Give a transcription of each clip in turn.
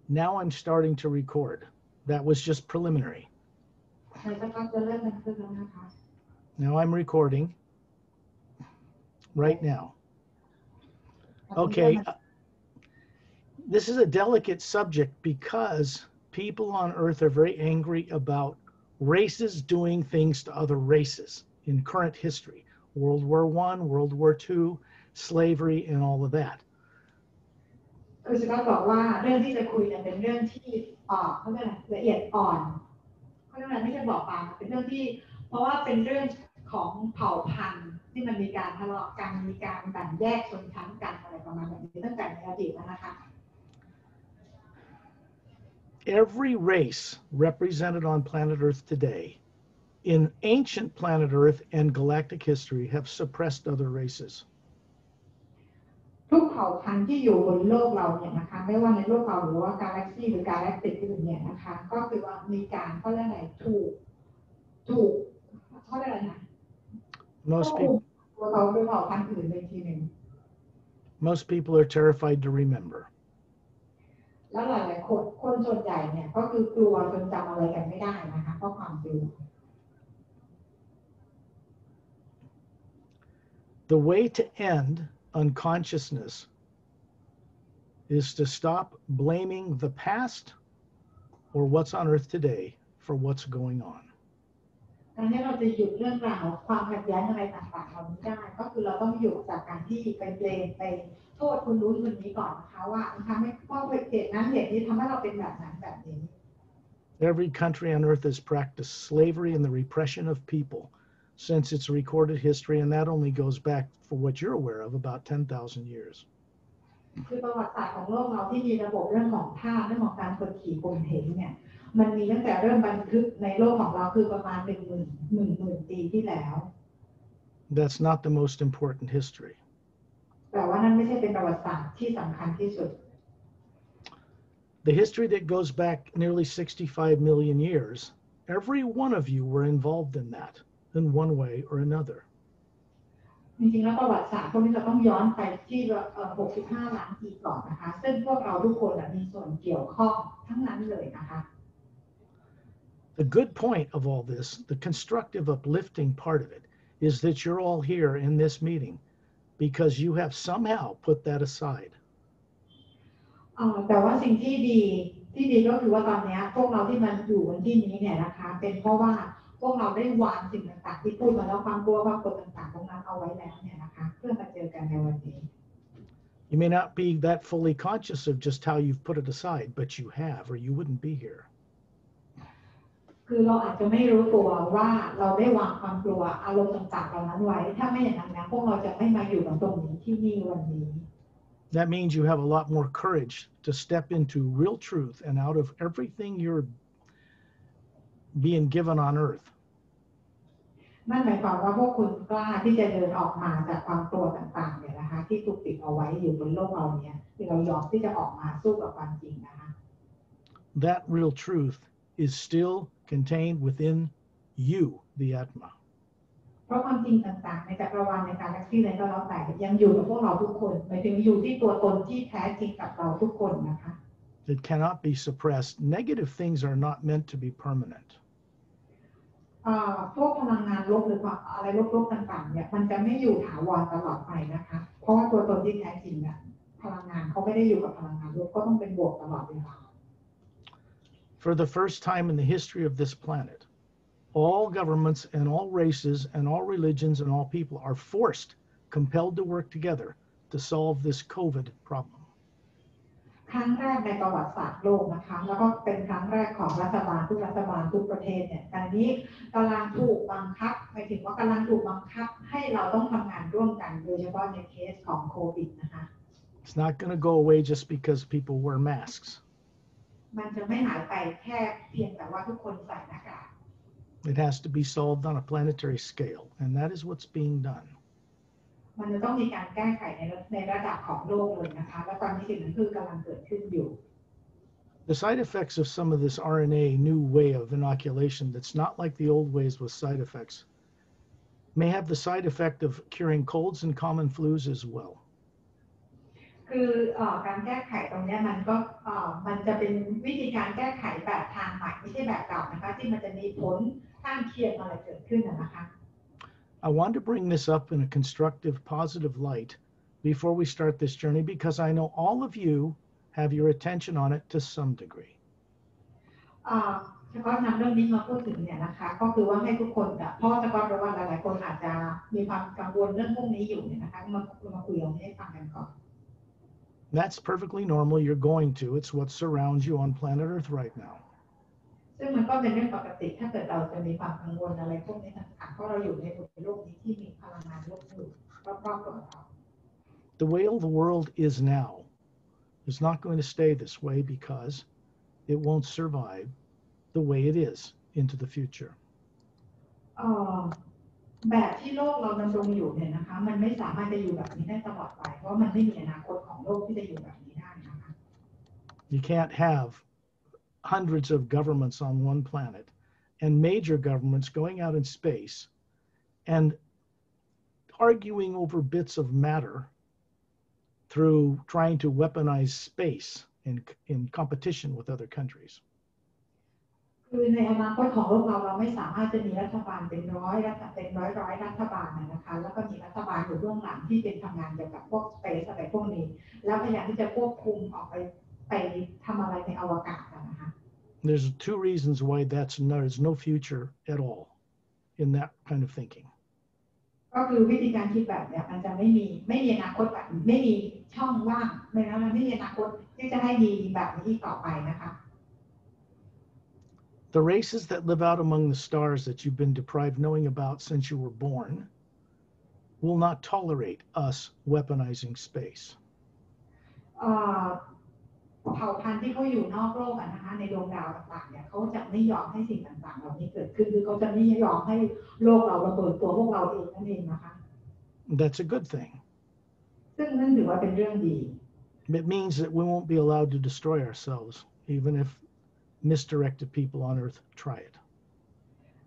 Now I'm starting to record. That was just preliminary. ในสักพักจะเริ่มบันทึกแล้วนะคะ Now I'm recording right now. Okay. This is a delicate subject because people on Earth are very angry about races doing things to other races in current history. World War I, World War II, slavery, and all of that. คือจะบอกว่าเรื่องที่จะคุยเนี่ยเป็นเรื่องที่เขาเรียกอะไรละเอียดอ่อนเขาเรียกอะไรไม่ใช่บอกปากเป็นเรื่องที่เพราะว่าเป็นเรื่องของเผ่าพันธุ์ที่มันมีการทะเลาะกันมีการแบ่งแยกชนชั้นกันอะไรประมาณแบบนี้ตั้งแต่ในอดีตแล้วนะคะ Every race represented on planet Earth today, in ancient planet Earth and galactic history, have suppressed other races. ทุกเผ่าพันธุ์ที่อยู่บนโลกเราเนี่ยนะคะไม่ว่าในโลกเราหรือว่ากาแล็กซี่หรือกาแล็กติกอื่นเนี่ยนะคะก็คือว่ามีการเขาเรียกอะไรถูกเขาเรียกอะไรนะ Most people เราด้วยเผ่าพันธุ์อื่นในทีหนึ่ง Most people are terrified to remember. แล้วหลายๆคนส่วนใหญ่เนี่ยก็คือกลัวจนจำอะไรกันไม่ได้นะคะเพราะความกลัว The way to end unconsciousness is to stop blaming the past or what's on Earth today for what's going on. การที่เราจะหยุดเรื่องราวความขัดแย้งอะไรต่างๆเราไม่ได้ก็คือเราต้องหยุดจากการที่ไปเบลมไปโทษคนนู้นคนนี้ก่อนนะคะว่าทำให้ว่าเหตุนั้นเหตุนี้ทำให้เราเป็นแบบนั้นแบบนี้ Every country on Earth has practiced slavery and the repression of people since its recorded history, and that only goes back, for what you're aware of, about 10,000 years. คือประวัติศาสตร์ของโลกเราที่มีระบบเรื่องของท่าเรื่องของการกดขี่ข่มเหงเนี่ยมันมีตั้งแต่เริ่มบันทึกในโลกของเราคือประมาณ10,000 ปีที่แล้ว That's not the most important history. แต่ว่านั่นไม่ใช่เป็นประวัติศาสตร์ที่สำคัญที่สุด The history that goes back nearly 65 million years, every one of you were involved in that in one way or another. จริงๆแล้วประวัติศาสตร์พวกนี้เราต้องย้อนไปที่65 ล้านปีก่อนนะคะซึ่งพวกเราทุกคนมีส่วนเกี่ยวข้องทั้งนั้นเลยนะคะ The good point of all this, the constructive uplifting part of it, is that you're all here in this meeting because you have somehow put that aside. แต่ว่าสิ่งที่ดีก็คือว่าตอนนี้พวกเราที่มันอยู่บนที่นี้เนี่ยนะคะเป็นเพราะว่าพวกเราได้วางสิ่งต่างๆที่พูดมาแล้วความกลัวความกดต่างๆตรงนั้นเอาไว้แล้วเนี่ยนะคะเพื่อมาเจอกันในวันนี้ You may not be that fully conscious of just how you've put it aside, but you have, or you wouldn't be here. คือเราอาจจะไม่รู้ตัวว่าเราได้วางความกลัวอารมณ์ต่างๆเหล่านั้นไว้ถ้าไม่อย่างนั้นนะพวกเราจะไม่มาอยู่กันตรงนี้ที่นี่วันนี้ That means you have a lot more courage to step into real truth and out of everything you're being given on Earth. นั่นหมายความว่าพวกคุณกล้าที่จะเดินออกมาจากความกลัวต่างๆเนี่ยนะคะที่ถูกปิดเอาไว้อยู่บนโลกเราเนี่ยคือเรายอมที่จะออกมาสู้กับความจริงนะคะ That real truth is still contained within you, the Atma. เพราะความจริงต่างๆในจักรวาลในกาแล็กซี่อะไรก็แล้วแต่ยังอยู่กับพวกเราทุกคนหมายถึงอยู่ที่ตัวตนที่แท้จริงกับเราทุกคนนะคะ It cannot be suppressed. Negative things are not meant to be permanent. พวกพลังงานลบหรืออะไรลบๆต่างๆเนี่ยมันจะไม่อยู่ถาวรตลอดไปนะคะเพราะว่าตัวตนที่แท้จริงเนี่ยพลังงานเขาไม่ได้อยู่กับพลังงานลบก็ต้องเป็นบวกตลอดเวลา For the first time in the history of this planet, all governments and all races and all religions and all people are forced, compelled to work together to solve this COVID problem. ครั้งแรกในประวัติศาสตร์โลกนะคะแล้วก็เป็นครั้งแรกของรัฐบาลทุกประเทศเนี่ยตอนนี้กำลังถูกบังคับหมายถึงว่ากำลังถูกบังคับให้เราต้องทำงานร่วมกันโดยเฉพาะในเคสของโควิดนะคะ It's not going to go away just because people wear masks. มันจะไม่หายไปแค่เพียงแต่ว่าทุกคนใส่หน้ากาก It has to be solved on a planetary scale, and that is what's being done. มันจะต้องมีการแก้ไขในระดับของโลกเลยนะคะและตอนนี้สิ่งนั้นคือกำลังเกิดขึ้นอยู่ The side effects of some of this RNA new way of inoculation that's not like the old ways with side effects may have the side effect of curing colds and common flus as well. คือการแก้ไขตรงนี้มันจะเป็นวิธีการแก้ไขแบบทางใหม่ไม่ใช่แบบเก่านะคะที่มันจะมีผลข้างเคียงอะไรเกิดขึ้นนะคะ I want to bring this up in a constructive, positive light before we start this journey because I know all of you have your attention on it to some degree. สกอตนำเรื่องนี้มาพูดถึงเนี่ยนะคะก็คือว่าให้ทุกคนเพราะสกอตรู้ว่าหลายๆคนอาจจะมีความกังวลเรื่องพวกนี้อยู่เนี่ยนะคะมาคุยกันให้ฟังกันก่อน That's perfectly normal. You're going to. It's what surrounds you on planet Earth right now. ซึ่งมันก็เป็นเรื่องปกติถ้าเกิดเราจะมีความกังวลอะไรพวกนี้ต่างๆเพราะเราอยู่ในโลกนี้ที่มีพลังงานโลกอยู่รอบๆตัวเรา The way the world is now is not going to stay this way because it won't survive the way it is into the future. แบบที่โลกเราดำรงอยู่เนี่ยนะคะมันไม่สามารถจะอยู่แบบนี้ได้ตลอดไปเพราะมันไม่มีอนาคตของโลกที่จะอยู่แบบนี้ได้นะคะ You can't have hundreds of governments on one planet and major governments going out in space and arguing over bits of matter through trying to weaponize space in competition with other countries. คือในอนาคตของโลกเราไม่สามารถจะมีรัฐบาลเป็นร้อยรัฐบาลนะคะแล้วก็มีรัฐบาลอยู่เบื้องหลังที่เป็นทำงานเกี่ยวกับพวกสเปซอะไรพวกนี้แล้วพยายามที่จะควบคุมออกไปทำอะไรในอวกาศนะคะ There's two reasons why there's no future at all in that kind of thinking. ก็คือวิธีการคิดแบบเนี้ยมันจะไม่มีอนาคตแบบไม่มีช่องว่างไม่มีอนาคตที่จะให้มีแบบนี้ต่อไปนะคะ The races that live out among the stars that you've been deprived knowing about since you were born will not tolerate us weaponizing space. เผ่าพันธุ์ที่เขาอยู่นอกโลกนะคะในดวงดาวต่างๆเนี่ยเขาจะไม่ยอมให้สิ่งต่างๆเหล่านี้เกิดขึ้นคือเขาจะไม่ยอมให้โลกเราระเบิดตัวพวกเราเองนั่นเองนะคะ That's a good thing. ซึ่งนั่นถือว่าเป็นเรื่องดี It means that we won't be allowed to destroy ourselves even if misdirected people on Earth try it.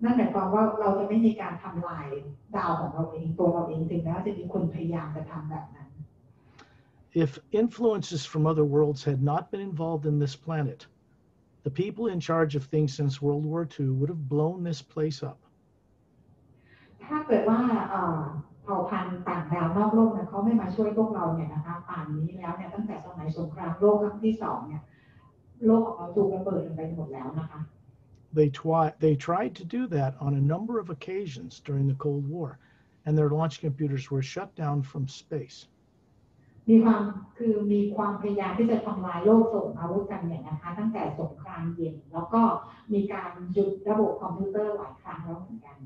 นั่นหมายความว่าเราจะไม่มีการทำลายดาวของเราเองตัวเราเองถึงแม้จะมีคนพยายามจะทำแบบนั้น If influences from other worlds had not been involved in this planet, the people in charge of things since World War II would have blown this place up. ถ้าเกิดว่าเผ่าพันธุ์ต่างดาวนอกโลกเนี่ยเขาไม่มาช่วยพวกเราเนี่ยนะคะป่านนี้แล้วเนี่ยตั้งแต่สมัยสงครามโลกครั้งที่2เนี่ยโลกของเราถูกระเบิดไปหมดแล้วนะคะ They tried to do that on a number of occasions during the Cold War, and their launch computers were shut down from space. มีความพยายามที่จะทำลายโลกส่งอาวุธกันเนี่ยนะคะตั้งแต่สงครามเย็นแล้วก็มีการหยุดระบบคอมพิวเตอร์หลายครั้งแล้วเหมือนกัน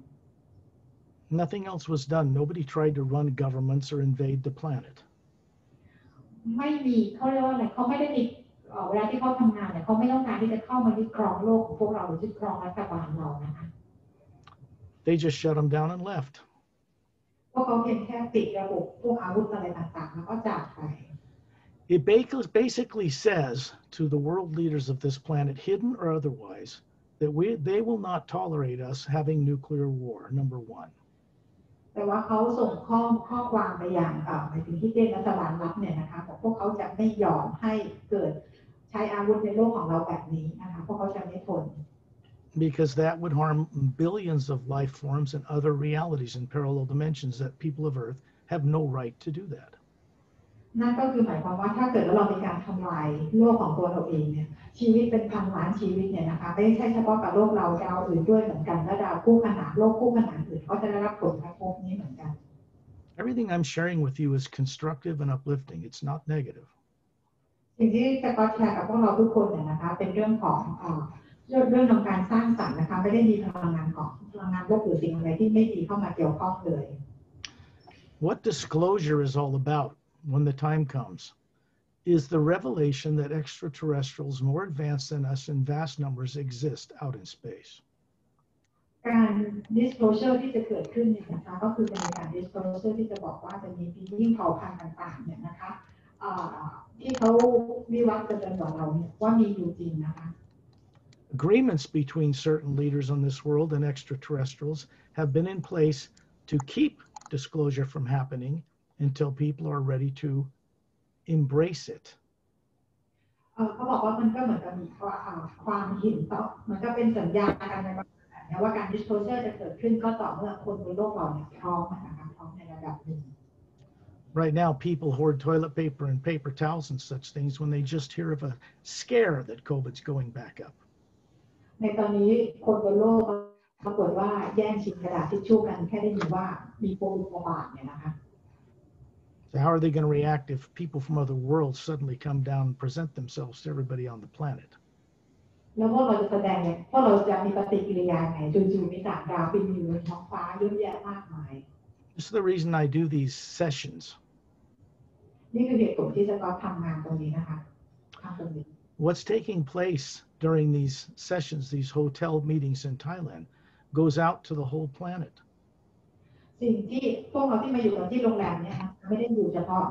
Nothing else was done. Nobody tried to run governments or invade the planet. ไม่มีเขาเรียกว่าอะไรเขาไม่ได้มีเวลาที่เขาทำงานเนี่ยเขาไม่ต้องการที่จะเข้ามายึดครองโลกของพวกเราหรือยึดครองรัฐบาลเรานะคะ They just shut them down and left. พวกเขาเพียงแค่ปิดระบบพวกอาวุธอะไรต่างๆแล้วก็จากไป It basically says to the world leaders of this planet, hidden or otherwise, that they will not tolerate us having nuclear war, number one. แต่ว่าเขาส่งข้อความไปอย่างหมายถึงที่เป็นรัฐบาลลับเนี่ยนะคะบอกพวกเขาจะไม่ยอมให้เกิดใช้อาวุธในโลกของเราแบบนี้นะคะพวกเขาจะไม่ทน Because that would harm billions of life forms and other realities in parallel dimensions that people of Earth have no right to do that. นั่นก็คือหมายความว่าถ้าเกิดว่าเรามีการทำลายโลกของตัวเราเองเนี่ยชีวิตเป็นพันล้านชีวิตเนี่ยนะคะไม่ใช่เฉพาะกับโลกเราดาวอื่นด้วยเหมือนกันและดาวคู่ขนานโลกคู่ขนานอื่นก็จะได้รับผลกระทบนี้เหมือนกัน Everything I'm sharing with you is constructive and uplifting. It's not negative. สิ่งที่จะก็แชร์กับพวกเราทุกคนเนี่ยนะคะเป็นเรื่องของการสร้างสรรค์นะคะไม่ได้มีพลังงานลบหรือสิ่งอะไรที่ไม่ดีเข้ามาเกี่ยวข้องเลย What disclosure is all about when the time comes is the revelation that extraterrestrials more advanced than us in vast numbers exist out in space. การ disclosure ที่จะเกิดขึ้นเนี่ยนะคะก็คือเป็นการ disclosure ที่จะบอกว่าจะมียิ่งเผ่าพันธุ์ต่างๆเนี่ยนะคะที่เขาวิวัฒน์กันกว่าเราเนี่ยว่ามีอยู่จริงนะคะ Agreements between certain leaders on this world and extraterrestrials have been in place to keep disclosure from happening until people are ready to embrace it. เขาบอกว่ามันก็เหมือนกับมีความเห็นต่อมันก็เป็นสัญญากันในแบบนี้ว่าการ disclosure จะเกิดขึ้นก็ต่อเมื่อคนบนโลกเราเนี่ยพร้อมนะคะพร้อมในระดับหนึ่ง Right now, people hoard toilet paper and paper towels and such things when they just hear of a scare that COVID's going back up. ในตอนนี้คนบนโลกปรากฏว่าแย่งชิงกระดาษทิชชู่กันแค่ได้ยินว่ามีโควิดระบาดเนี่ยนะคะ So how are they going to react if people from other worlds suddenly come down and present themselves to everybody on the planet? แล้วพวกเราจะแสดงเนี่ยพวกเราจะมีปฏิกิริยาไงจู่ๆมีต่างดาวบินอยู่บนท้องฟ้าเยอะแยะมากมาย This is the reason I do these sessions. นี่คือเหตุผลที่จะต้องทำงานตรงนี้นะคะทำตรงนี้ What's taking place during these sessions, these hotel meetings in Thailand, goes out to the whole planet. สิ่งที่พวกเราที่มาอยู่กันที่โรงแรมเนี่ยนะไม่ได้อยู่เฉพาะ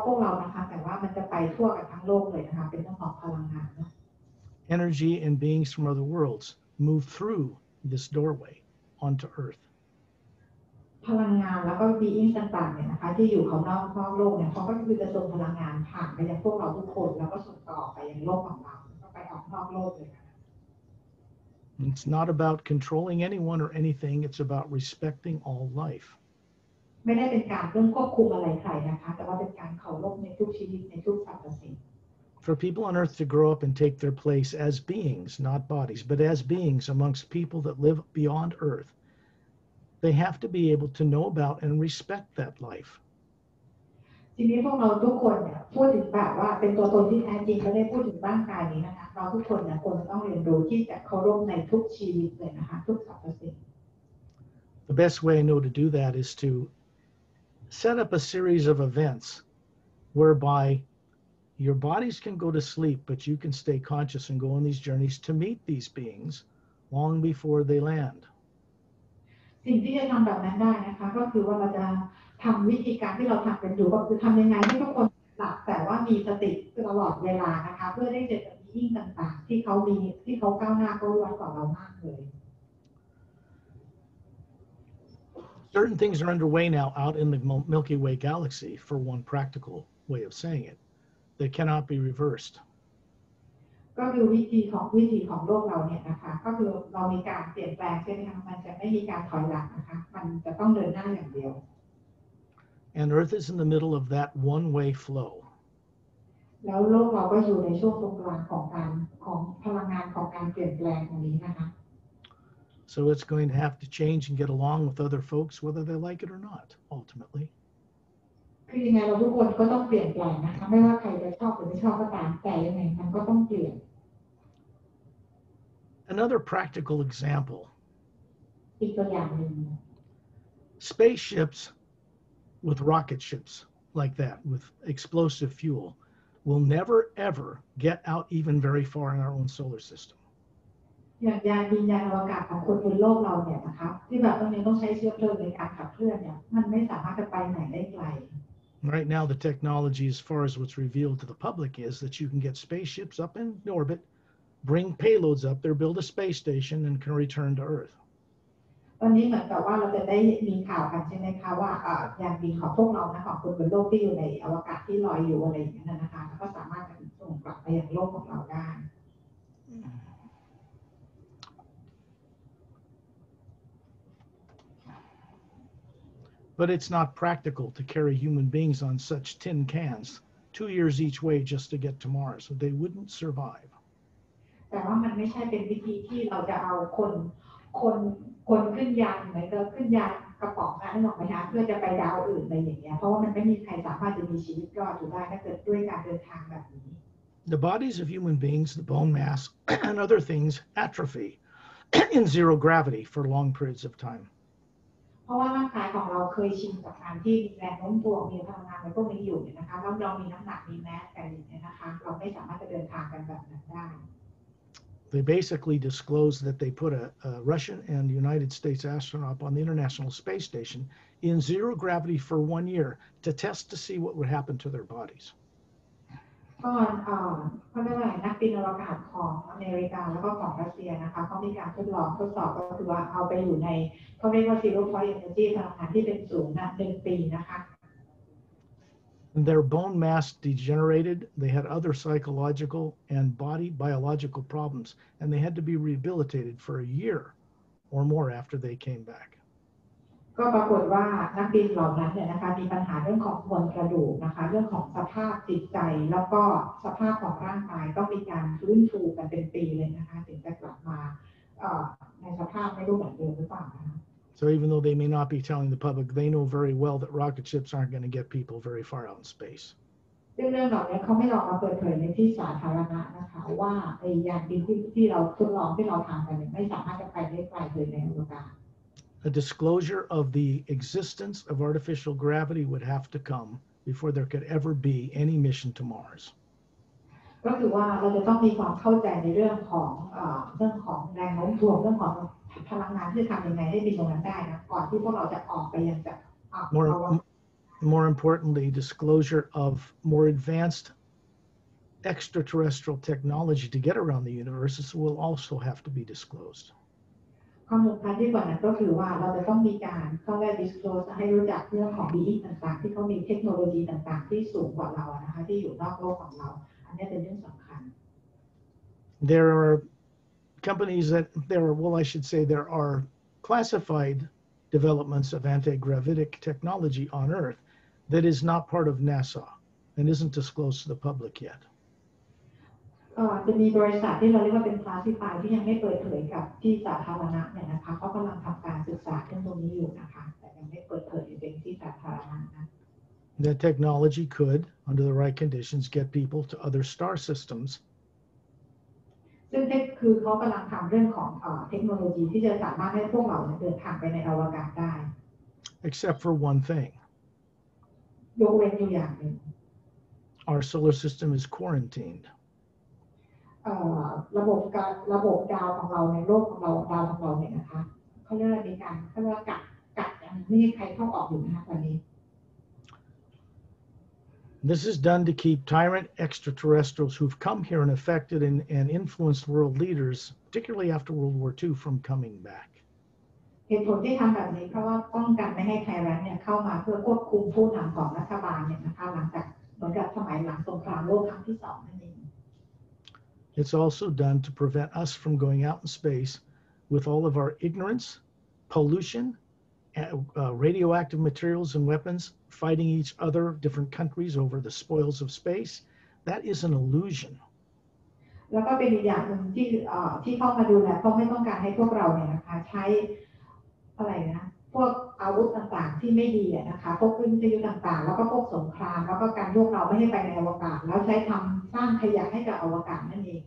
พวกเรานะคะแต่ว่ามันจะไปทั่วกันทั้งโลกเลยนะคะเป็นเรื่องของพลังงานนะ Energy and beings from other worlds move through this doorway onto Earth. พลังงานแล้วก็ being ต่างๆเนี่ยนะคะที่อยู่ข้างนอกโลกเนี่ยเขาก็คือจะส่งพลังงานผ่านไปยังพวกเราทุกคนแล้วก็ส่งต่อไปยังโลกของเราก็ไปออกนอกโลกเลยค่ะ It's not about controlling anyone or anything. It's about respecting all life. ไม่ได้เป็นการเรื่องควบคุมอะไรใครนะคะแต่ว่าเป็นการเคารพในทุกชีวิตในทุกสรรพสิ่ง For people on Earth to grow up and take their place as beings, not bodies, but as beings amongst people that live beyond Earth, they have to be able to know about and respect that life. ทีนี้พวกเราทุกคนเนี่ยพูดถึงแบบว่าเป็นตัวตนที่แท้จริงไม่ได้พูดถึงร่างกายนี้นะคะเราทุกคนเนี่ยควรจะต้องเรียนรู้ที่จะเคารพในทุกชีวิตเลยนะคะทุกสรรพสิ่ง The best way I know to do that is to set up a series of events whereby your bodies can go to sleep, but you can stay conscious and go on these journeys to meet these beings long before they land. สิ่งที่จะทำแบบนั้นได้นะคะก็คือว่าเราจะทำวิธีการที่เราทำกันอยู่ก็คือทำยังไงให้ทุกคนหลับแต่ว่ามีสติตลอดเวลานะคะเพื่อได้เจอกับยิ่งต่างๆที่เขาก้าวหน้าเขาไวกว่าเรามากเลย Certain things are underway now out in the Milky Way galaxy, for one practical way of saying it, that cannot be reversed. ก็คือวิธีของโลกเราเนี่ยนะคะก็คือเรามีการเปลี่ยนแปลงใช่ไหมคะมันจะไม่มีการถอยหลังนะคะมันจะต้องเดินหน้าอย่างเดียว And Earth is in the middle of that one-way flow. แล้วโลกเราก็อยู่ในช่วงตรงกลางของพลังงานของการเปลี่ยนแปลงตรงนี้นะคะ So it's going to have to change and get along with other folks, whether they like it or not, ultimately. คือยังไงเราทุกคนก็ต้องเปลี่ยนแปลงนะคะไม่ว่าใครจะชอบหรือไม่ชอบก็ตามแต่ยังไงมันก็ต้องเปลี่ยน Another practical example. อีกตัวอย่างหนึ่ง Spaceships with rocket ships like that, with explosive fuel, will never ever get out even very far in our own solar system. อย่างยานบินยานอวกาศของคนบนโลกเราเนี่ยนะคะที่แบบต้องใช้เชื้อเพลิงในการขับเคลื่อนเนี่ยมันไม่สามารถจะไปไหนได้ไกล Right now, the technology, as far as what's revealed to the public, is that you can get spaceships up in orbit, bring payloads up there, build a space station, and can return to Earth. ตอนนี้เหมือนกับว่าเราจะได้มีข่าวกันใช่ไหมคะว่ายานบินของพวกเรานะของคนบนโลกที่อยู่ในอวกาศที่ลอยอยู่อะไรอย่างนี้นะคะแล้วก็สามารถจะส่งกลับไปยังโลกของเราได้ But it's not practical to carry human beings on such tin cans 2 years each way just to get to Mars, so they wouldn't survive. แต่ว่ามันไม่ใช่เป็นวิธีที่เราจะเอาคนขึ้นยานเหมือนกับขึ้นยานกระป๋องนั่นหรอกไหมคะเพื่อจะไปดาวอื่นอะไรอย่างเงี้ยเพราะว่ามันไม่มีใครสามารถจะมีชีวิตรอดอยู่ได้ถ้าเกิดด้วยการเดินทางแบบนี้ The bodies of human beings, the bone mass, and other things atrophy in zero gravity for long periods of time. เพราะว่าร่างกายของเราเคยชินกับการที่มีแรงโน้มถ่วงมีพลังงานในพวกนี้อยู่เนี่ยนะคะแล้วเรามีน้ำหนักมีแมสกันเนี่ยนะคะเราไม่สามารถจะเดินทางกันแบบนั้นได้ They basically disclosed that they put a Russian and United States astronaut on the International Space Station in zero gravity for 1 year to test to see what would happen to their bodies. ก็เขาเรียกว่านักบินอวกาศของอเมริกาแล้วก็ของรัสเซียนะคะเขามีการทดสอบก็คือว่าเอาไปอยู่ในเขาเรียกว่า zero point energy พลังงานที่เป็นศูนย์1 ปีนะคะ Their bone mass degenerated. They had other psychological and body biological problems, and they had to be rehabilitated for a year or more after they came back. ก็ปรากฏว่านักบินเหล่านั้นเนี่ยนะคะมีปัญหาเรื่องของมวลกระดูกนะคะเรื่องของสภาพจิตใจแล้วก็สภาพของร่างกายต้องมีการฟื้นฟูกันเป็นปีเลยนะคะถึงจะกลับมาในสภาพไม่รู้เหมือนเดิมหรือเปล่านะคะ So even though they may not be telling the public, they know very well that rocket ships aren't going to get people very far out in space. เรื่องเหล่านี้เขาไม่ออกมาเปิดเผยในที่สาธารณะนะคะว่าไอ้ยานบินที่เราทดลองที่เราทำกันเนี่ยไม่สามารถจะไปได้ไกลเลยในอวกาศ A disclosure of the existence of artificial gravity would have to come before there could ever be any mission to Mars. ก็คือว่าเราจะต้องมีความเข้าใจในเรื่องของแรงโน้มถ่วงเรื่องของพลังงานที่จะทำยังไงให้บินตรงนั้นได้นะก่อนที่พวกเราจะออกไปยังจะMore importantly, disclosure of more advanced extraterrestrial technology to get around the universe will also have to be disclosed. ข้อมูลที่กว่านั้นก็คือว่าเราจะต้องมีการเข้าได้ disclose ให้รู้จักเรื่องของ being ต่างๆที่เขามีเทคโนโลยีต่างๆที่สูงกว่าเรานะคะที่อยู่นอกโลกของเราอันนี้เป็นเรื่องสำคัญ There are companies I should say there are classified developments of anti-gravitic technology on Earth that is not part of NASA and isn't disclosed to the public yet. จะมีบริษัทที่เราเรียกว่าเป็น classified ที่ยังไม่เปิดเผยกับที่สาธารณะเนี่ยนะคะเขากำลังทำการศึกษาเรื่องตรงนี้อยู่นะคะแต่ยังไม่เปิดเผยเป็นที่สาธารณะนะ That technology could, under the right conditions, get people to other star systems. ซึ่งคือเขากำลังทำเรื่องของเทคโนโลยีที่จะสามารถให้พวกเราเดินทางไปในอวกาศได้ Except for one thing. ยกเว้นอยู่อย่างหนึ่ง Our solar system is quarantined. ระบบดาวของเราในโลกของเราดาวของเราเนี่ยนะคะเขาเรียกว่ามีการเขาเรียกว่ากัดไม่ให้ใครเข้าออกอยู่นะคะตอนนี้ This is done to keep tyrant extraterrestrials who've come here and affected and influenced world leaders, particularly after World War II, from coming back. เหตุผลที่ทำแบบนี้เพราะว่าป้องกันไม่ให้ไทยรัฐเนี่ยเข้ามาเพื่อควบคุมผู้นำของรัฐบาลเนี่ยนะคะหลังจากเหมือนกับสมัยหลังสงครามโลกครั้งที่2นั่นเอง It's also done to prevent us from going out in space with all of our ignorance, pollution, radioactive materials and weapons, fighting each other, different countries over the spoils of space. That is an illusion. แล้วก็เป็นอีกอย่างหนึ่งที่เข้ามาดูแลเพราะไม่ต้องการให้พวกเราเนี่ยนะคะใช้อะไรนะพวกอาวุธต่างๆที่ไม่ดีนะคะพวกวิทยุต่างๆแล้วก็พวกสงครามแล้วก็การพวกเราไม่ให้ไปในอวกาศแล้วใช้สร้างขยะให้กับอวกาศนั่นเอง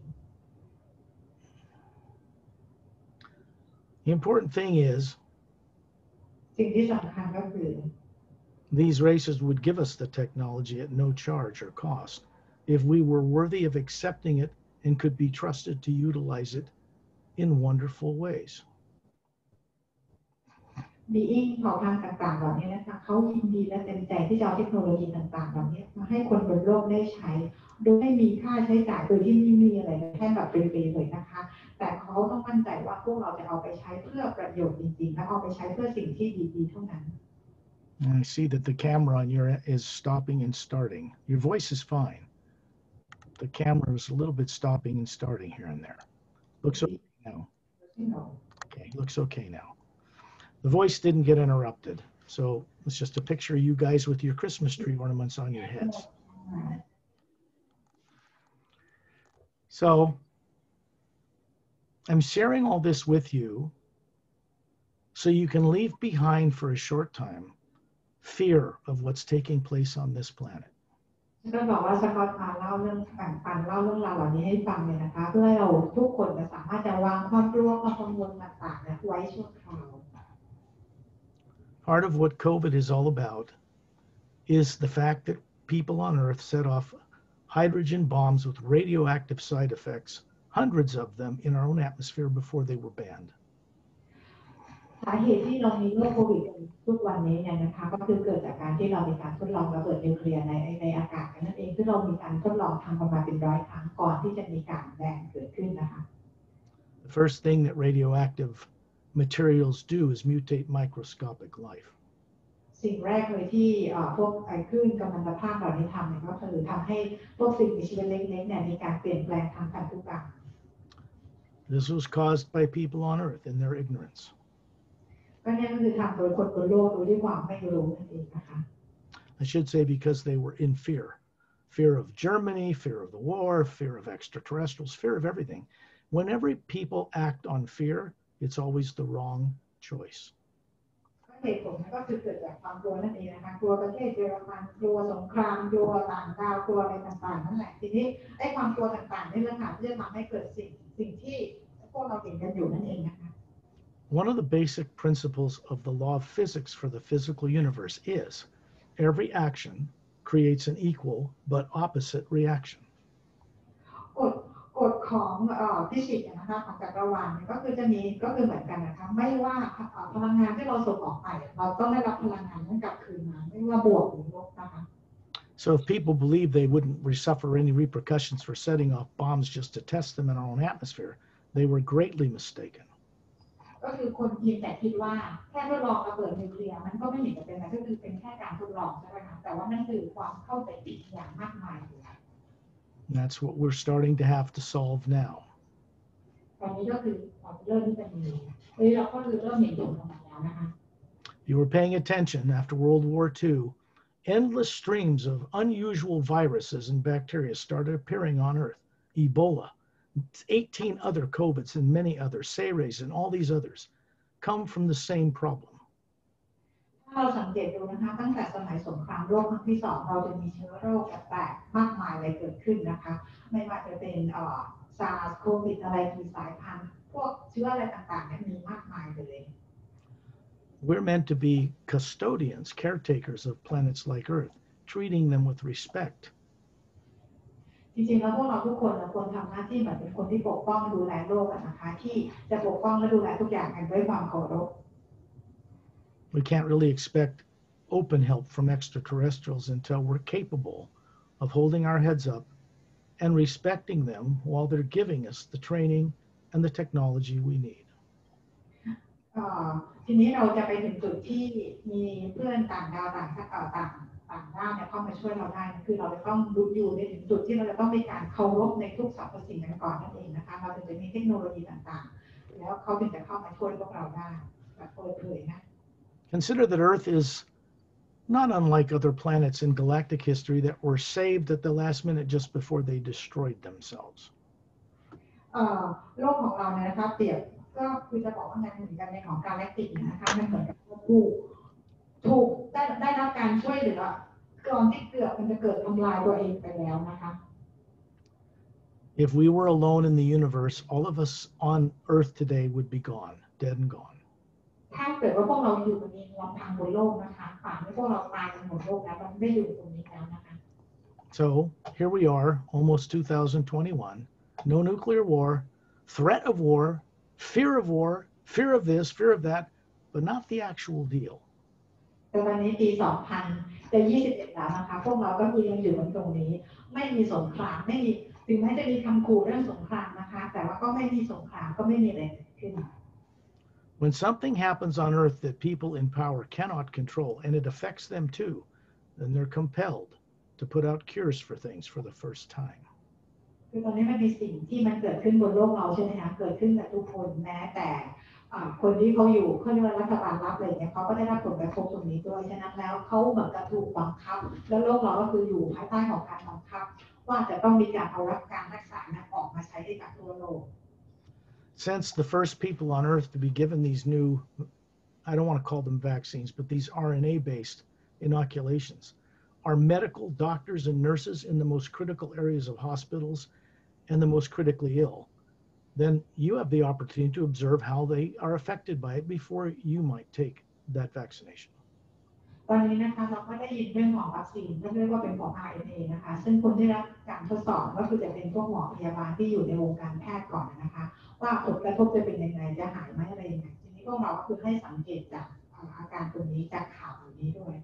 The important thing is สิ่งที่สำคัญก็คือ these races would give us the technology at no charge or cost if we were worthy of accepting it and could be trusted to utilize it in wonderful ways. being เผ่าพันธุ์ต่างๆเหล่านี้นะคะเขายินดีและเต็มใจที่จะเอาเทคโนโลยีต่างๆเหล่านี้มาให้คนบนโลกได้ใช้โดยไม่มีค่าใช้จ่ายโดยที่ไม่มีอะไรแค่แบบฟรีๆเลยนะคะแต่เขาต้องมั่นใจว่าพวกเราจะเอาไปใช้เพื่อประโยชน์จริงๆและเอาไปใช้เพื่อสิ่งที่ดีๆเท่านั้น I see that the camera on your end is stopping and starting. Your voice is fine. The camera is a little bit stopping and starting here and there. Looks okay now. Okay, looks okay now. The voice didn't get interrupted. So it's just a picture of you guys with your Christmas tree ornaments on your heads. So I'm sharing all this with you so you can leave behind for a short time fear of what's taking place on this planet. ก็บอกว่าสกอตมาเล่าเรื่องแบ่งปันเล่าเรื่องราวเหล่านี้ให้ฟังเลยนะคะเพื่อให้เราทุกคนจะสามารถจะวางความกลัวความกังวลต่างๆไว้ชั่วคราว Part of what COVID is all about is the fact that people on Earth set off hydrogen bombs with radioactive side effects, hundreds of them in our own atmosphere before they were banned. สาเหตุที่เรามีโรคโควิดทุกวันนี้เนี่ยนะคะก็คือเกิดจากการที่เรามีการทดลองระเบิดนิวเคลียร์ในอากาศนั่นเองซึ่งเรามีการทดลองทำกันมาเป็น100 ครั้งก่อนที่จะมีการแบนเกิดขึ้นนะคะ The first thing that radioactive materials do is mutate microscopic life. ส สิ่งแรกเลยที่พวกคลื่นกัมมันตภาพเหล่านี้ทำเนี่ยก็คือทำให้พวกสิ่งมีชีวิตเล็กๆเนี่ยมีการเปลี่ยนแปลงทางพันธุกรรม This was caused by people on Earth in their ignorance. ก็นี่ก็คือทำโดยคนบนโลกโดยที่ความไม่รู้นั่นเองนะคะ I should say because they were in fear. Fear of Germany, fear of the war, fear of extraterrestrials, fear of everything. Whenever people act on fear, it's always the wrong choice. เหตุผลก็คือเกิดจากความกลัวนั่นเองนะคะกลัวประเทศเยอรมันกลัวสงครามกลัวต่างดาวกลัวอะไรต่างๆนั่นแหละทีนี้ไอ้ความกลัวต่างๆนี่แหละค่ะที่จะทำให้เกิดสิ่งที่พวกเราเห็นกันอยู่นั่นเองนะคะ One of the basic principles of the law of physics for the physical universe is every action creates an equal but opposite reaction. กฎของฟิสิกส์นะคะของจักรวาลก็คือจะมีก็คือเหมือนกันนะคะไม่ว่าพลังงานที่เราส่งออกไปเราต้องได้รับพลังงานนั้นกลับคืนมาไม่ว่าบวกหรือลบนะคะ So if people believe they wouldn't suffer any repercussions for setting off bombs just to test them in our own atmosphere, they were greatly mistaken. ก็คือคนเพียงแต่คิดว่าแค่ทดลองระเบิดนิวเคลียร์มันก็ไม่เห็นจะเป็นอะไรก็คือเป็นแค่การทดลองใช่ไหมคะแต่ว่านั่นคือความเข้าใจผิดอย่างมากมายเลย And that's what we're starting to have to solve now. ตอนนี้ก็คือเราเริ่มที่จะมีเราก็คือเริ่มเห็นผลของมันแล้วนะคะ You were paying attention after World War II. Endless streams of unusual viruses and bacteria started appearing on Earth. Ebola, 18 other COVIDs and many others, SARS and all these others, come from the same problem. ถ้าเราสังเกตดูนะคะตั้งแต่สมัยสงครามโลกครั้งที่2เราจะมีเชื้อโรคแปลกๆมากมายเลยเกิดขึ้นนะคะไม่ว่าจะเป็นSARS โควิดอะไรกี่สายพันธุ์พวกเชื้ออะไรต่างๆเนี่ยมีมากมายเลย We're meant to be custodians, caretakers of planets like Earth, treating them with respect. จริงๆแล้วพวกเราทุกคนควรทำหน้าที่เหมือนเป็นคนที่ปกป้องดูแลโลกนะคะที่จะปกป้องและดูแลทุกอย่างกันด้วยความเคารพ We can't really expect open help from extraterrestrials until we're capable of holding our heads up and respecting them while they're giving us the training and the technology we need. ทีนี้เราจะไปถึงจุดที่มีเพื่อนต่างดาวต่างด้าวเนี่ยเข้ามาช่วยเราได้คือเราจะต้องอยู่ในถึงจุดที่เราจะต้องมีการเคารพในทุกสรรพสิ่งกันก่อนนั่นเองนะคะเราถึงจะมีเทคโนโลยีต่างๆแล้วเขาถึงจะเข้ามาช่วยพวกเราได้แบบเปิดเผยนะ Consider that Earth is not unlike other planets in galactic history that were saved at the last minute just before they destroyed themselves. โลกของเราเนี่ยนะคะเปรียบก็คือจะบอกว่ามันเหมือนกันในของกาแล็กติกนะคะมันเหมือนกับถูกได้รับการช่วยเหลือก่อนที่เกือบมันจะเกิดทำลายตัวเองไปแล้วนะคะ If we were alone in the universe, all of us on Earth today would be gone, dead and gone. ถ้าเกิดว่าพวกเราอยู่กันเองลำพังบนโลกนะคะป่านนี้พวกเราตายกันหมดโลกแล้วมันไม่อยู่ตรงนี้แล้วนะคะ So here we are, almost 2021, no nuclear war, threat of war, fear of this, fear of that, but not the actual deal. แต่วันนี้ปี2021แล้วนะคะพวกเราก็คือยังอยู่ตรงนี้ไม่มีสงครามไม่มีถึงแม้จะมีคำขู่เรื่องสงครามนะคะแต่ว่าก็ไม่มีสงครามก็ไม่มีอะไรขึ้น When something happens on Earth that people in power cannot control, and it affects them too, then they're compelled to put out cures for things for the first time. คือตอนนี้มันมีสิ่งที่มันเกิดขึ้นบนโลกเราใช่ไหมคะเกิดขึ้นกับทุกคนแม้แต่คนที่เขาอยู่เขาเรียกว่ารัฐบาลรับเลยเนี่ยเขาก็ได้รับผลกระทบตรงนี้ด้วยฉะนั้นแล้วเขาเหมือนกับถูกบังคับแล้วโลกเราก็คืออยู่ภายใต้ของการบังคับว่าจะต้องมีการเอาการรักษานั้นออกมาใช้ให้กับทั่วโลก Since the first people on Earth to be given these new, I don't want to call them vaccines, but these RNA-based inoculations, are medical doctors and nurses in the most critical areas of hospitals and the most critically ill, then you have the opportunity to observe how they are affected by it before you might take that vaccination. ตอนนี้นะคะเราก็ได้ยินเรื่องของวัคซีนเรียกว่าเป็นของ RNA นะคะซึ่งคนที่รับการทดสอบก็คือจะเป็นพวกหมอพยาบาลที่อยู่ในวงการแพทย์ก่อนนะคะว่าผลกระทบจะเป็นยังไงจะหายไหมอะไรยังไงทีนี้พวกเราก็คือให้สังเกตจากอาการตรงนี้จากข่าวตรงนี้ด้วย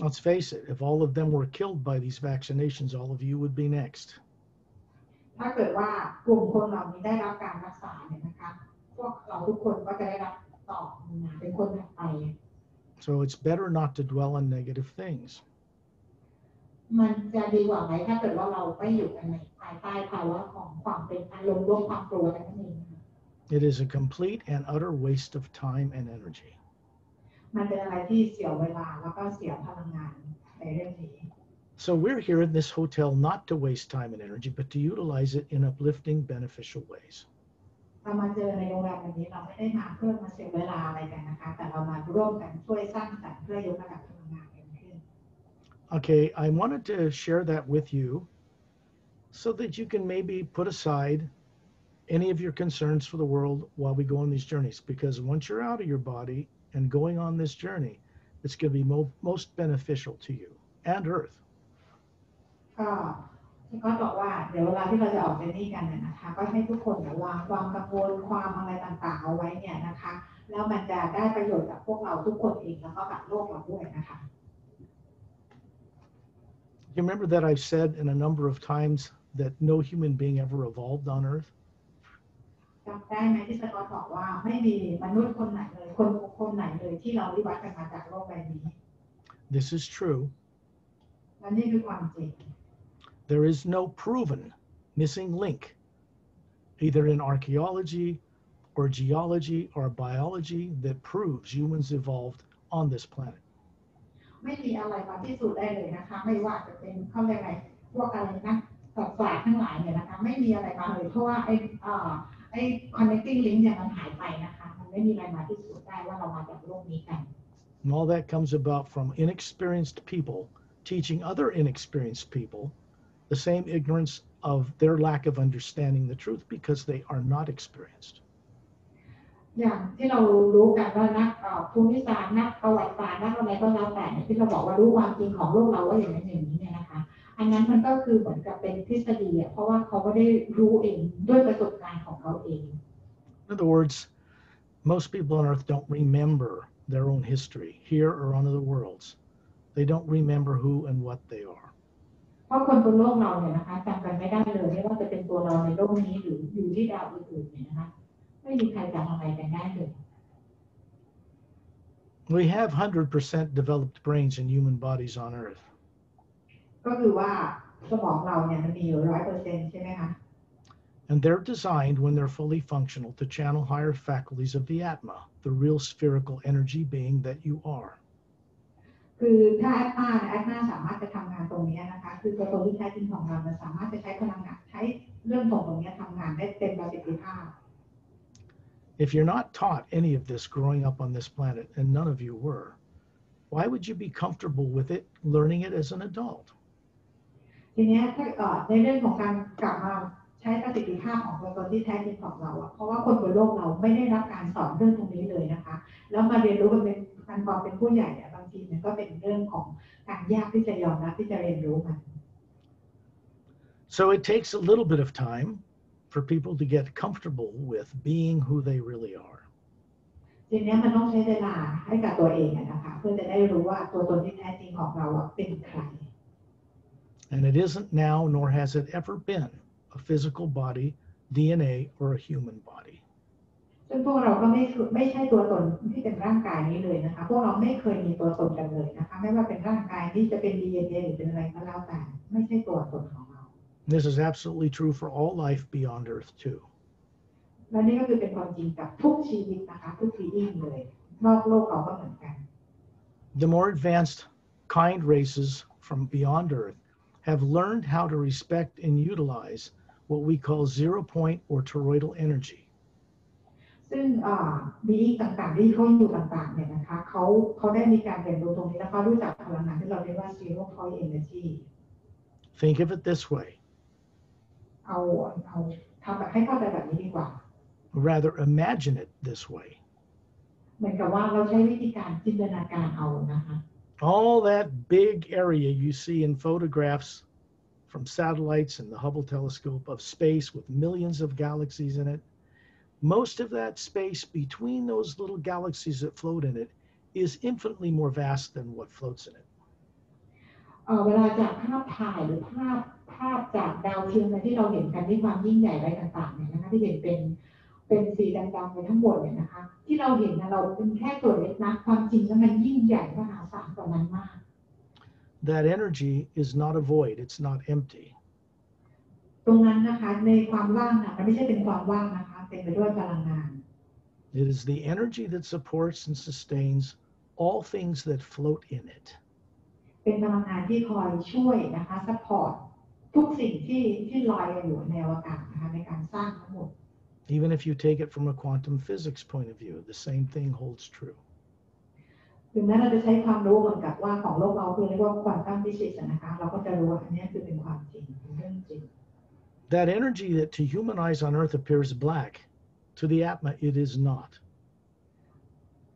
Let's face it, if all of them were killed by these vaccinations, all of you would be next. ถ้าเกิดว่ากลุ่มคนเหล่านี้ได้รับการรักษาเนี่ยนะคะพวกเราทุกคนก็จะได้รับต่อมาเป็นคนถัดไป So it's better not to dwell on negative things. มันจะดีกว่าไหมถ้าเกิดว่าเราไม่อยู่กันในภายใต้ภาวะของความเป็นอารมณ์โลภความกลัวนั่นเอง It is a complete and utter waste of time and energy. มันเป็นอะไรที่เสียเวลาแล้วก็เสียพลังงานในเรื่องนี้ So we're here in this hotel not to waste time and energy, but to utilize it in uplifting, beneficial ways. เรามาเจอในโรงแรมวันนี้เราไม่ได้มาเพื่อมาเสียเวลาอะไรกันนะคะแต่เรามาร่วมกันช่วยสร้างสรรค์เพื่อยกระดับพลังงานกันขึ้น Okay, I wanted to share that with you so that you can maybe put aside any of your concerns for the world while we go on these journeys, because once you're out of your body and going on this journey, it's going to be most beneficial to you and Earth. ก็บอกว่าเดี๋ยวเวลาที่เราจะออกเจอร์นี่กันเนี่ยนะคะก็ให้ทุกคนวางความกังวลความอะไรต่างๆเอาไว้เนี่ยนะคะแล้วมันจะได้ประโยชน์กับพวกเราทุกคนเองแล้วก็กับโลกเราด้วยนะคะ You remember that I've said in a number of times that no human being ever evolved on Earth? จำได้ไหมที่สกอตบอกว่าไม่มีมนุษย์คนไหนเลยคนไหนเลยที่เราวิวัฒน์กันมาจากโลกใบนี้ This is true. และนี่คือความจริง There is no proven missing link, either in archaeology or geology or biology, that proves humans evolved on this planet. ไม่มีอะไรมาพิสูจน์ได้เลยนะคะไม่ว่าจะเป็นเข้าใจไหมพวกอะไรนะศาสตร์ทั้งหลายเนี่ยนะคะไม่มีอะไรมาเลยเพราะว่าไอ้ connecting link เนี่ยมันหายไปนะคะมันไม่มีอะไรมาพิสูจน์ได้ว่าเรามาจากโลกนี้กัน And all that comes about from inexperienced people teaching other inexperienced people the same ignorance of their lack of understanding the truth because they are not experienced. อย่างที่เรารู้กันว่านักภูมิศาสตร์นักประวัติศาสตร์นักอะไรก็แล้วแต่ที่เราบอกว่ารู้ความจริงของโลกเราว่าอย่างนั้นอย่างนี้เนี่ยนะคะอันนั้นมันก็คือเหมือนกับเป็นทฤษฎีเพราะว่าเขาไม่ได้รู้เองด้วยประสบการณ์ของเขาเอง In other words, most people on Earth don't remember their own history here or on other worlds. They don't remember who and what they are. เพราะคนบนโลกเราเนี่ยนะคะจำกันไม่ได้เลยไม่ว่าจะเป็นตัวเราในโลกนี้หรืออยู่ที่ดาวอื่นๆเนี่ยนะคะไม่มีใครจำอะไรกันได้เลย We have 100% developed brains in human bodies on Earth. ก็คือว่าสมองเราเนี่ยมันมีอยู่ 100% ใช่ไหมคะ And they're designed when they're fully functional to channel higher faculties of the Atma, the real spherical energy being that you are. คือถ้าแอดมาสามารถจะทำงานตรงนี้นะคะคือตัวตนที่แท้จริงของเรามันสามารถจะใช้พลังงานใช้เรื่องของตรงนี้ทำงานได้เต็มประสิทธิภาพ If you're not taught any of this growing up on this planet, and none of you were, why would you be comfortable with it, learning it as an adult? ทีนี้ถ้าในเรื่องของการกลับมาใช้ประสิทธิภาพของตัวตนที่แท้จริงของเราเพราะว่าคนบนโลกเราไม่ได้รับการสอนเรื่องตรงนี้เลยนะคะแล้วมาเรียนรู้กันเป็นการความเป็นผู้ใหญ่บางทีมันก็เป็นเรื่องของการยากที่จะยอมรับที่จะเรียนรู้มัน So it takes a little bit of time for people to get comfortable with being who they really are. ทีนี้มันต้องใช้เวลาให้กับตัวเองนะคะเพื่อจะได้รู้ว่าตัวตนที่แท้จริงของเราเป็นใคร And it isn't now, nor has it ever been, a physical body, DNA, or a human body. ซึ่งพวกเราก็ไม่ใช่ตัวตนที่เป็นร่างกายนี้เลยนะคะพวกเราไม่เคยมีตัวตนกันเลยนะคะไม่ว่าเป็นร่างกายที่จะเป็น DNA หรือเป็นอะไรก็แล้วแต่ไม่ใช่ตัวตนของเรา This is absolutely true for all life beyond Earth too. และนี่ก็คือเป็นความจริงกับทุกชีวิตนะคะทุกบีอิ้งเลยนอกโลกเราก็เหมือนกัน The more advanced kind races from beyond Earth have learned how to respect and utilize what we call zero point or toroidal energy. ซึ่งบีอิ้งต่างๆที่เขาอยู่ต่างๆเนี่ยนะคะเขาได้มีการเรียนรู้ตรงนี้แล้วเขารู้จักพลังงานที่เราเรียกว่า zero point energy. Think of it this way. เอาทำแบบให้เข้าใจแบบนี้ดีกว่า Rather, imagine it this way. เหมือนกับว่าเราใช้วิธีการจินตนาการเอานะคะ All that big area you see in photographs from satellites and the Hubble telescope of space with millions of galaxies in it, most of that space between those little galaxies that float in it is infinitely more vast than what floats in it. เวลาจากภาพถ่ายหรือภาพจากดาวเทียมที่เราเห็นกันที่ความยิ่งใหญ่อะไรต่างๆเนี่ยนะคะที่เห็นเป็น เป็นสีดำๆไปทั้งหมดเนี่ยนะคะที่เราเห็นนะเราเป็นแค่ตัวเล็กนะความจริงแล้วมันยิ่งใหญ่มหาศาลกว่านั้นมาก That energy is not a void, it's not empty. ตรงนั้นนะคะในความว่างนะมันไม่ใช่เป็นความว่างนะคะเป็นไปด้วยพลังงาน It is the energy that supports and sustains all things that float in it. เป็นพลังงานที่คอยช่วยนะคะซัพพอร์ตทุกสิ่งที่ลอยอยู่ในอวกาศนะคะในการสร้างทั้งหมด Even if you take it from a quantum physics point of view, the same thing holds true. ถึงแม้เราจะใช้ความรู้เหมือนกับว่าของโลกเราคือเรียกว่าควอนตัมฟิสิกส์นะคะเราก็จะรู้ว่าอันนี้คือเป็นความจริงเป็นเรื่องจริง That energy that to human eyes on Earth appears black, to the Atma it is not.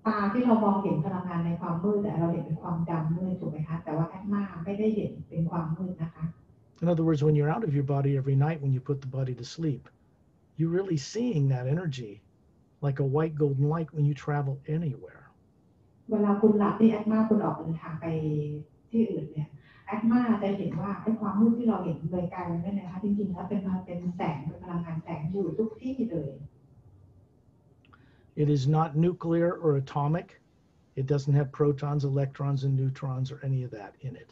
ตาที่เรามองเห็นพลังงานในความมืดแต่เราเห็นเป็นความดำมืดถูกไหมคะแต่ว่าแอตมาไม่ได้เห็นเป็นความมืดนะคะ In other words, when you're out of your body every night, when you put the body to sleep, you're really seeing that energy like a white golden light when you travel anywhere. เวลาคุณหลับที่แอตมาคุณออกเดินทางไปที่อื่นเนี่ยแอตมาจะเห็นว่าไอ้ความมืดที่เราเห็นโดยกายนั่นนะคะจริงๆแล้วเป็นแสงเป็นพลังงานแสงอยู่ทุกที่เลย It is not nuclear or atomic. It doesn't have protons, electrons, and neutrons or any of that in it.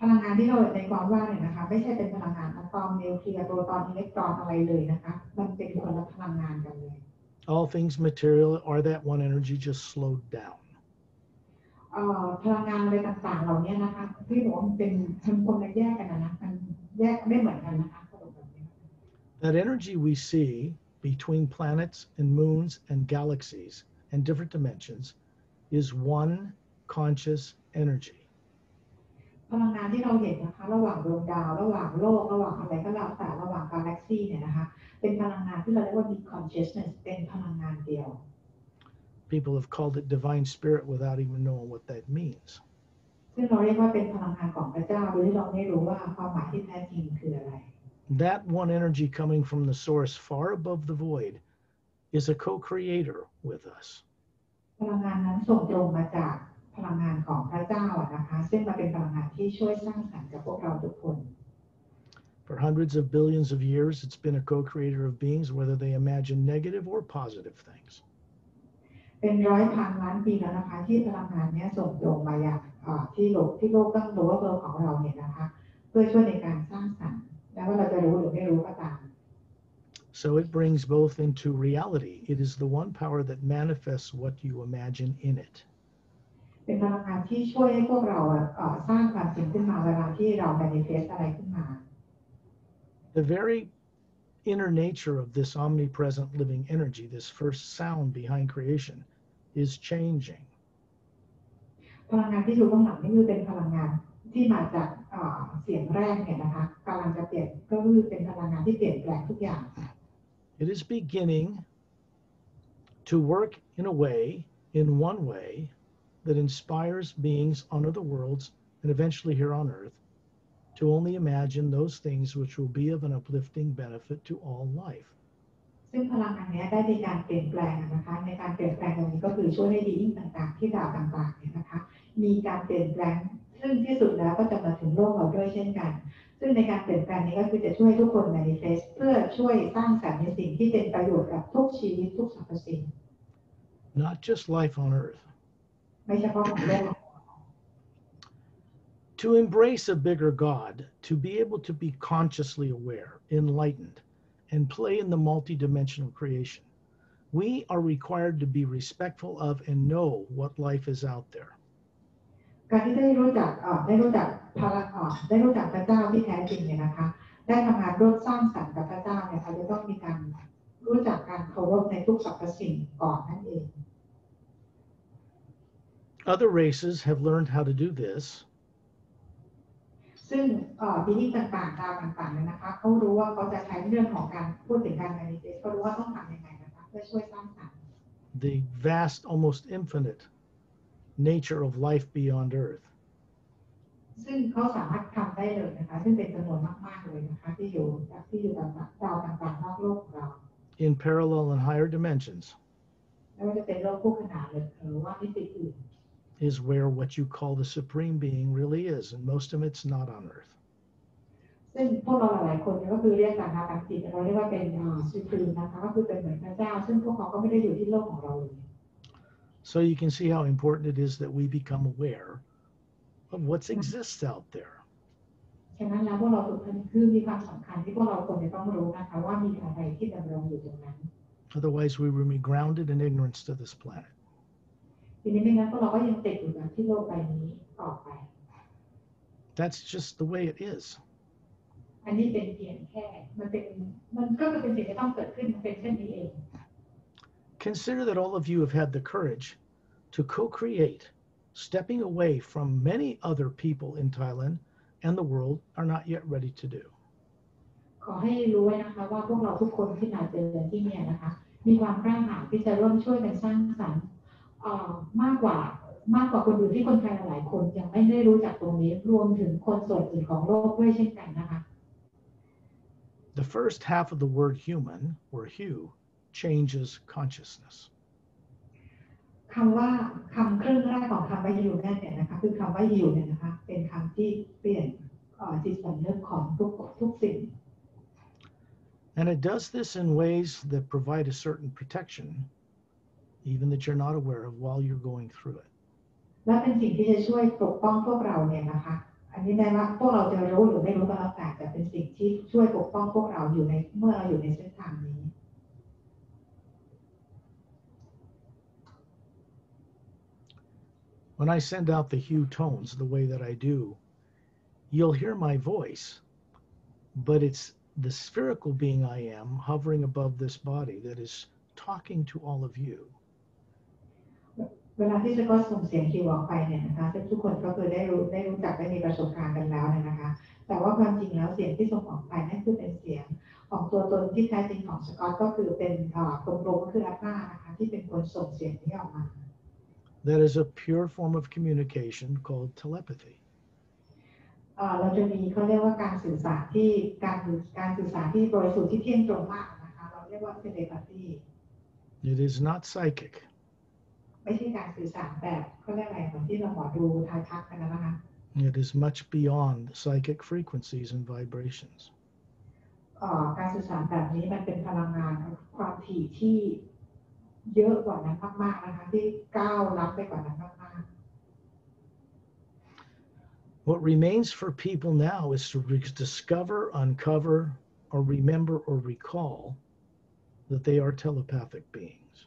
พลังงานที่เราในความว่างเนี่ยนะคะไม่ใช่เป็นพลังงานอะตอมนิวเคลียร์โปรตอนอิเล็กตรอนอะไรเลยนะคะมันเป็นคนละพลังงานกันเลย All things material are that one energy just slowed down. พลังงานอะไรต่างๆเหล่านี้นะคะที่บอกว่ามันเป็นคนละแยกกันนะมันแยกไม่เหมือนกันนะคะ That energy we see between planets and moons and galaxies and different dimensions is one conscious energy. พลังงานที่เราเห็นนะคะระหว่างดวงดาวระหว่างโลกระหว่างอะไรก็แล้วแต่ระหว่างกาแล็กซี่เนี่ยนะคะเป็นพลังงานที่เราเรียกว่า big consciousness เป็นพลังงานเดียว People have called it divine spirit without even knowing what that means. ซึ่งเราเรียกว่าเป็นพลังงานของพระเจ้าโดยที่เราไม่รู้ว่าความหมายที่แท้จริงคืออะไร That one energy coming from the source far above the void is a co-creator with us. พลังงานนั้นส่งตรงมาจากพลังงานของพระเจ้านะคะซึ่งมาเป็นพลังงานที่ช่วยสร้างสรรค์กับพวกเราทุกคน For hundreds of billions of years, it's been a co-creator of beings, whether they imagine negative or positive things. เป็นร้อยพันล้านปีแล้วนะคะที่พลังงานนี้ส่งตรงมาอย่างที่โลกตั้งรู้ว่าเบอร์ของเราเนี่ยนะคะเพื่อช่วยในการสร้างสรรค์และว่าเราจะรู้หรือไม่รู้ก็ตาม So it brings both into reality. It is the one power that manifests what you imagine in it. เป็นพลังงานที่ช่วยให้พวกเราสร้างความจริงขึ้นมาเวลาที่เรา manifest อะไรขึ้นมา The very inner nature of this omnipresent living energy, this first sound behind creation, is changing. พลังงานที่อยู่ข้างหลังนี่คือเป็นพลังงานที่มาจากเสียงแรกเนี่ยนะคะกำลังจะเปลี่ยนก็คือเป็นพลังงานที่เปลี่ยนแปลงทุกอย่าง It is beginning to work in a way, in one way, that inspires beings on other worlds and eventually here on Earth to only imagine those things which will be of an uplifting benefit to all life. ซึ่งพลังงานนี้ได้มีการเปลี่ยนแปลงนะคะในการเปลี่ยนแปลงตรงนี้ก็คือช่วยให้ดีต่างๆที่ดาวต่างๆเนี่ยนะคะมีการเปลี่ยนแปลงซึ่งที่สุดแล้วก็จะมาถึงโลกเราด้วยเช่นกันซึ่งในการเปลี่ยนแปลงนี้ก็คือจะช่วยทุกคน manifest เพื่อช่วยสร้างสรรค์ในสิ่งที่เป็นประโยชน์กับทุกชีวิตทุกสรรพสิ่ง Not just life on Earth. ไม่เฉพาะของโลก To embrace a bigger God, to be able to be consciously aware, enlightened, and play in the multidimensional creation, we are required to be respectful of and know what life is out there. การที่ได้รู้จักพลังได้รู้จักพระเจ้าที่แท้จริงเนี่ยนะคะได้ทำงานร่วมสร้างสรรค์กับพระเจ้าเนี่ยค่ะจะต้องมีการรู้จักการเคารพในทุกสรรพสิ่งก่อนนั่นเอง Other races have learned how to do this. ซึ่งบีนิ่งต่างๆดาวต่างๆเนี่ยนะคะเขารู้ว่าเขาจะใช้เรื่องของการพูดถึงการ manifest เขารู้ว่าต้องทำยังไงนะคะเพื่อช่วยสร้างสรรค์ The vast, almost infinite nature of life beyond Earth. ซึ่งเขาสามารถทำได้เลยนะคะซึ่งเป็นจำนวนมากๆเลยนะคะที่อยู่ดาวต่างๆนอกโลกของเรา In parallel and higher dimensions ไม่ว่าจะเป็นโลกคู่ขนานหรือว่ามิติอื่น is where what you call the supreme being really is, and most of it's not on Earth. ซ ซึ่งพวกเราหลายๆคนก็คือเรียกกันทางจิตเราเรียกว่าเป็นสุพรีมนะคะก็คือเป็นเหมือนพระเจ้าซึ่งพวกเขาก็ไม่ได้อยู่ที่โลกของเราเลย So you can see how important it is that we become aware of what exists out there. ฉะนั้นแล้วพวกเราทุกคนคือมีความสำคัญที่พวกเราควรจะต้องรู้นะคะว่ามีอะไรที่ดำรงอยู่ตรงนั้น Otherwise, we will be grounded in ignorance to this planet. ทีนี้ไม่งั้นพวกเราก็ยังติดอยู่กับที่โลกใบนี้ต่อไป That's just the way it is. อันนี้เป็นเพียงแค่มันก็คือเป็นสิ่งที่ต้องเกิดขึ้นมันเป็นเช่นนี้เอง Consider that all of you have had the courage to co-create, stepping away from many other people in Thailand and the world are not yet ready to do. ขอให้รู้ไว้นะคะว่าพวกเราทุกคนที่มาเจอที่นี่นะคะมีความกล้าหาญที่จะร่วมช่วยกันสร้างสรรค์มากกว่าคนอื่นที่คนไทยหลายคนยังไม่ได้รู้จักตรงนี้รวมถึงคนส่วนอื่นของโลกด้วยเช่นกันนะคะ The first half of the word human, or hu, changes consciousness. คำครึ่งแรกของคำว่าอยู่นั่นเนี่ยนะคะคือคำว่าอยู่เนี่ยนะคะเป็นคำที่เปลี่ยนจิตสำนึกของทุกสิ่ง And it does this in ways that provide a certain protection, even that you're not aware of while you're going through it. และเป็นสิ่งที่จะช่วยปกป้องพวกเราเนี่ยนะคะอันนี้แม้ว่าพวกเราจะรู้หรือไม่รู้ก็แล้วแต่เป็นสิ่งที่ช่วยปกป้องพวกเราเมื่อเราอยู่ในเส้นทางนี้ When I send out the hue tones the way that I do, you'll hear my voice, but it's the spherical being I am hovering above this body that is talking to all of you. เวลาที่จะก็ส่งเสียงคิวออกไปเนี่ยนะคะซึ่งทุกคนก็คือได้รู้จักได้มีประสบการณ์กันแล้วนะคะแต่ว่าความจริงแล้วเสียงที่ส่งออกไปนั่นคือเป็นเสียงของตัวตนที่แท้จริงของสกอตก็คือเป็นกลมๆก็คืออัตตานะคะที่เป็นคนส่งเสียงนี้ออกมา That is a pure form of communication called telepathy. เราจะมีเขาเรียกว่าการสื่อสารที่บริสุทธิ์ที่เที่ยงตรงมากนะคะเราเรียกว่าเทเลพาธี It is not psychic. ไม่ใช่การสื่อสารแบบเขาเรียกอะไรเหมือนที่เราหมอดูทายทักกันนะคะ It is much beyond psychic frequencies and vibrations. การสื่อสารแบบนี้มันเป็นพลังงานความถี่ที่เยอะกว่านั้นมากๆนะคะที่ก้าวล้ำไปกว่านั้นมากๆ What remains for people now is to discover, uncover, or remember or recall that they are telepathic beings.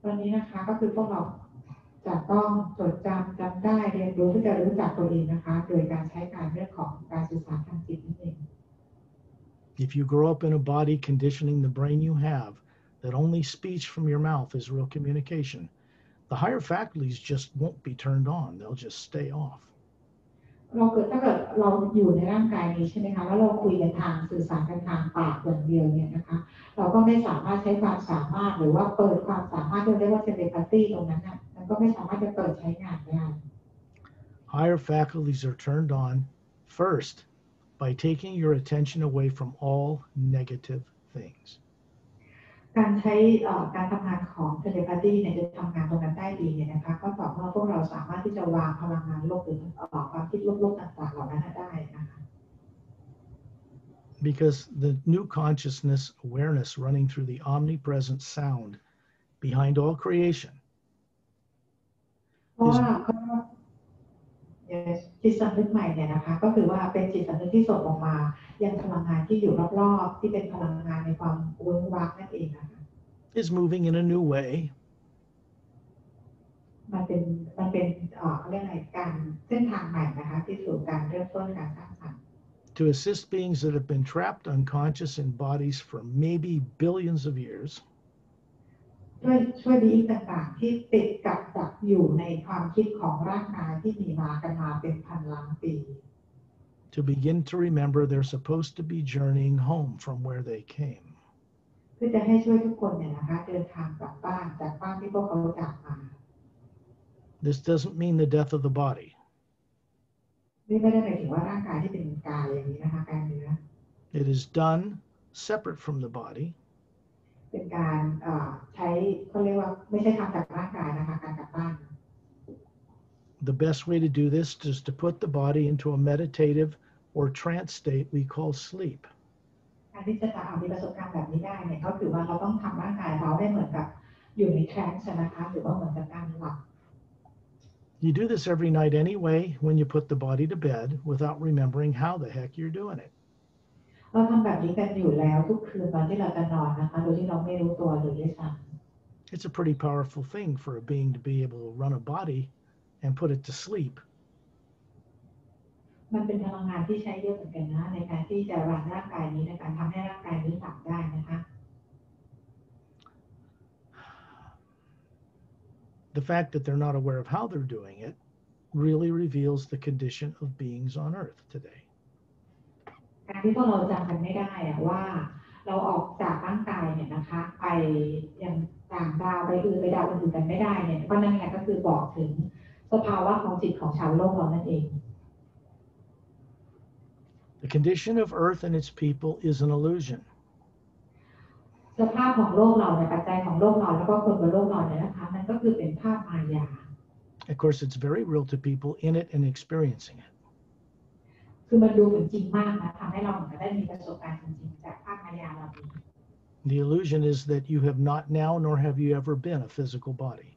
ตอนนี้นะคะก็คือพวกเราจะต้องจดจำได้เรียนรู้ที่จะรู้จักตัวเองนะคะโดยการใช้การเรื่องของการสื่อสารทางจิตนั่นเอง If you grow up in a body conditioning the brain you have that only speech from your mouth is real communication, the higher faculties just won't be turned on. They'll just stay off. ถ้าเกิดเราอยู่ในร่างกายนี้ใช่ไหมคะแล้วเราคุยกันทางสื่อสารกันทางปากอย่างเดียวเนี่ยนะคะเราก็ไม่สามารถใช้ความสามารถหรือว่าเปิดความสามารถที่เรียกว่าเทเลพาธีตรงนั้นน่ะมันก็ไม่สามารถจะเปิดใช้งานได้ Higher faculties are turned on first by taking your attention away from all negative things. การใช้การทำงานของเทเลพาธีเนี่ยจะทำงานตรงนั้นได้ดีเนี่ยนะคะก็ต่อเมื่อพวกเราสามารถที่จะวางพลังงานลบหรือความคิดลบๆต่างๆเหล่านั้นได้นะคะ Because the new consciousness awareness running through the omnipresent sound behind all creation เพราะว่าจิตสำนึกใหม่เนี่ยนะคะก็คือว่าเป็นจิตสำนึกที่ส่งออกมายังพลังงานที่อยู่รอบๆที่เป็นพลังงานในความเวิ้งว้างนั่นเองนะคะ is moving in a new way มันเป็นเขาเรียกอะไรการเส้นทางใหม่นะคะที่สู่การเริ่มต้นการสร้างสรรค์ to assist beings that have been trapped unconscious in bodies for maybe billions of years ช่วยบีต่างๆที่ติดกับดักอยู่ในความคิดของร่างกายที่มีมากันมาเป็นพันล้านปี to begin to remember they're supposed to be journeying home from where they came เพื่อจะให้ช่วยทุกคนเนี่ยนะคะเดินทางกลับบ้านจากบ้านที่พวกเขาจากมา This doesn't mean the death of the body. นี่ไม่ได้หมายถึงว่าร่างกายที่เป็นกายอย่างนี้นะคะกายเนื้อ It is done separate from the body. เป็นการใช้เขาเรียกว่าไม่ใช่ทำจากร่างกายนะคะการกลับบ้าน The best way to do this is to put the body into a meditative, or trance state we call sleep. การที่จะมีประสบการณ์แบบนี้ได้เนี่ยก็คือว่าเราต้องทำร่างกายเราได้เหมือนกับอยู่ใน trance นะคะหรือว่าเหมือนกับการหลับ You do this every night anyway when you put the body to bed without remembering how the heck you're doing it. เราทำแบบนี้กันอยู่แล้วทุกคืนตอนที่เราจะนอนนะคะโดยที่เราไม่รู้ตัวเลยด้วยซ้ำ It's a pretty powerful thing for a being to be able to run a body and put it to sleep. มันเป็นพลังงานที่ใช้เยอะเหมือนกันนะในการที่จะรันร่างกายนี้ในการทำให้ร่างกายนี้หลับได้นะคะ The fact that they're not aware of how they're doing it really reveals the condition of beings on Earth today. การที่พวกเราจำกันไม่ได้ว่าเราออกจากร่างกายเนี่ยนะคะไปยังต่างดาวไปไปดาวอื่นกันไม่ได้เนี่ยก็นั่นแหละก็คือบอกถึงสภาวะของจิตของชาวโลกเรานั่นเอง The condition of Earth and its people is an illusion. สภาพของโลกเราในปัจจัยของโลกเราแล้วก็คนบนโลกเราเนี่ยนะคะมันก็คือเป็นภาพมายา Of course, it's very real to people in it and experiencing it. คือมันดูเหมือนจริงมากนะทำให้เราเหมือนกับได้มีประสบการณ์จริงๆจากภาพมายาเรานี้ The illusion is that you have not now nor have you ever been a physical body.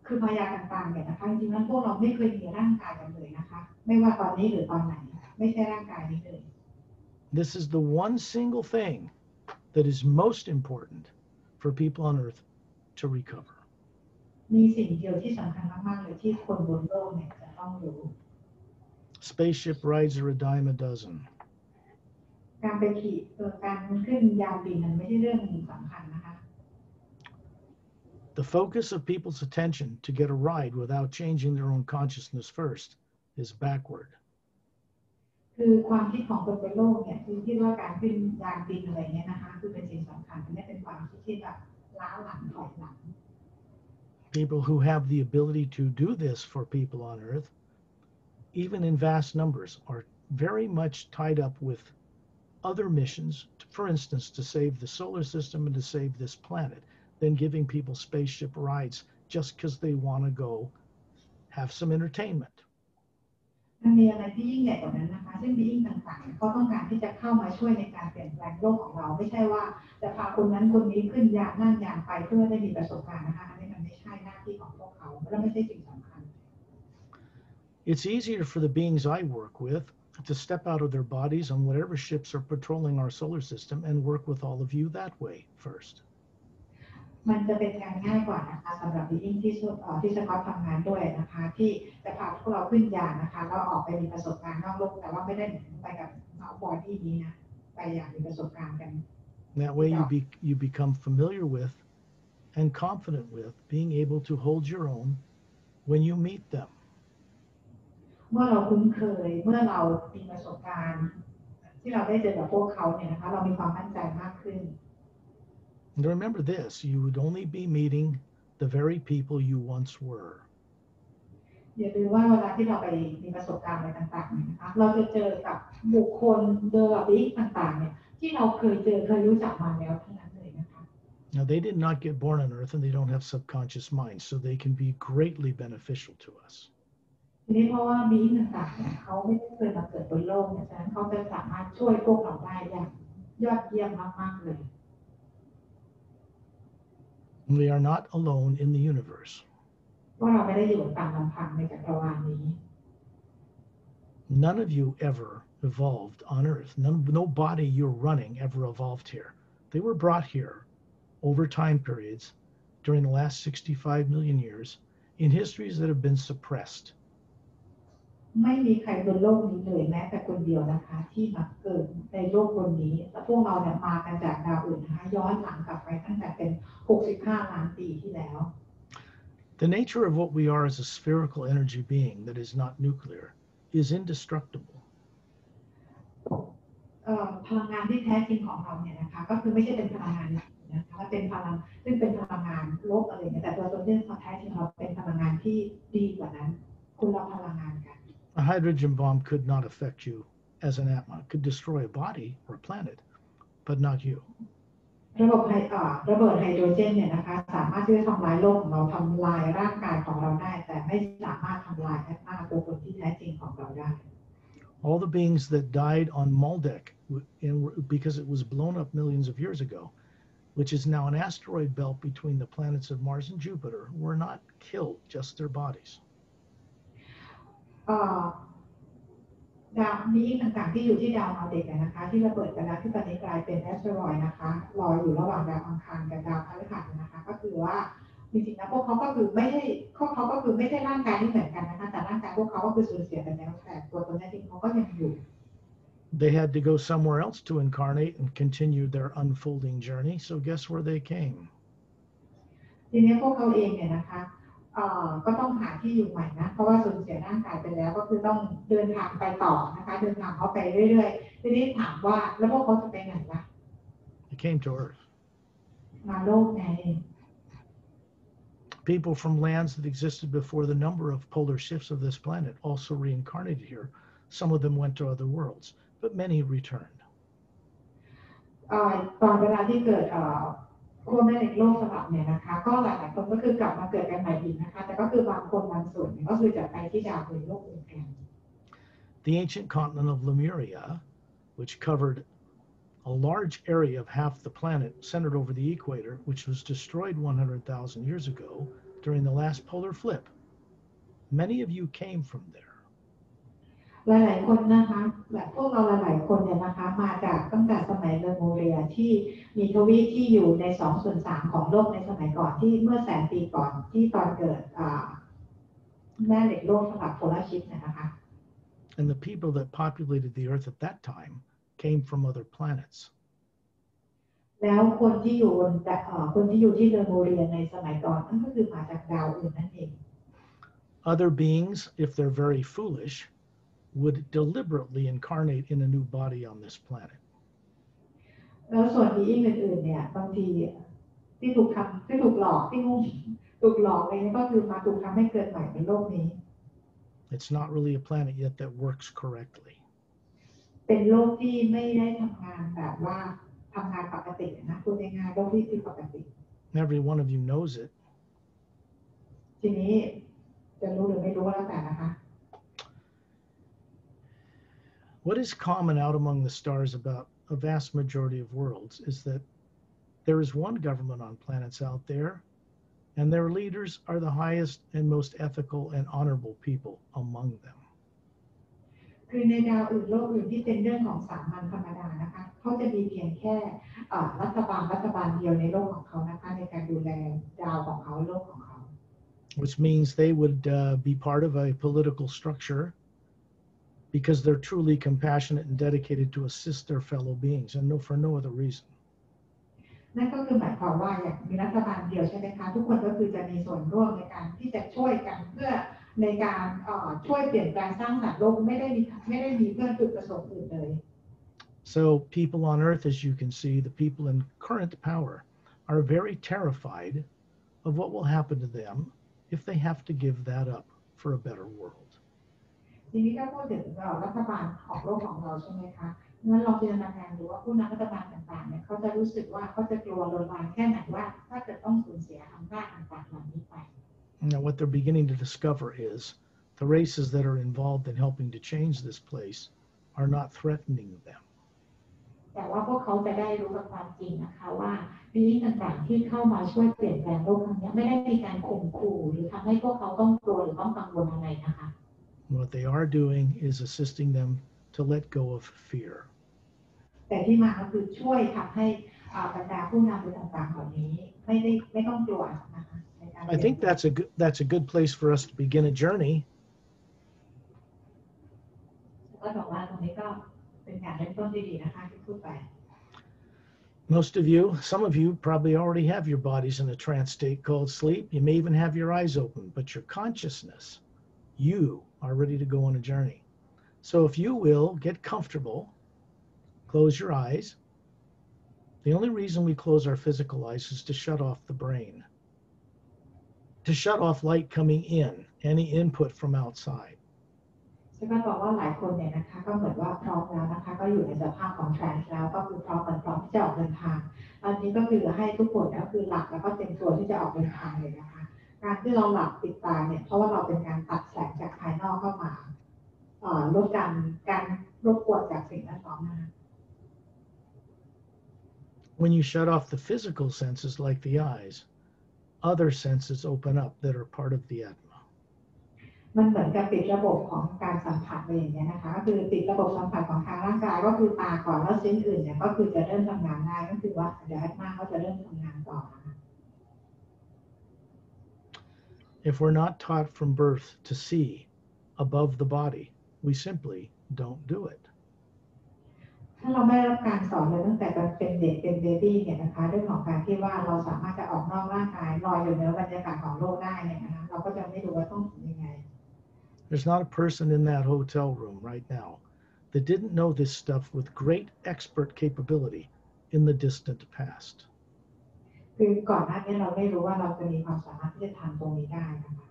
คือมายาต่างๆเนี่ยนะคะจริงๆแล้วพวกเราไม่เคยมีร่างกายกันเลยนะคะไม่ว่าตอนนี้หรือตอนไหนไม่ใช่ร่างกายนี้เลย This is the one single thing that is most important for people on Earth to recover. มีสิ่งเดียวที่สำคัญมากๆเลยที่คนบนโลกเนี่ยจะต้องรู้ Spaceship rides are a dime a dozen. การไปขี่การขึ้นยานบินมันไม่ใช่เรื่องสำคัญนะคะ The focus of people's attention to get a ride without changing their own consciousness first is backward. คือความคิดของคนบนโลกเนี่ยคือคิดว่าการขึ้นยานบินอะไรเงี้ยนะคะคือเป็นสิ่งสำคัญไม่เป็นความคิดที่แบบล้าหลังถอยหลัง People who have the ability to do this for people on Earth, even in vast numbers, are very much tied up with other missions, for instance, to save the solar system and to save this planet, than giving people spaceship rides just because they want to go have some entertainment. มันมีอะไรที่ยิ่งใหญ่กว่านั้นนะคะซึ่งบีอิงต่างๆเขาต้องการที่จะเข้ามาช่วยในการเปลี่ยนแปลงโลกของเราไม่ใช่ว่าจะพาคนนั้นคนนี้ขึ้นยานนั่งยานไปเพื่อได้มีประสบการณ์นะคะอันนี้มันไม่ใช่หน้าที่ของพวกเขาและไม่ใช่สิ่งสำคัญ It's easier for the beings I work with to step out of their bodies on whatever ships are patrolling our solar system and work with all of you that way first. มันจะเป็นการง่ายกว่านะคะสำหรับบีอิงที่สกอตทำงานด้วยนะคะที่จะพาพวกเราขึ้นยานนะคะแล้วออกไปมีประสบการณ์นอกโลกแต่ว่าไม่ได้ไปกับบอดี้นี้นะไปอย่างมีประสบการณ์กัน That way you become familiar with and confident with being able to hold your own when you meet them. เมื่อเราคุ้นเคยเมื่อเรามีประสบการณ์ที่เราได้เจอกับพวกเขาเนี่ยนะคะเรามีความมั่นใจมากขึ้น And remember this, you would only be meeting the very people you once were. อย่าลืมว่าเวลาที่เราไปมีประสบการณ์อะไรต่างๆเนี่ยนะคะเราจะเจอกับบุคคลเจอกับบิ๊กต่างๆเนี่ยที่เราเคยรู้จักมาแล้วทั้งนั้นเลยนะคะ Now they did not get born on Earth and they don't have subconscious minds, so they can be greatly beneficial to us. ทีนี้เพราะว่าบิ๊กต่างๆเนี่ยเขาไม่ได้เคยมาเกิดบนโลกเนี่ยฉะนั้นเขาจะสามารถช่วยพวกเราได้อย่างยอดเยี่ยมมากๆเลย We are not alone in the universe. ว่าเราไม่ได้อยู่ตามลำพังในจักรวาลนี้ None of you ever evolved on Earth. No body you're running ever evolved here. They were brought here over time periods during the last 65 million years in histories that have been suppressed. ไม่มีใครบนโลกนี้เลยแม้แต่คนเดียวนะคะที่มาเกิดในโลกบนนี้แต่พวกเราเนี่ยมากันจากดาวอื่นนะคะย้อนหลังกลับไปตั้งแต่เป็น65 ล้านปีที่แล้ว The nature of what we are as a spherical energy being that is not nuclear is indestructible. พลังงานที่แท้จริงของเราเนี่ยนะคะก็คือไม่ใช่เป็นพลังงานนะคะมันเป็นพลังซึ่งเป็นพลังงานลบอะไรเนี่ยแต่ตัวตนที่แท้จริงเราเป็นพลังงานที่ดีกว่านั้นคนละพลังงานกัน A hydrogen bomb could not affect you as an atma. It could destroy a body or a planet, but not you. ระเบิดไฮโดรเจนเนี่ยนะคะสามารถที่จะทำลายโลกของเราทำลายร่างกายของเราได้แต่ไม่สามารถทำลายแอตมาตัวตนที่แท้จริงของเราได้ All the beings that died on Maldek because it was blown up millions of years ago, which is now an asteroid belt between the planets of Mars and Jupiter, were not killed, just their bodies. ดาวนี้ต่างๆที่อยู่ที่ดาวมาเด็กนะคะที่ระเบิดไปแล้วที่ตอนนี้กลายเป็นแอสเตรอยด์นะคะลอยอยู่ระหว่างดาวอังคารกับดาวพฤหัสนะคะก็คือว่าจริงๆแล้วพวกเขาก็คือไม่ใช่ร่างกายที่เหมือนกันนะคะแต่ร่างกายพวกเขาก็คือสูญเสียไปแล้วแต่ตัวตนจริงเขาก็ยังอยู่ They had to go somewhere else to incarnate and continue their unfolding journey. So guess where they came? ทีนี้พวกเขาเองเนี่ยนะคะก็ต้องหาที่อยู่ใหม่นะเพราะว่าสูญเสียร่างกายไปแล้วก็คือต้องเดินทางไปต่อนะคะเดินทางเขาไปเรื่อยๆทีนี้ถามว่าแล้วพวกเขาจะไปไหนล่ะ They came to Earth. มาโลกไง People from lands that existed before the number of polar shifts of this planet also reincarnated here. Some of them went to other worlds, but many returned. ตอนเวลาที่เกิดขั้วแม่เหล็กโลกสลับเนี่ยนะคะก็หลายๆคนก็คือกลับมาเกิดกันใหม่อีกนะคะแต่ก็คือบางคนบางส่วนเนี่ยก็คือจะไปที่ดาวอื่นโลกอื่นกัน The ancient continent of Lemuria, which covered a large area of half the planet centered over the equator, which was destroyed 100,000 years ago during the last polar flip. Many of you came from there. หลายๆคนนะคะและพวกเราหลายๆคนเนี่ยนะคะมาจากตั้งแต่สมัยเลมูเรียที่มีทวีปที่อยู่ใน2/3ของโลกในสมัยก่อนที่เมื่อแสนปีก่อนที่ตอนเกิดแม่เหล็กโลกสลับโพลาร์ชิฟต์นะคะ And the people that populated the Earth at that time came from other planets. แล้วคนที่อยู่ที่เลมูเรียในสมัยก่อนนั่นก็คือมาจากดาวอื่นนั่นเอง Other beings, if they're very foolish, would deliberately incarnate in a new body on this planet. แล้วส่วนบีอิงอื่นๆเนี่ยบางทีที่ถูกหลอกเลยก็คือมาถูกทำให้เกิดใหม่ในโลกนี้ It's not really a planet yet that works correctly. เป็นโลกที่ไม่ได้ทำงานแบบว่าทำงานปกตินะพูดง่ายๆโลกที่ปกติ Every one of you knows it. ทีนี้จะรู้หรือไม่รู้แล้วแต่นะคะ What is common out among the stars about a vast majority of worlds is that there is one government on planets out there, and their leaders are the highest and most ethical and honorable people among them. คือในดาวอื่นโลกอื่นที่เป็นเรื่องของสามัญธรรมดานะคะเขาจะมีเพียงแค่รัฐบาลเดียวในโลกของเขานะคะในการดูแลดาวของเขาโลกของเขา Which means they would be part of a political structure because they're truly compassionate and dedicated to assist their fellow beings and for no other reason. นั่นก็คือหมายความว่าอย่างมีรัฐบาลเดียวใช่ไหมคะทุกคนก็คือจะมีส่วนร่วมในการที่จะช่วยกันเพื่อในการช่วยเปลี่ยนแปลงสร้างสรรค์โลกไม่ได้มีเพื่อจุดประสงค์อื่นเลย So people on Earth, as you can see, the people in current power are very terrified of what will happen to them if they have to give that up for a better world. ทีนี้ถ้าพูดถึงรัฐบาลของโลกของเราใช่ไหมคะงั้นเราจินตนาการดูว่าผู้นำรัฐบาลต่างๆเนี่ยเขาจะรู้สึกว่าเขาจะกลัวโลดแค่ไหนว่าถ้าเกิดต้องสูญเสียอำนาจต่างๆเหล่านี้ไป Now, what they're beginning to discover is the races that are involved in helping to change this place are not threatening them. แต่ว่าพวกเขาจะได้รู้กับความจริงนะคะว่าบีอิงต่างๆที่เข้ามาช่วยเปลี่ยนแปลงโลกครั้งนี้ไม่ได้มีการข่มขู่หรือทำให้พวกเขาต้องกลัวหรือต้องกังวลอะไรนะคะ What they are doing is assisting them to let go of fear. แต่ที่มาก็คือช่วยทำให้บรรดาผู้นำต่างๆเหล่านี้ไม่ต้องกลัวนะคะ I think that's a good place for us to begin a journey. ก็บอกว่าตรงนี้ก็เป็นการเริ่มต้นที่ดีนะคะที่พูดไป Most of you, some of you probably already have your bodies in a trance state called sleep. You may even have your eyes open, but your consciousness, you are ready to go on a journey. So if you will get comfortable, close your eyes. The only reason we close our physical eyes is to shut off the brain, to shut off light coming in, any input from outside. ซึ่งก็บอกว่าหลายคนเนี่ยนะคะก็เหมือนว่าพร้อมแล้วนะคะก็อยู่ในสภาพของ trance แล้วก็คือพร้อมที่จะออกเดินทางอันนี้ก็คือให้ทุกคนก็คือหลับแล้วก็เตรียมตัวที่จะออกเดินทางเลยนะคะการที่เราหลับปิดตาเนี่ยเพราะว่าเราเป็นการตัดแสงจากภายนอกเข้ามา ลดการรบกวนจากสิ่งแวดล้อมนะคะ When you shut off the physical senses like the eyes, other senses open up that are part of the Atma. มันเหมือนกับปิดระบบของการสัมผัสอะไรอย่างเงี้ยนะคะก็คือปิดระบบสัมผัสของทางร่างกายก็คือตาก่อนแล้วเส้นอื่นเนี่ยก็คือจะเริ่มทำงานได้ก็คือว่าเดี๋ยวแอดมาก็จะเริ่มทำงานต่อนะคะ If we're not taught from birth to see above the body, we simply don't do it. ถ้าเราไม่ได้รับการสอนเลยตั้งแต่เป็นเด็กเป็นเบบี้เนี่ยนะคะเรื่องของการที่ว่าเราสามารถจะออกนอกร่างกายลอยอยู่เหนือบรรยากาศของโลกได้เนี่ยนะคะเราก็จะไม่รู้ว่าต้องทำยังไง There's not a person in that hotel room right now that didn't know this stuff with great expert capability in the distant past. คือก่อนหน้านี้เราไม่รู้ว่าเราจะมีความสามารถที่จะทำตรงนี้ได้นะคะ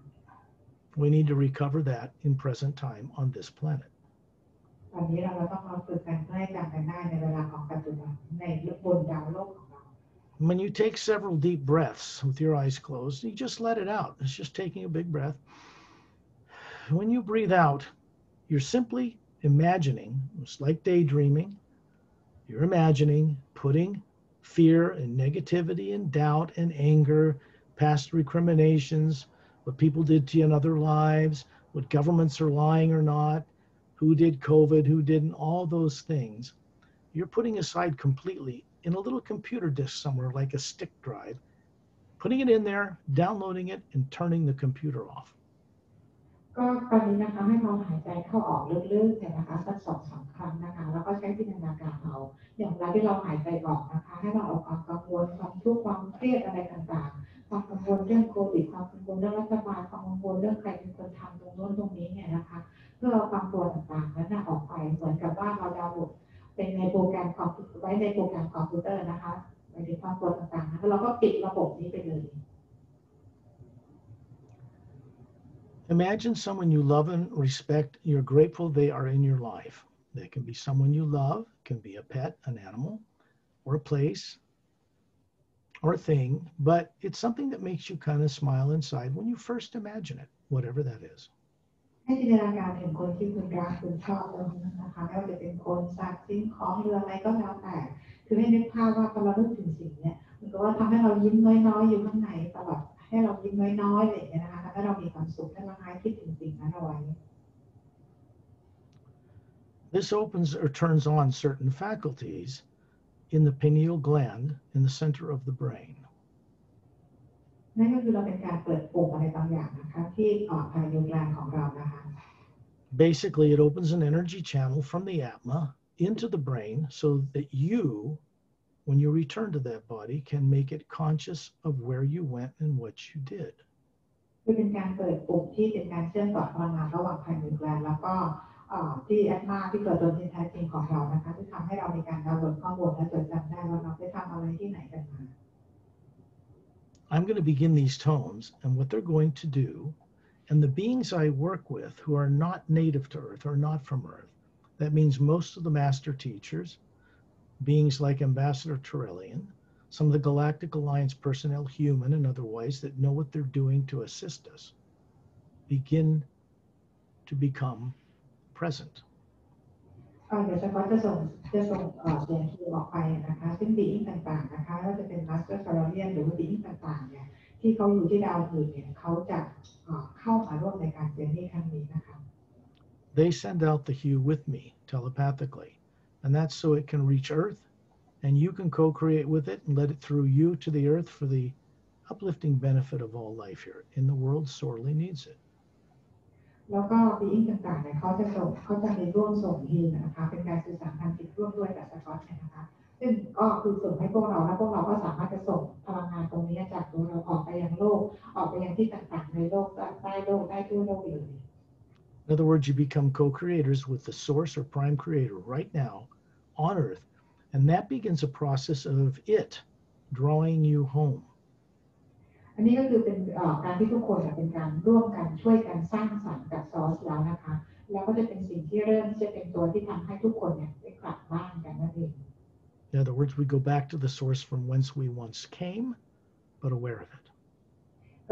We need to recover that in present time on this planet. ตอนนี้เราต้องมาฝึกกันเพื่อให้จำกันได้ในเวลาของปัจจุบันในบนดาวโลกของเรา When you take several deep breaths with your eyes closed, you just let it out. It's just taking a big breath. When you breathe out, you're simply imagining, it's like daydreaming, you're imagining putting fear and negativity and doubt and anger, past recriminations, what people did to you in other lives, what governments are lying or not, who did COVID, who didn't, all those things, you're putting aside completely in a little computer disk somewhere like a stick drive, putting it in there, downloading it, and turning the computer off. ก็ตอนนี้นะคะให้เราหายใจเข้าออกลึกๆเนี่ยนะคะสัก2-3 ครั้งนะคะแล้วก็ใช้จินตนาการเอาอย่างเวลาที่เราหายใจออกนะคะให้เราเอาความกังวลความทุกข์ความเครียดอะไรต่างๆความกังวลเรื่องโควิดความกังวลเรื่องรัฐบาลความกังวลเรื่องใครเป็นคนทำตรงโน้นตรงนี้เนี่ยนะคะเพื่อเอาความกลัวต่างๆนั้นออกไปเหมือนกับว่าเราดาวน์โหลดเป็นในโปรแกรมคอมพิวเตอร์ไว้ในโปรแกรมคอมพิวเตอร์นะคะหมายถึงความกลัวต่างๆแล้วเราก็ปิดระบบนี้ไปเลย Imagine someone you love and respect, you're grateful they are in your life. They can be someone you love, can be a pet, an animal, or a place, or a thing, but it's something that makes you kind of smile inside when you first imagine it, whatever that is. ให้จินตนาการถึงคนที่คุณรักคุณชอบแล้วนะคะไม่ว่าจะเป็นคนสัตว์สิ่งของหรืออะไรก็แล้วแต่คือให้นึกภาพว่าพอเรานึกถึงสิ่งเนี้ยมันก็ว่าทำให้เรายิ้มน้อยๆอยู่ข้างในตลอดให้เรายิ้มน้อยๆอะไรอย่างเงี้ยนะคะทำให้เรามีความสุขให้เราหายคิดถึงสิ่งนั้นเอาไว้ This opens or turns on certain faculties in the pineal gland in the center of the brain. นั่นก็คือเราเป็นการเปิดปุ่มอะไรบางอย่างนะคะที่ภายในกลางของเรานะคะ Basically, it opens an energy channel from the Atma into the brain so that you, when you return to that body, can make it conscious of where you went and what you did. คือเป็นการเปิดปุ่มที่เป็นการเชื่อมต่อพลังงานระหว่างภายในกลางแล้วก็ที่แอดมาที่เกิดโดยที่แท้จริงของเรานะคะที่ทำให้เรามีการดาวน์โหลดข้อมูลและจดจำได้ว่าเราไปทำอะไรที่ไหนกันมา I'm going to begin these tones and what they're going to do, and the beings I work with who are not native to Earth, are not from Earth. That means most of the master teachers, beings like Ambassador Turellian, some of the Galactic Alliance personnel, human and otherwise, that know what they're doing to assist us, begin to become present. เดี๋ยวเฉพาะจะส่งเสียงคิวออกไปนะคะซึ่งบีอิงต่างๆนะคะว่าจะเป็นมาสเตอร์คาร์เรียนหรือว่าบีอิงต่างๆเนี่ยที่เขาอยู่ที่ดาวอื่นเนี่ยเขาจะเข้ามาร่วมในการเจอนี่ครั้งนี้นะคะ They send out the hue with me telepathically, and that's so it can reach Earth, and you can co-create with it and let it through you to the Earth for the uplifting benefit of all life here in the world sorely needs it. แล้วก็บีอิงต่างๆเนี่ยเขาจะมีร่วมส่งฮีนะคะเป็นการสื่อสารทางจิตร่วมด้วยกับสกอตนะคะซึ่งก็คือส่งให้พวกเราและพวกเราก็สามารถจะส่งพลังงานตรงนี้จากตัวเราออกไปยังโลกออกไปยังที่ต่างๆในโลกใต้โลกได้ทั่วโลกเลย In other words, you become co-creators with the source or prime creator right now on Earth, and that begins a process of it drawing you home. อันนี้ก็คือเป็นการที่ทุกคนเป็นการร่วมกันช่วยกันสร้างสรรค์กับซอสแล้วนะคะแล้วก็จะเป็นสิ่งที่เริ่มจะเป็นตัวที่ทำให้ทุกคนเนี่ยได้กลับบ้านกันนั่นเอง In other words, we go back to the source from whence we once came, but aware of it. ก็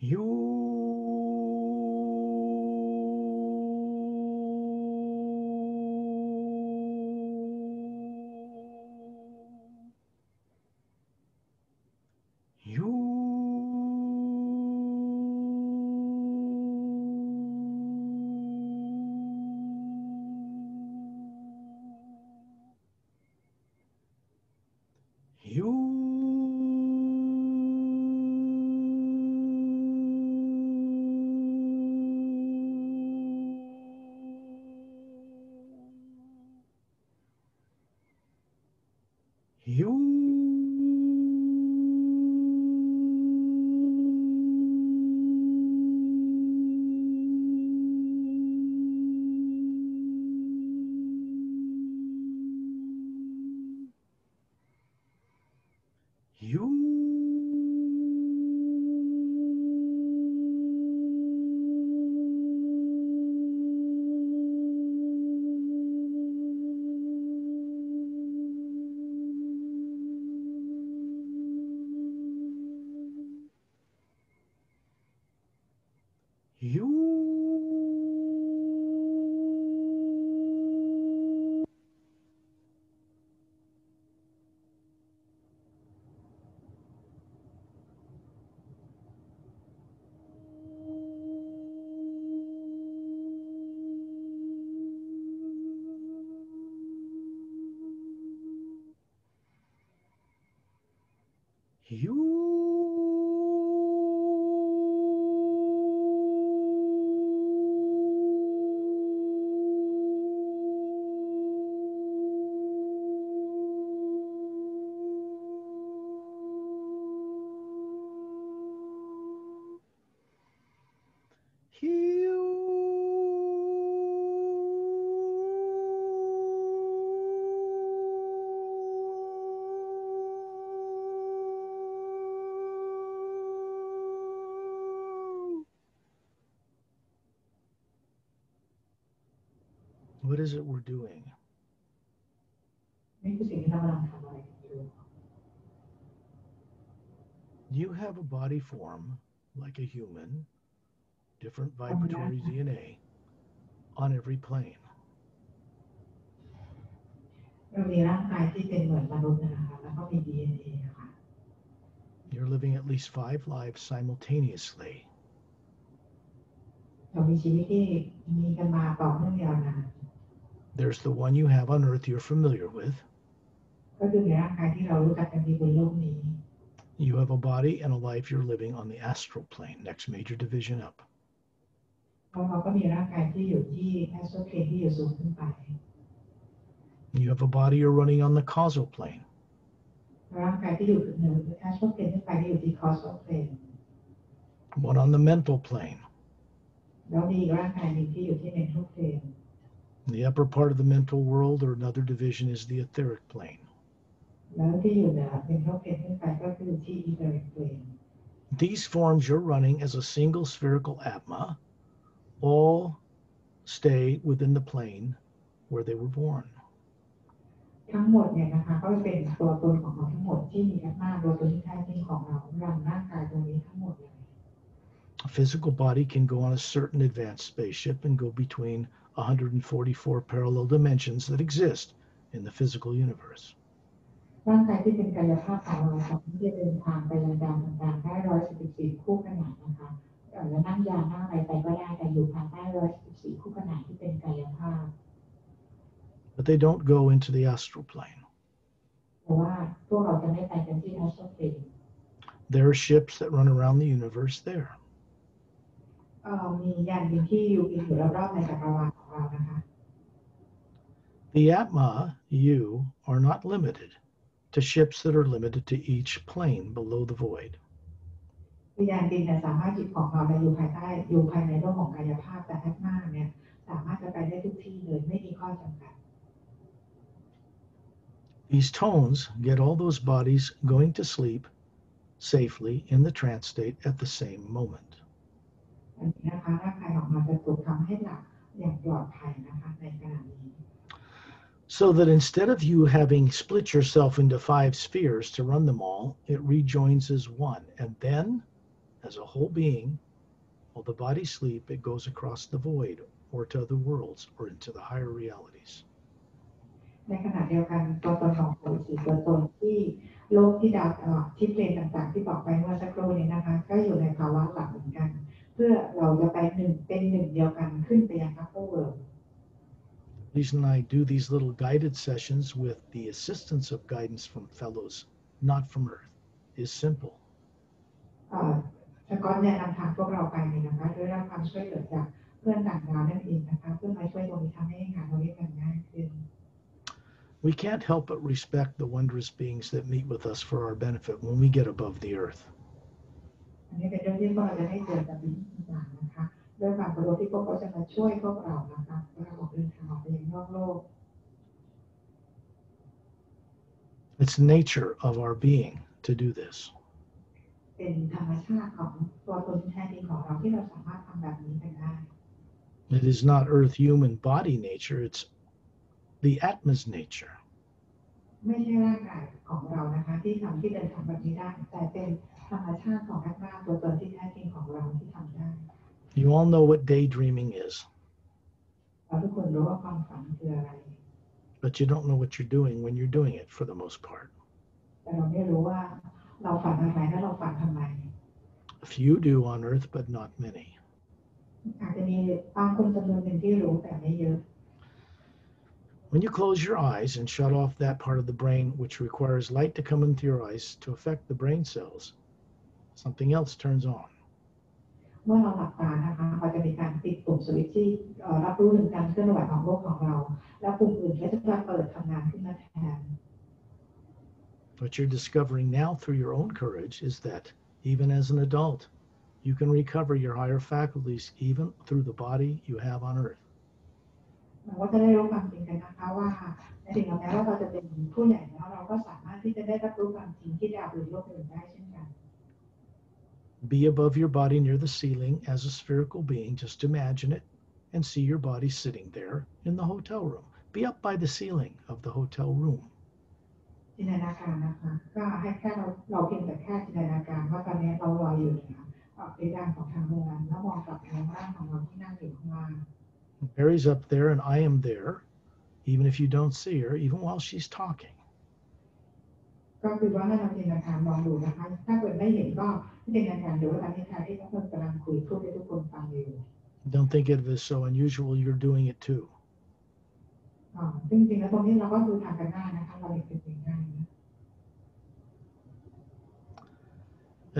You. What is it we're doing? นี่คือสิ่งที่เรากำลังทำอะไรอยู่ You have a body form like a human, different vibratory DNA on every plane. เรามีร่างกายที่เป็นเหมือนมนุษย์นะคะแล้วก็มี DNA ค่ะ You're living at least 5 lives simultaneously. เรามีชีวิตที่มีกันมาต่อเนื่องยาวนาน There's the one you have on Earth you're familiar with. ก็คือในร่างกายที่เรารู้จักกันดีบนโลกนี้ You have a body and a life you're living on the astral plane, next major division up. เราก็มีร่างกายที่อยู่ที่แอสโตรเพลนที่อยู่สูงขึ้นไป You have a body you're running on the causal plane. ร่างกายที่อยู่เหนือแอสโตรเพลนขึ้นไปที่อยู่ที่คอสโตรเพลน One on the mental plane. แล้วมีร่างกายหนึ่งที่อยู่ที่เมนทัลเพลน The upper part of the mental world or another division is the etheric plane. แล้วที่อยู่เหนือเมนทัลเพลนขึ้นไปก็คือที่ Etheric Planet. These forms you're running as a single spherical atma all stay within the plane where they were born. ทั้งหมดเนี่ยนะคะก็เป็นตัวตนของเราทั้งหมดที่มีอำนาจตัวตนที่แท้จริงของเรารังร่างกายตรงนี้ทั้งหมดเลย A physical body can go on a certain advanced spaceship and go between 144 parallel dimensions that exist in the physical universe. ร่างกายที่เป็นกายภาพของเราสามารถที่จะเดินทางไปยังดาวต่างๆได้114คู่ขนานนะคะแล้วนั่งยานนั่งอะไรไปก็ได้แต่อยู่ภายใต้114คู่ขนานที่เป็นกายภาพ But they don't go into the astral plane. เพราะว่าพวกเราจะไม่ไปกันที่ Astral Plane. There are ships that run around the universe there. มียานบินที่อยู่รอบๆในจักรวาลของเรานะคะ The Atma, you, are not limited to ships that are limited to each plane below the void. ยานบินเนี่ยสามารถจิตของเราอยู่ภายในโลกของกายภาพแต่แอปหน้าเนี่ยสามารถจะไปได้ทุกที่เลยไม่มีข้อจำกัด These tones get all those bodies going to sleep safely in the trance state at the same moment. อันนี้นะคะร่างกายของเราจะถูกทำให้หลับอย่างปลอดภัยนะคะในขณะนี้ So that instead of you having split yourself into 5 spheres to run them all, it rejoins as one. And then, as a whole being, while the body sleep, it goes across the void or to other worlds or into the higher realities. ในขณะเดียวกันตัวตนของเราคือตัวตนที่โลกที่ดาวที่เพลนต่างๆที่บอกไปเมื่อสักครู่นี้นะคะก็อยู่ในภาวะหลับเหมือนกันเพื่อเราจะไปเป็นหนึ่งเดียวกันขึ้นไปยัง upper world. The reason I do these little guided sessions with the assistance of guidance from fellows, not from Earth, is simple. แต่ก็แนะนำทางพวกเราไปเนี่ยนะคะด้วยรับความช่วยเหลือจากเพื่อนต่างดาวนั่นเองนะคะเพื่อมาช่วยตรงนี้ทำให้งานเราได้ทำง่ายขึ้น We can't help but respect the wondrous beings that meet with us for our benefit when we get above the earth. อันนี้เป็นเรื่องที่พวกเราจะได้เจอกับบินต่างๆนะคะด้วยความเคารพที่พวกเขาจะมาช่วยพวกเรานะคะเพื่อเราเดินทางออกไปยังนอกโลก It's the nature of our being to do this. เป็นธรรมชาติของตัวตนที่แท้จริงของเราที่เราสามารถทำแบบนี้กันได้ It is not Earth human body nature, it's the Atma's nature. ไม่ใช่ร่างกายของเรานะคะที่เดินทางแบบนี้ได้แต่เป็นธรรมชาติของร่างตัวตนที่แท้จริงของเราที่ทำได้ You all know what daydreaming is, เราทุกคนรู้ว่าความฝันคืออะไร but you don't know what you're doing when you're doing it for the most part. แต่เราไม่รู้ว่าเราฝันอะไรและเราฝันทำไม A few do on Earth, but not many. อาจจะมีบางคนจำนวนหนึ่งที่รู้แต่ไม่เยอะ When you close your eyes and shut off that part of the brain which requires light to come into your eyes to affect the brain cells, something else turns on. เมื่อเราหลับตานะคะเราจะมีการปิดปุ่มสวิตช์ที่รับรู้ถึงการเคลื่อนไหวของโลกของเราและปุ่มอื่นก็จะเปิดทำงานขึ้นมาแทน What you're discovering now through your own courage is that even as an adult, you can recover your higher faculties even through the body you have on Earth. เราก็จะได้รู้ความจริงกันนะคะว่าในถึงแม้ว่าเราจะเป็นผู้ใหญ่แล้วเราก็สามารถที่จะได้รับรู้ความจริงที่ดาวอื่นโลกอื่นได้เช่นกัน Be above your body near the ceiling as a spherical being, just imagine it, and see your body sitting there in the hotel room. Be up by the ceiling of the hotel room. จินตนาการนะคะก็ให้แค่เราเพียงแต่แค่จินตนาการว่าตอนนี้เราลอยอยู่เหนือเพดานของทางโรงแรมแล้วมองกลับไปร่างของเราที่นั่งอยู่ข้างล่าง Mary's up there and I am there, even if you don't see her, even while she's talking. ก็คือว่าให้เราจินตนาการมองดูนะคะถ้าเกิดไม่เห็นก็จินตนาการดูว่าตอนนี้ทางที่ทุกคนกำลังคุยพูดให้ทุกคนฟังอยู่ Don't think of it as so unusual, you're doing it too. จริงๆแล้วตรงนี้เราก็ดูทางกันง่ายนะคะเราเห็นเป็นง่ายนะ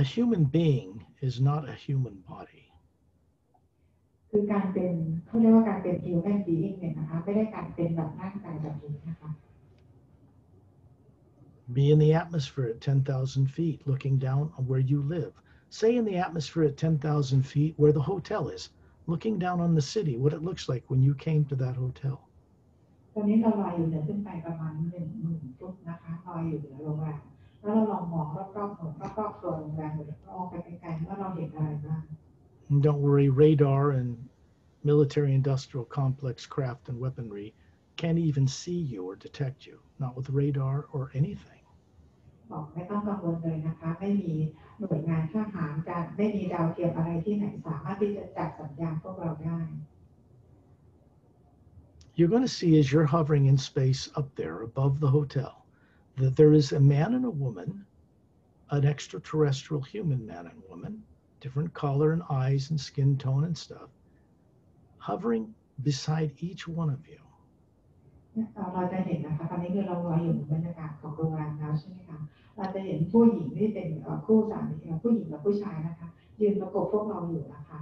A human being is not a human body. คือการเป็นเขาเรียกว่าการเป็น human being เนี่ยนะคะไม่ได้การเป็นแบบร่างกายแบบนี้นะคะ Be in the atmosphere at 10,000 feet, looking down on where you live. Say in the atmosphere at 10,000 feet where the hotel is, looking down on the city, what it looks like when you came to that hotel. ตอนนี้เราลอยอยู่เหนือขึ้นไปประมาณ10,000 ฟุตนะคะลอยอยู่เหนือโรงแรมแล้วเราลองมองรอบๆตัวโรงแรมหรือมองไปไกลๆว่าเราเห็นอะไรบ้าง And don't worry, radar and military industrial complex craft and weaponry can't even see you or detect you, not with radar or anything. บอกไม่ต้องกังวลเลยนะคะไม่มีหน่วยงานทหารการไม่มีดาวเทียมอะไรที่ไหนสามารถที่จะจับสัญญาณพวกเราได้ You're going to see as you're hovering in space up there above the hotel that there is a man and a woman, an extraterrestrial human man and woman, different color and eyes and skin tone and stuff, hovering beside each one of you. เราจะเห็นนะคะตอนนี้คือเราลอยอยู่บรรยากาศของโรงแรมแล้วใช่ไหมคะเราจะเห็นผู้หญิงที่เป็นคู่สามีผู้หญิงกับผู้ชายนะคะยืนประกบพวกเราอยู่นะคะ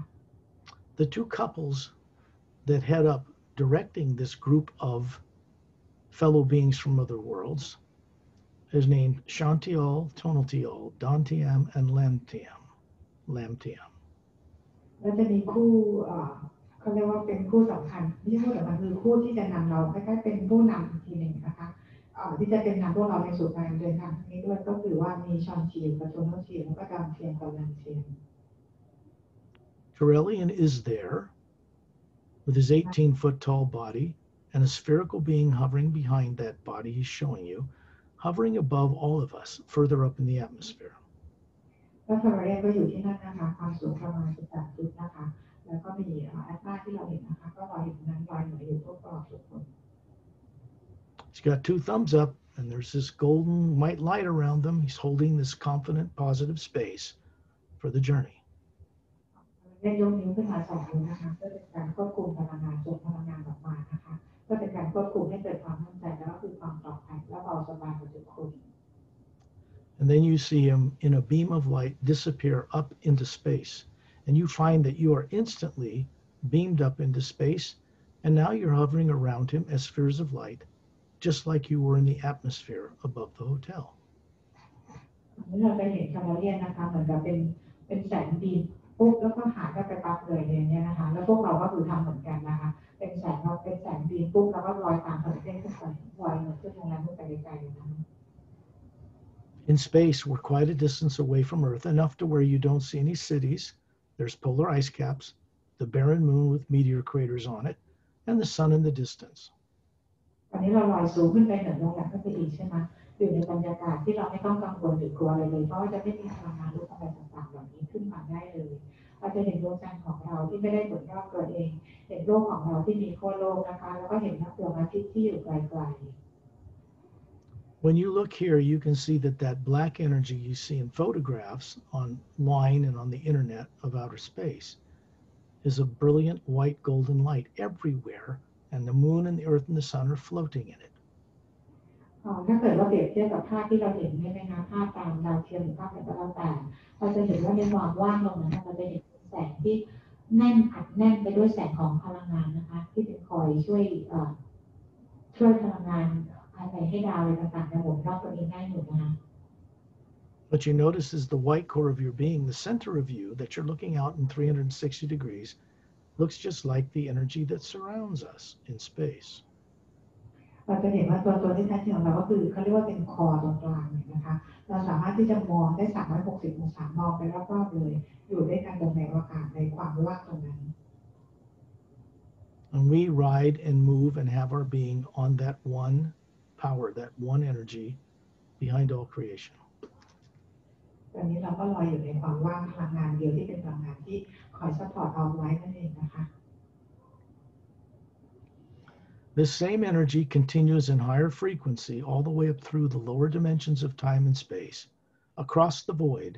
The two couples that head up directing this group of fellow beings from other worlds is named Shantial, Tonaltial, Dantiam, and Lamtiam. แล้วจะมีคู่เขาเรียกว่าเป็นคู่สำคัญที่พูดออกมาคือคู่ที่จะนำเราคล้ายๆเป็นผู้นำอีกทีหนึ่งนะคะที่จะเป็นนำพวกเราในสู่การเดินทางนี้ด้วยก็คือว่ามีชอนชีกับโทนอลชีแล้วก็ดามเทียมกับแลมเทียม Corellian is there with his 18-foot tall body and a spherical being hovering behind that body he's showing you, hovering above all of us, further up in the atmosphere. แล้วคาร์เรียก็อยู่ที่นั่นนะคะความสูงประมาณ18 ฟุตนะคะแล้วก็มีแอตตาที่เราเห็นนะคะก็ลอยอยู่นั้นลอยเหนืออยู่พวกเราทุกคน He's got two thumbs up and there's this golden white light around them. He's holding this confident, positive space for the journey. ได้ยกนิ้วขึ้นมา2 นิ้วนะคะเพื่อเป็นการควบคุมพลังงานส่งพลังงานออกมานะคะเพื่อเป็นการควบคุมให้เกิดความมั่นใจและก็คือความปลอดภัยและเบาสบายกับทุกคน And then you see him in a beam of light disappear up into space. And you find that you are instantly beamed up into space. And now you're hovering around him as spheres of light, just like you were in the atmosphere above the hotel. เราไปเห็นคาร์เรียนนะคะเหมือนกับเป็นแสงบีมปุ๊บแล้วก็หายไปปั๊บเลยเนี่ยนะคะแล้วพวกเราก็คือทำเหมือนกันนะคะเป็นแสงบีมปุ๊บแล้วก็ลอยตามคาร์เรียนขึ้นไปลอยเหมือนขึ้นโรงแรมขึ้นไปไกลๆนะคะ In space, we're quite a distance away from Earth, enough to where you don't see any cities. There's polar ice caps, the barren moon with meteor craters on it, and the sun in the distance. ตอนนี้เราลอยสูงขึ้นไปเหนือโรงแรมขึ้นไปอีกใช่ไหมอยู่ในบรรยากาศที่เราไม่ต้องกังวลหรือกลัวอะไรเลยเพราะว่าจะไม่มีพลังงานลุกอะไรต่างๆเหล่านี้ขึ้นมาได้เลยเราจะเห็นดวงจันทร์ของเราที่ไม่ได้หมุนรอบตัวเองเห็นโลกของเราที่มีขั้วโลกนะคะแล้วก็เห็นดวงอาทิตย์ที่อยู่ไกลๆ When you look here, you can see that black energy you see in photographs online and on the internet of outer space is a brilliant white golden light everywhere, and the moon and the earth and the sun are floating in it. ถ้าเกิดเราเปรียบเทียบกับภาพที่เราเห็นใช่ไหมคะภาพตามดาวเทียมหรือภาพอะไรก็แล้วแต่เราจะเห็นว่าในความว่างตรงนั้นเราจะเห็นแสงที่แน่นอัดแน่นไปด้วยแสงของพลังงานนะคะที่เป็นคอยช่วยพลังงานอะไรให้ดาวอะไรต่างๆในหมุนรอบตัวเองได้หมดนะคะ What you notice is the white core of your being, the center of you that you're looking out in 360 degrees, looks just like the energy that surrounds us in space. เราจะเห็นว่าตัวที่แท้จริงของเราก็คือเขาเรียกว่าเป็นคอตรงกลางนะคะเราสามารถที่จะมองได้360 องศามองไปรอบๆเลยอยู่ด้วยกันตรงในอวกาศในความว่างตรงนั้น And we ride and move and have our being on that one power, that one energy behind all creation. ตอนนี้เราก็ลอยอยู่ในความว่างพลังงานเดียวที่เป็นพลังงานที่คอยซัพพอร์ตเอาไว้นั่นเองนะคะ This same energy continues in higher frequency all the way up through the lower dimensions of time and space, across the void,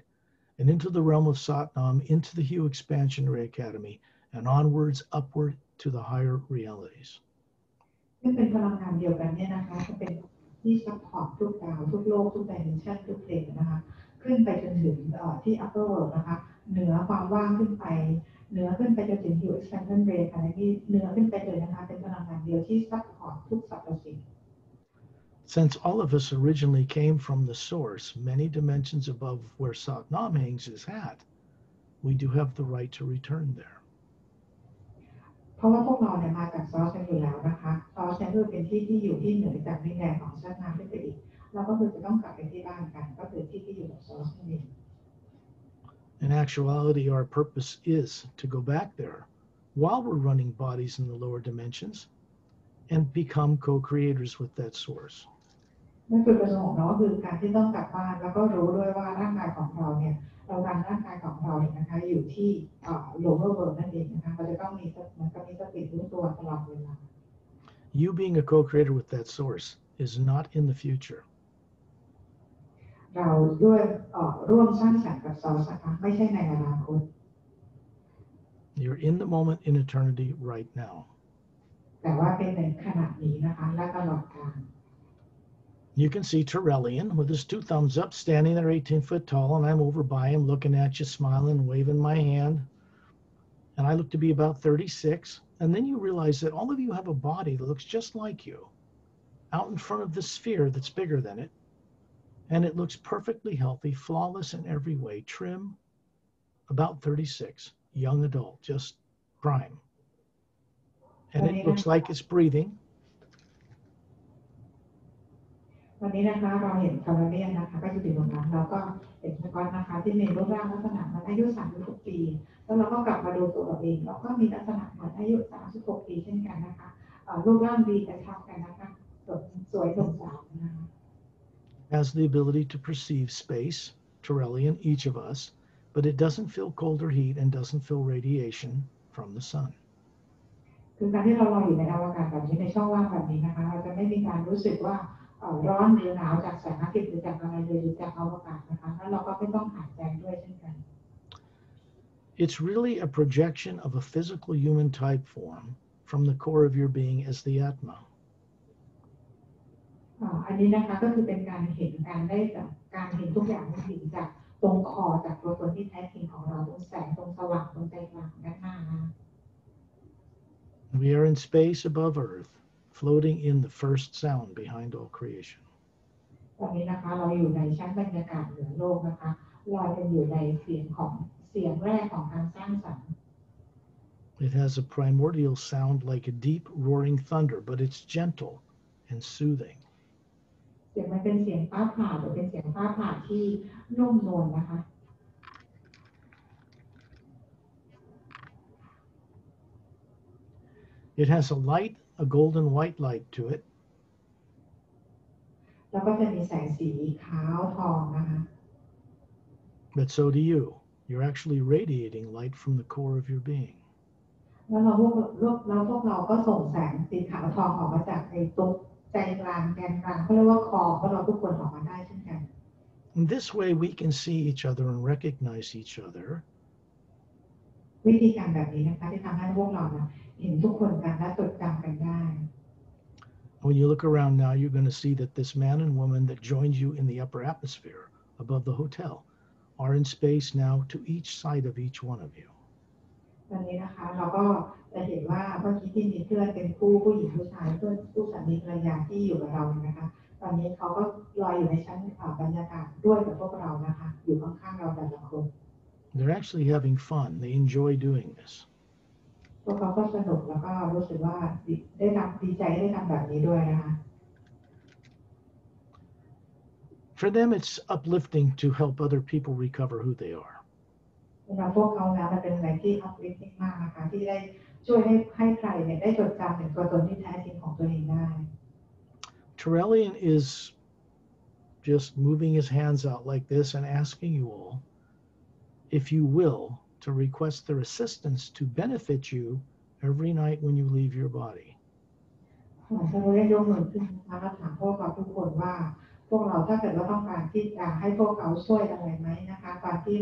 and into the realm of Satnam, into the Hue Expansion Ray Academy, and onwards, upward to the higher realities. ซึ่งเป็นพลังงานเดียวกันเนี่ยนะคะจะเป็นที่ซัพพอร์ตทุกดาวทุกโลกทุกดิเมนชันทุกเพลงนะคะขึ้นไปจนถึงที่ upper world นะคะเหนือความว่างขึ้นไปเหนือขึ้นไปจนถึง Hue Expansion Ray Academy เหนือขึ้นไปเลยนะคะเป็นพลังงานเดียวที่ซัพพอร์ตทุกสรรพสิ่ง Since all of us originally came from the source, many dimensions above where Satnam hangs his hat, we do have the right to return there. เพราะว่าพวกเราเนี่ยมาจากซอสกันอยู่แล้วนะคะซอสเนี่ยคือเป็นที่ที่อยู่ที่เหนือจากดินแดนของชาตินาขึ้นไปอีกเราก็คือจะต้องกลับไปที่บ้านกันก็คือที่ที่อยู่กับซอสนั่นเอง In actuality, our purpose is to go back there while we're running bodies in the lower dimensions and become co-creators with that source. นั่นคือประสงค์ของเราคือการที่ต้องกลับบ้านแล้วก็รู้ด้วยว่าร่างกายของเราเนี่ยเรารันร่างกายของเราเนี่ยนะคะอยู่ที่lower world นั่นเองนะคะเราจะต้องมีมันก็มีสติรู้ตัวตลอดเวลา You being a co-creator with that source is not in the future. เราด้วยร่วมสร้างสรรค์กับซอสนะคะไม่ใช่ในอนาคต You're in the moment in eternity right now. แต่ว่าเป็นในขณะนี้นะคะและตลอดกาล You can see Terrellian with his 2 thumbs up standing there 18 foot tall, and I'm over by him looking at you, smiling, waving my hand. And I look to be about 36. And then you realize that all of you have a body that looks just like you out in front of the sphere that's bigger than it. And it looks perfectly healthy, flawless in every way, trim, about 36, young adult, just prime. And it looks like it's breathing. วันนี้นะคะเราเห็นคาร์เรียนนะคะก็จะอยู่ตรงนั้นเราก็เห็นสกอตนะคะที่มีรูปร่างลักษณะเหมือนอายุ36 ปีแล้วเราก็กลับมาดูตัวเราเองเราก็มีลักษณะเหมือนอายุ36 ปีเช่นกันนะคะรูปร่างดีกระชับกันนะคะสวยสมสาวนะคะ Has the ability to perceive space, Terrellian, each of us, but it doesn't feel cold or heat and doesn't feel radiation from the sun. คือการที่เราลอยอยู่ในอวกาศแบบนี้ในช่องว่างแบบนี้นะคะเราจะไม่มีการรู้สึกว่าร้อนหรือหนาวจากแสงอาทิตย์หรือจากอะไรเลยหรือจากอวกาศนะคะแล้วเราก็ไม่ต้องหายใจด้วยเช่นกัน It's really a projection of a physical human type form from the core of your being as the Atma. อันนี้นะคะก็คือเป็นการเห็นการเห็นทุกอย่างที่ถึงจากตรงคอจากตัวตนที่แท้จริงของเราตรงแสงตรงสว่างตรงใจกลางด้านหน้านะ We are in space above Earth, floating in the first sound behind all creation. ตอนนี้นะคะเราอยู่ในชั้นบรรยากาศเหนือโลกนะคะลอยกันอยู่ในเสียงแรกของการสร้างสรรค์ It has a primordial sound like a deep roaring thunder, but it's gentle and soothing. เสียงมันเป็นเสียงฟ้าผ่าหรือเป็นเสียงฟ้าผ่าที่นุ่มนวลนะคะ It has a light, a golden white light to it. แล้วก็จะมีแสงสีขาวทองนะคะ But so do you. You're actually radiating light from the core of your being. แล้วพวกเราก็ส่งแสงสีขาวทองออกมาจากในตุ๊กใจกลางแกนกลางเขาเรียกว่าคอเพราะเราทุกคนออกมาได้เช่นกัน In this way, we can see each other and recognize each other. วิธีการแบบนี้นะคะที่ทำให้พวกเราเห็นทุกคนกันและจดจำกันได้ When you look around now, you're going to see that this man and woman that joined you in the upper atmosphere above the hotel are in space now to each side of each one of you. ตอนนี้นะคะเราก็จะเห็นว่าเมื่อกี้ที่มีเพื่อนเป็นผู้หญิงผู้ชายเพื่อนผู้สามีภรรยาที่อยู่กับเรานะคะตอนนี้เขาก็ลอยอยู่ในชั้นบรรยากาศด้วยกับพวกเรานะคะอยู่ข้างๆเราแต่ละคน They're actually having fun. They enjoy doing this. พวกเขาก็สนุกแล้วก็รู้สึกว่าดีใจได้ทำแบบนี้ด้วยนะคะ For them, it's uplifting to help other people recover who they are. สำหรับพวกเขานะมันเป็นอะไรที่ uplifting มากนะคะที่ได้ ช่วยให้ใครเนี่ยได้จดจำถึงตัวตนที่แท้จริงของตัวเองได้ Torellian is just moving his hands out like this and asking you all, if you will, to request their assistance to benefit you every night when you leave your body. เทโรเรียนยกมือขึ้นนะคะถามพวกเราทุกคนว่าพวกเราถ้าเกิดว่าต้องการที่จะให้พวกเขาช่วยอะไรไหมนะคะตอนที่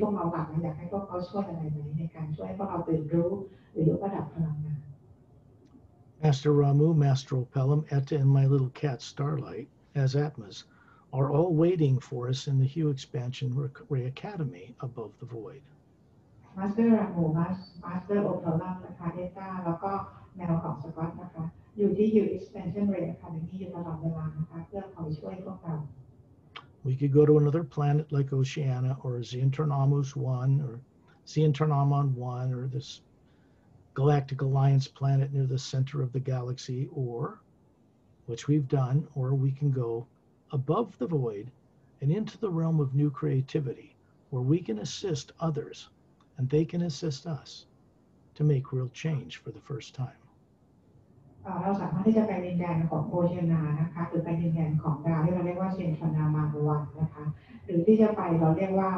พวกเราหลับอยากให้พวกเขาช่วยอะไรไหมในการช่วยพวกเราตื่นรู้หรือยกระดับพลังงาน Master Ramu, Master Opelum, Etta, and my little cat Starlight, as Atmas, are all waiting for us in the Hue Expansion Ray Academy above the void. มาสเตอร์รามูมาสเตอร์โอเพลลัมนะคะเอต้าแล้วก็แมวของสกอตนะคะอยู่ที่ Hue Expansion Ray Academy อยู่ตลอดเวลานะคะเพื่อคอยช่วยพวกเรา We could go to another planet like Oceania or Xenternamus 1 or Xenternamun 1 or this Galactic Alliance planet near the center of the galaxy, or, which we've done, or we can go above the void and into the realm of new creativity, where we can assist others and they can assist us to make real change for the first time. เราสามารถที่จะไปดินแดนของโอเชียนานะคะหรือไปดินแดนของดาวที่เราเรียกว่าเชนทนามาวันนะคะหรือที่จะไปเราเรียกว่า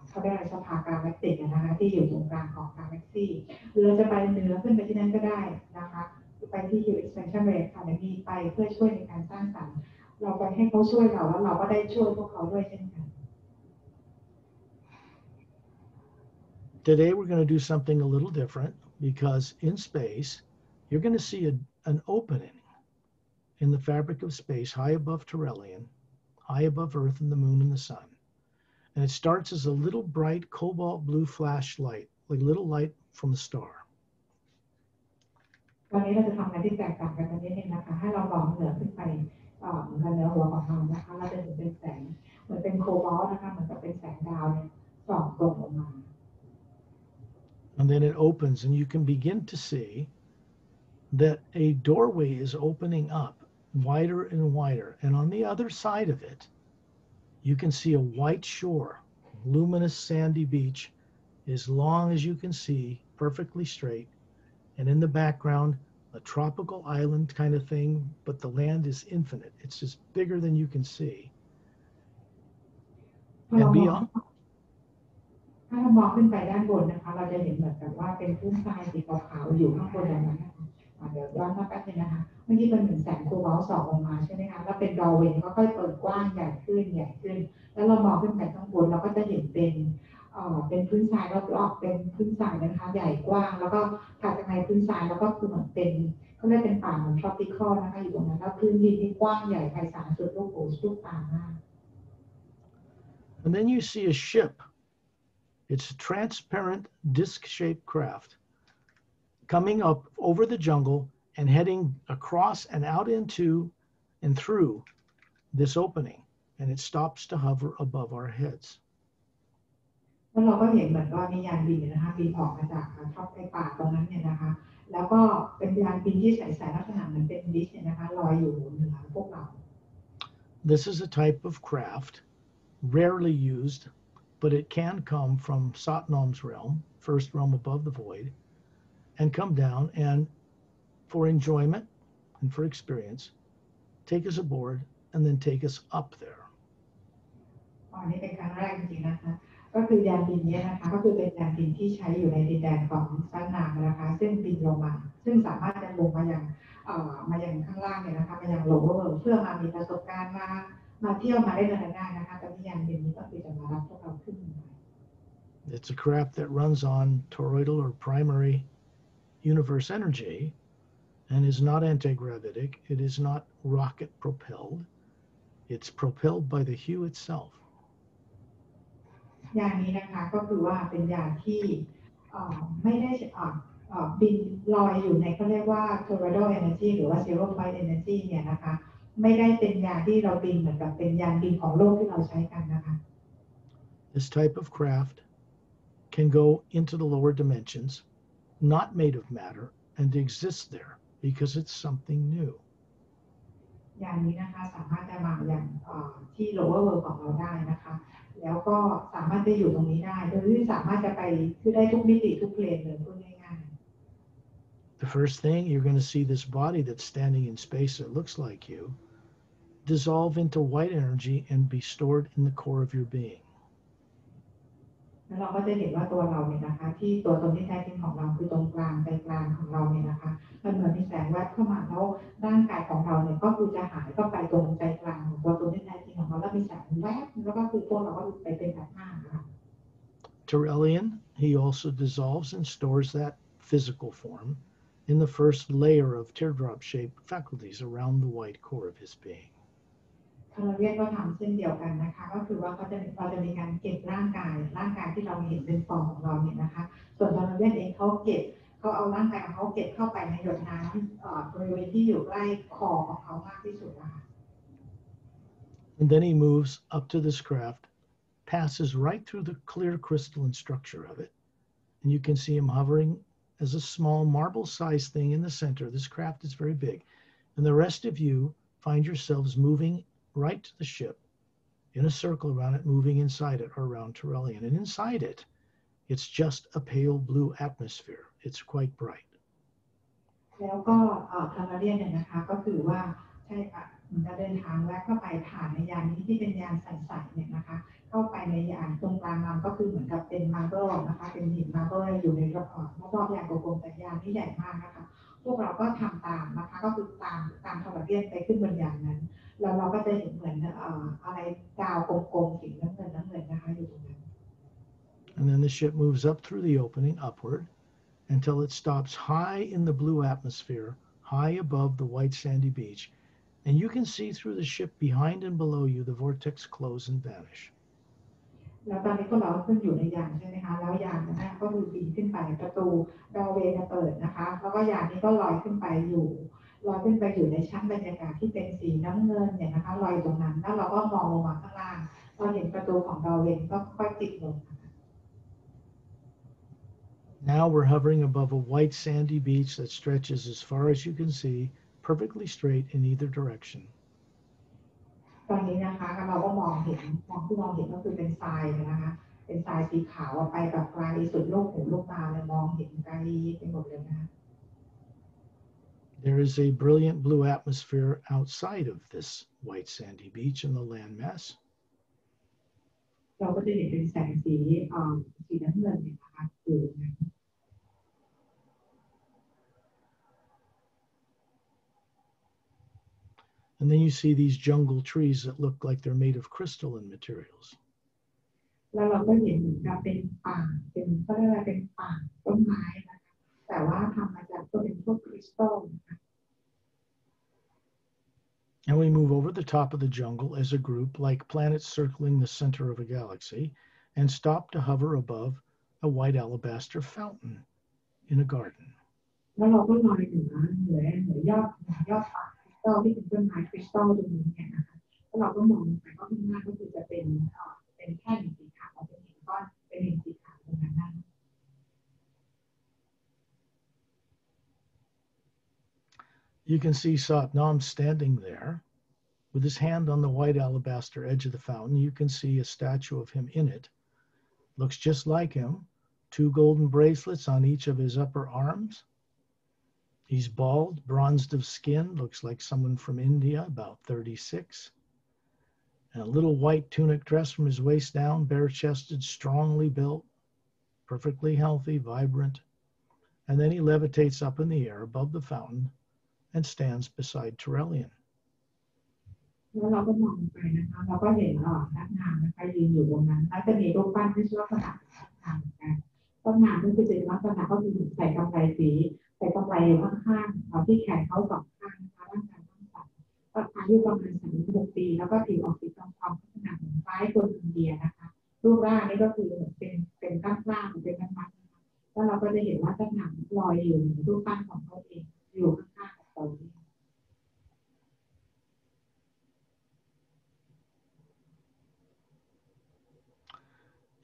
เขาเรียกอะไรสภากาแล็กติกนะคะที่อยู่ตรงกลางของกาแล็กซี่หรือเราจะไปเหนือขึ้นไปที่นั่นก็ได้นะคะไปที่ Hue Expansion Ray Academy ไปเพื่อช่วยในการสร้างสรรค์เราไปให้เขาช่วยเราแล้วเราก็ได้ช่วยพวกเขาด้วยเช่นกัน Today we're going to do something a little different because in space you're going to see an opening in the fabric of space high above Torellian, high above Earth and the moon and the sun. And it starts as a little bright cobalt blue flashlight, like a little light from a star. วันนี้เราจะทำอะไรที่แตกต่างกันนิดนึงนะคะให้เรามองเหนือขึ้นไปเหมือนกันเหนือหัวของเรานะคะเราจะเห็นเป็นแสงเหมือนเป็นโคบอลต์นะคะเหมือนกับเป็นแสงดาวเนี่ยส่องตรงลงมา And then it opens and you can begin to see that a doorway is opening up wider and wider. And on the other side of it, you can see a white shore, luminous sandy beach, as long as you can see, perfectly straight. And in the background, a tropical island kind of thing, but the land is infinite. It's just bigger than you can see. And beyond. ถ้าเรามองขึ้นไปด้านบนนะคะเราจะเห็นเหมือนกับว่าเป็นพื้นทรายสีขาวๆอยู่ข้างบนนั้นนะคะเดี๋ยวย้อนมาแป๊บนึงนะคะเมื่อกี้เป็นเหมือนแสงโคบอลต์ส่องลงมาใช่ไหมคะแล้วเป็นดอเวย์ค่อยๆเปิดกว้างใหญ่ขึ้นแล้วเรามองขึ้นไปข้างบนเราก็จะเห็นเป็นพื้นทรายรอบๆเป็นพื้นทรายนะคะใหญ่กว้างแล้วก็ถัดจากในพื้นทรายแล้วก็คือเหมือนเป็นเขาเรียกเป็นป่าเหมือน tropical นะคะอยู่ตรงนั้นแล้วพื้นดินที่กว้างใหญ่ไพศาลสุดลูกหูสุดตามาก And then you see a ship. It's a transparent disc-shaped craft coming up over the jungle and heading across and out into and through this opening. And it stops to hover above our heads. แล้วเราก็เห็นเหมือนว่ามียานบินนะคะบินออกมาจากท็อปในป่าตรงนั้นเนี่ยนะคะแล้วก็เป็นยานบินที่ใส่ลักษณะเหมือนเป็นดิสเนี่ยนะคะลอยอยู่เหนือพวกเรา This is a type of craft rarely used, but it can come from Satnam's realm, first realm above the void, and come down and for enjoyment and for experience, take us aboard and then take us up there. อันนี้เป็นครั้งแรกจริงๆนะคะก็คือยานบินนี้นะคะก็คือเป็นยานบินที่ใช้อยู่ในดินแดนของซันนามนะคะซึ่งบินลงมาซึ่งสามารถจะลงมาอย่างข้างล่างเนี่ยนะคะมาอย่างโลว์เวอร์เพื่อมามีประสบการณ์มาเที่ยวมาได้เดินได้นะคะแต่ยานบินนี้ก็คือจะมารับพวกเราขึ้นไป It's a craft that runs on toroidal or primary universe energy and is not anti-gravitic. It is not rocket propelled. It's propelled by the Hue itself. ยานนี้นะคะก็คือว่าเป็นยานที่ไม่ได้บินลอยอยู่ในเขาเรียกว่า toroidal energy หรือว่า zero flight energy เนี่ยนะคะไม่ได้เป็นยานที่เราบินเหมือนกับเป็นยานบินของโลกที่เราใช้กันนะคะ This type of craft can go into the lower dimensions, not made of matter, and exist there because it's something new. ยานนี้นะคะสามารถจะมาอย่างที่ lower world ของเราได้นะคะแล้วก็สามารถจะอยู่ตรงนี้ได้โดยที่สามารถจะไปคือได้ทุกมิติทุกเพลนเลยพูดง่าย The first thing, you're going to see this body that's standing in space that looks like you dissolve into white energy and be stored in the core of your being. แล้วเราก็จะเห็นว่าตัวเราเนี่ยนะคะที่ตัวตนที่แท้จริงของเราคือตรงกลางใจกลางของเราเนี่ยนะคะมันเหมือนมีแสงแวบเข้ามาแล้วร่างกายของเราเนี่ยก็คือจะหายเข้าไปตรงใจกลางของตัวตนที่แท้จริงของเราแล้วมีแสงแวบแล้วก็คือพวกเราก็ไปเป็นแบบหน้านะคะ Terrellian, he also dissolves and stores that physical form in the first layer of teardrop-shaped faculties around the white core of his being. ทาราเรียนก็ทำเช่นเดียวกันนะคะก็คือว่าเราจะมีการเก็บร่างกายที่เราเห็นเป็นฟอร์มของเราเนี่ยนะคะส่วนทาราเรียนเองเขาเอาร่างกายของเขาเก็บเข้าไปในหยดน้ำบริเวณที่อยู่ใกล้คอของเขามากที่สุดนะคะ And then he moves up to this craft, passes right through the clear crystalline structure of it, and you can see him hovering as a small marble-sized thing in the center. This craft is very big, and the rest of you find yourselves moving right to the ship in a circle around it, moving inside it or around Terrellian. And inside it, it's just a pale blue atmosphere. It's quite bright. แล้วก็ทาราเรียนเนี่ยนะคะก็คือว่าใช่ค่ะจะเดินทางแวะเข้าไปผ่านในยานนี้ที่เป็นยานใสๆเนี่ยนะคะเข้าไปในยานตรงกลางลำก็คือเหมือนกับเป็นมาร์เบิลนะคะเป็นหินมาร์เบิลอยู่ในรอบยานกลมๆแต่ยานที่ใหญ่มากนะคะพวกเราก็ทำตามนะคะก็คือตามทาราเรียนไปขึ้นบนยานนั้นแล้วเราก็จะเห็นเหมือนอะไรกาวกลมๆสีน้ำเงินนะคะอยู่ตรงนั้น And then the ship moves up through the opening upward until it stops high in the blue atmosphere, high above the white sandy beach. And you can see through the ship behind and below you, the vortex close and vanish. แล้วตอนนี้ก็เราขึ้นอยู่ในยานใช่ไหมคะแล้วยานนั้นก็คือบินขึ้นไปประตูดอร์เวย์จะเปิดนะคะแล้วก็ยานนี้ก็ลอยขึ้นไปอยู่ในชั้นบรรยากาศที่เป็นสีน้ำเงินเนี่ยนะคะลอยตรงนั้นแล้วเราก็มองลงมาข้างล่างเราเห็นประตูของดอร์เวย์ก็ค่อยปิดลง Now we're hovering above a white sandy beach that stretches as far as you can see, perfectly straight in either direction. ตอนนี้นะคะเราก็มองที่เราเห็นก็คือเป็นทรายนะคะเป็นทรายสีขาวไปแบบไกลสุดโลกหูโลกตาเลยมองเห็นไกลไปหมดเลยนะคะ There is a brilliant blue atmosphere outside of this white sandy beach in the landmass. เราก็จะเห็นเป็นแสงสีน้ำเงินนะคะอยู่นะ And then you see these jungle trees that look like they're made of crystalline materials. แล้วเราก็เห็นเหมือนกับเป็นป่าเขาเรียกว่าเป็นป่าต้นไม้นะคะแต่ว่าทำมาจากเป็นพวกคริสตัลนะคะ And we move over the top of the jungle as a group, like planets circling the center of a galaxy, and stop to hover above a white alabaster fountain in a garden. แล้วเราก็ลอยเหนือยอดป่าคริสตัลที่เป็นต้นไม้คริสตัลตรงนี้เนี่ยนะคะแล้วเราก็มองไปก็ข้างหน้าก็คือจะเป็นแค่หินสีขาวเป็นหินก้อนเป็นหินสีขาวตรงนั้นนะ You can see Satnam standing there with his hand on the white alabaster edge of the fountain. You can see a statue of him in it. Looks just like him. 2 golden bracelets on each of his upper arms. He's bald, bronzed of skin, looks like someone from India, about 36. And a little white tunic dress from his waist down, bare-chested, strongly built, perfectly healthy, vibrant. And then he levitates up in the air above the fountain and stands beside Terrellian. แล้วเราก็มองไปนะคะเราก็เห็นนักงานนะคะยืนอยู่ตรงนั้นแล้วจะมีรูปปั้นที่ลักษณะต่างกันต้นงานก็คือเป็นลักษณะก็คือใส่กำไลสีใส่กำไลอยู่ข้างๆที่แขนเขาสองข้างนะคะร่างกายทั้งสองอายุประมาณ36 ปีแล้วก็ผิวออกสีทองๆลักษณะเหมือนคล้ายคนอินเดียนะคะรูปร่างนี้ก็คือเหมือนเป็นกล้ามๆเป็นมัดๆนะคะแล้วเราก็จะเห็นว่าต้นงานลอยอยู่รูปปั้นของเขาเองอยู่ข้างๆกับเรา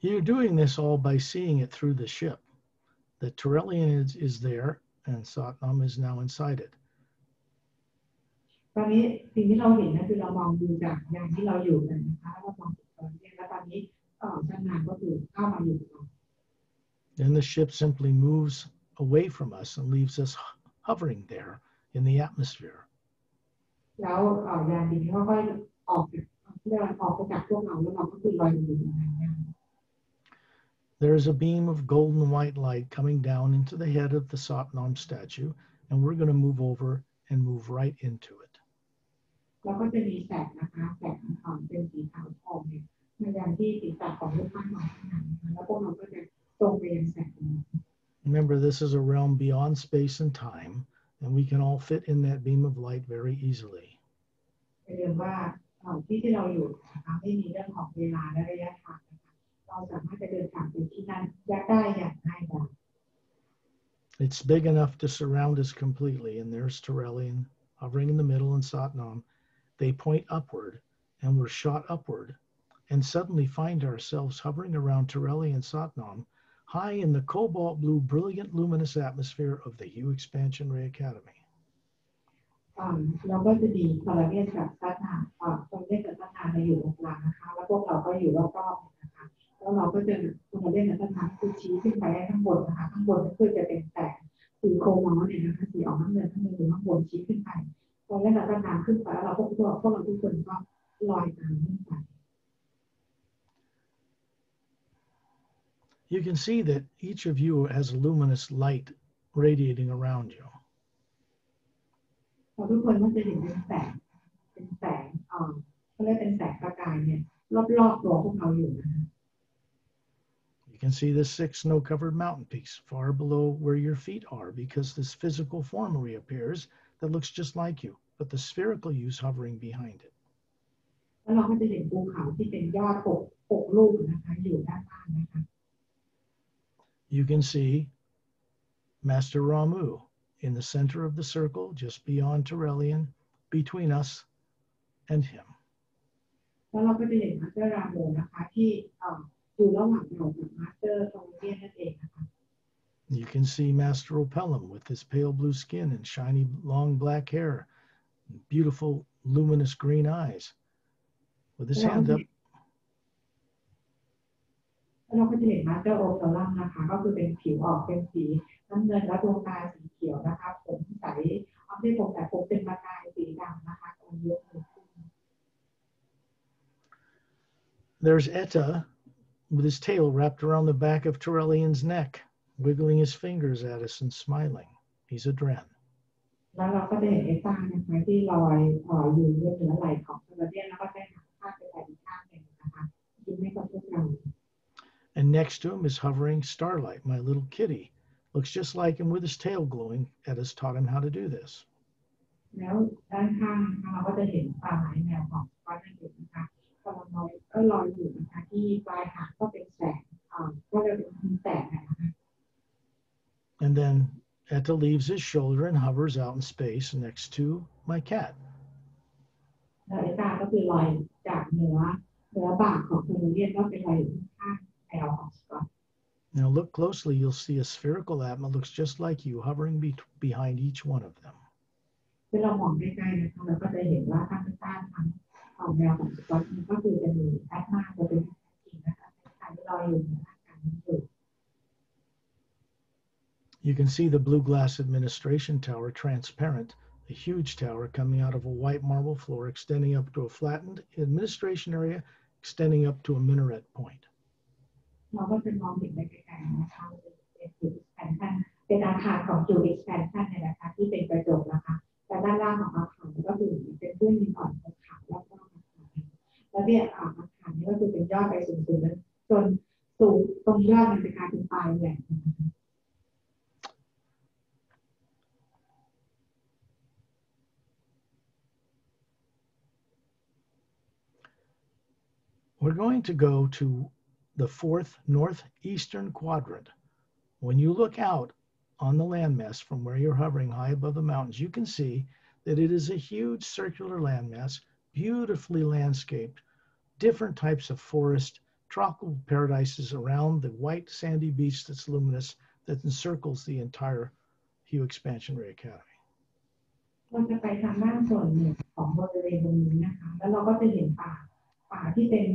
You're doing this all by seeing it through the ship. The Terrellian is there, and Satnam is now inside it. ตอนนี้สิ่งที่เราเห็นก็คือเรามองดูจากอย่างที่เราอยู่กันนะคะแล้วเรามองตอนนี้แล้วตอนนี้ท่านงานก็คือเข้ามาอยู่ Then the ship simply moves away from us and leaves us hovering there in the atmosphere. แล้วยานบินก็ออกไปจากพวกเราแล้วเราก็คือลอยอยู่ในนั้น There is a beam of golden white light coming down into the head of the Satnam statue, and we're going to move over and move right into it. แล้วก็จะมีแสงนะคะแสงเป็นสีขาวทองเนี่ยมายังที่ศีรษะของรูปปั้นของท่านนะคะแล้วพวกเราก็จะตรงไปยังแสงนี้ Remember, this is a realm beyond space and time, and we can all fit in that beam of light very easily. อย่าลืมว่าที่เราอยู่นะคะไม่มีเรื่องของเวลาและระยะทางนะคะเราสามารถจะเดินทางไปที่นั่นได้อย่างง่ายดาย It's big enough to surround us completely, and there's Terrellian hovering in the middle and Satnam. They point upward, and we're shot upward, and suddenly find ourselves hovering around Terrellian and Satnam, high in the cobalt blue, brilliant, luminous atmosphere of the Hue Expansion Ray Academy. เราก็จะมีพลเรือนกับซัตนาพลเรือนกับซัตนาอยู่ตรงกลางนะคะแล้วพวกเราก็อยู่รอบๆนะคะแล้วเราก็จะพลเรือนกับซัตนาคือชี้ขึ้นไปข้างบนนะคะข้างบนก็คือจะเป็นแสงสีโคมอลเนี่ยนะคะสีออกน้ำเงินอยู่ข้างบนชี้ขึ้นไปพลเรือนกับซัตนาขึ้นไปแล้วเราพวกเราทุกคนก็ลอยตามขึ้นไป You can see that each of you has a luminous light radiating around you. ทุกคนก็จะเห็นเป็นแสงเขาเรียกเป็นแสงประกายเนี่ยรอบๆตัวพวกเราอยู่นะคะ You can see the 6 snow-covered mountain peaks far below where your feet are, because this physical form reappears that looks just like you, but the spherical you's hovering behind it. แล้วเราก็จะเห็นภูเขาที่เป็นยอด6ลูกนะคะอยู่ด้านล่างนะคะ You can see Master Ramu in the center of the circle, just beyond Terrellian, between us and him. แล้วเราก็จะเห็นมาสเตอร์ราโมนะคะที่อยู่ระหว่างเรากับมาสเตอร์โทเรียนนั่นเองนะคะ You can see Master Opellum with his pale blue skin and shiny long black hair, beautiful luminous green eyes, with his hand up. แล้วเราก็จะเห็นมาสเตอร์โอเปรัมนะคะก็คือเป็นผิวออกเป็นสีน้ำเงินและดวงตาสีเขียวนะคะผมใสไม่ใช่ผมแต่ผมเป็นประกายสีดำนะคะตรงยกมือขึ้น There's Etta with his tail wrapped around the back of Terrellian's neck, wiggling his fingers at us and smiling. He's a Dren. แล้วเราก็จะเห็นเอต้านะคะที่ลอยอยู่บนเหนือไหล่ของเทอร์เรียนแล้วก็ได้หันข้างไปไหล่อีกข้างหนึ่งนะคะยิ้มให้กับพวกเรา And next to him is hovering Starlight, my little kitty. Looks just like him with his tail glowing. Etta's taught him how to do this. แล้วด้านข้างนะคะเราก็จะเห็นปลาไหลแมวของก้อนนั่นเองนะคะกำลังลอยอยู่นะคะที่ปลายหางก็เป็นแสงก็จะเป็นแสงนะคะ And then Etta leaves his shoulder and hovers out in space next to my cat. แล้วเอต้าก็คือลอยจากเหนือบ่าของเทอร์เรียนก็เป็นลอยอยู่ข้างแมวของสกอต Now look closely, you'll see a spherical atma looks just like you hovering behind each one of them. เมื่อเรามองใกล้ๆนะคะเราก็จะเห็นว่าข้างใต้ทั้งแมวของสกอตก็คือจะมีแอดมาจะเป็นจริงนะคะคล้ายๆลอยอยู่ในร่างกายนี้อยู่ You can see the blue glass administration tower transparent, a huge tower coming out of a white marble floor extending up to a flattened administration area extending up to a minaret point. เราก็จะมองเห็นได้ไกลๆนะคะเป็นอาคารของจูดิสแพนชั่นเนี่ยนะคะที่เป็นกระจกนะคะแต่ด้านล่างของอาคารก็คือเป็นพื้นดินอ่อนขาวรอบๆอาคารแล้วเนี่ยอาคารนี้ก็คือเป็นยอดไปสูงๆจนสูงตรงยอดมันจะกลายเป็นปลายแหลมนะคะ We're going to go to the 4th northeastern quadrant. When you look out on the landmass from where you're hovering high above the mountains, you can see that it is a huge circular landmass, beautifully landscaped, different types of forest, tropical paradises around the white sandy beach that's luminous, that encircles the entire Hue Expansion Ray Academy. เราจะไปทางด้านส่วนเหนือของบริเวณตรงนี้นะคะแล้วเราก็จะเห็นป่าที่เป็น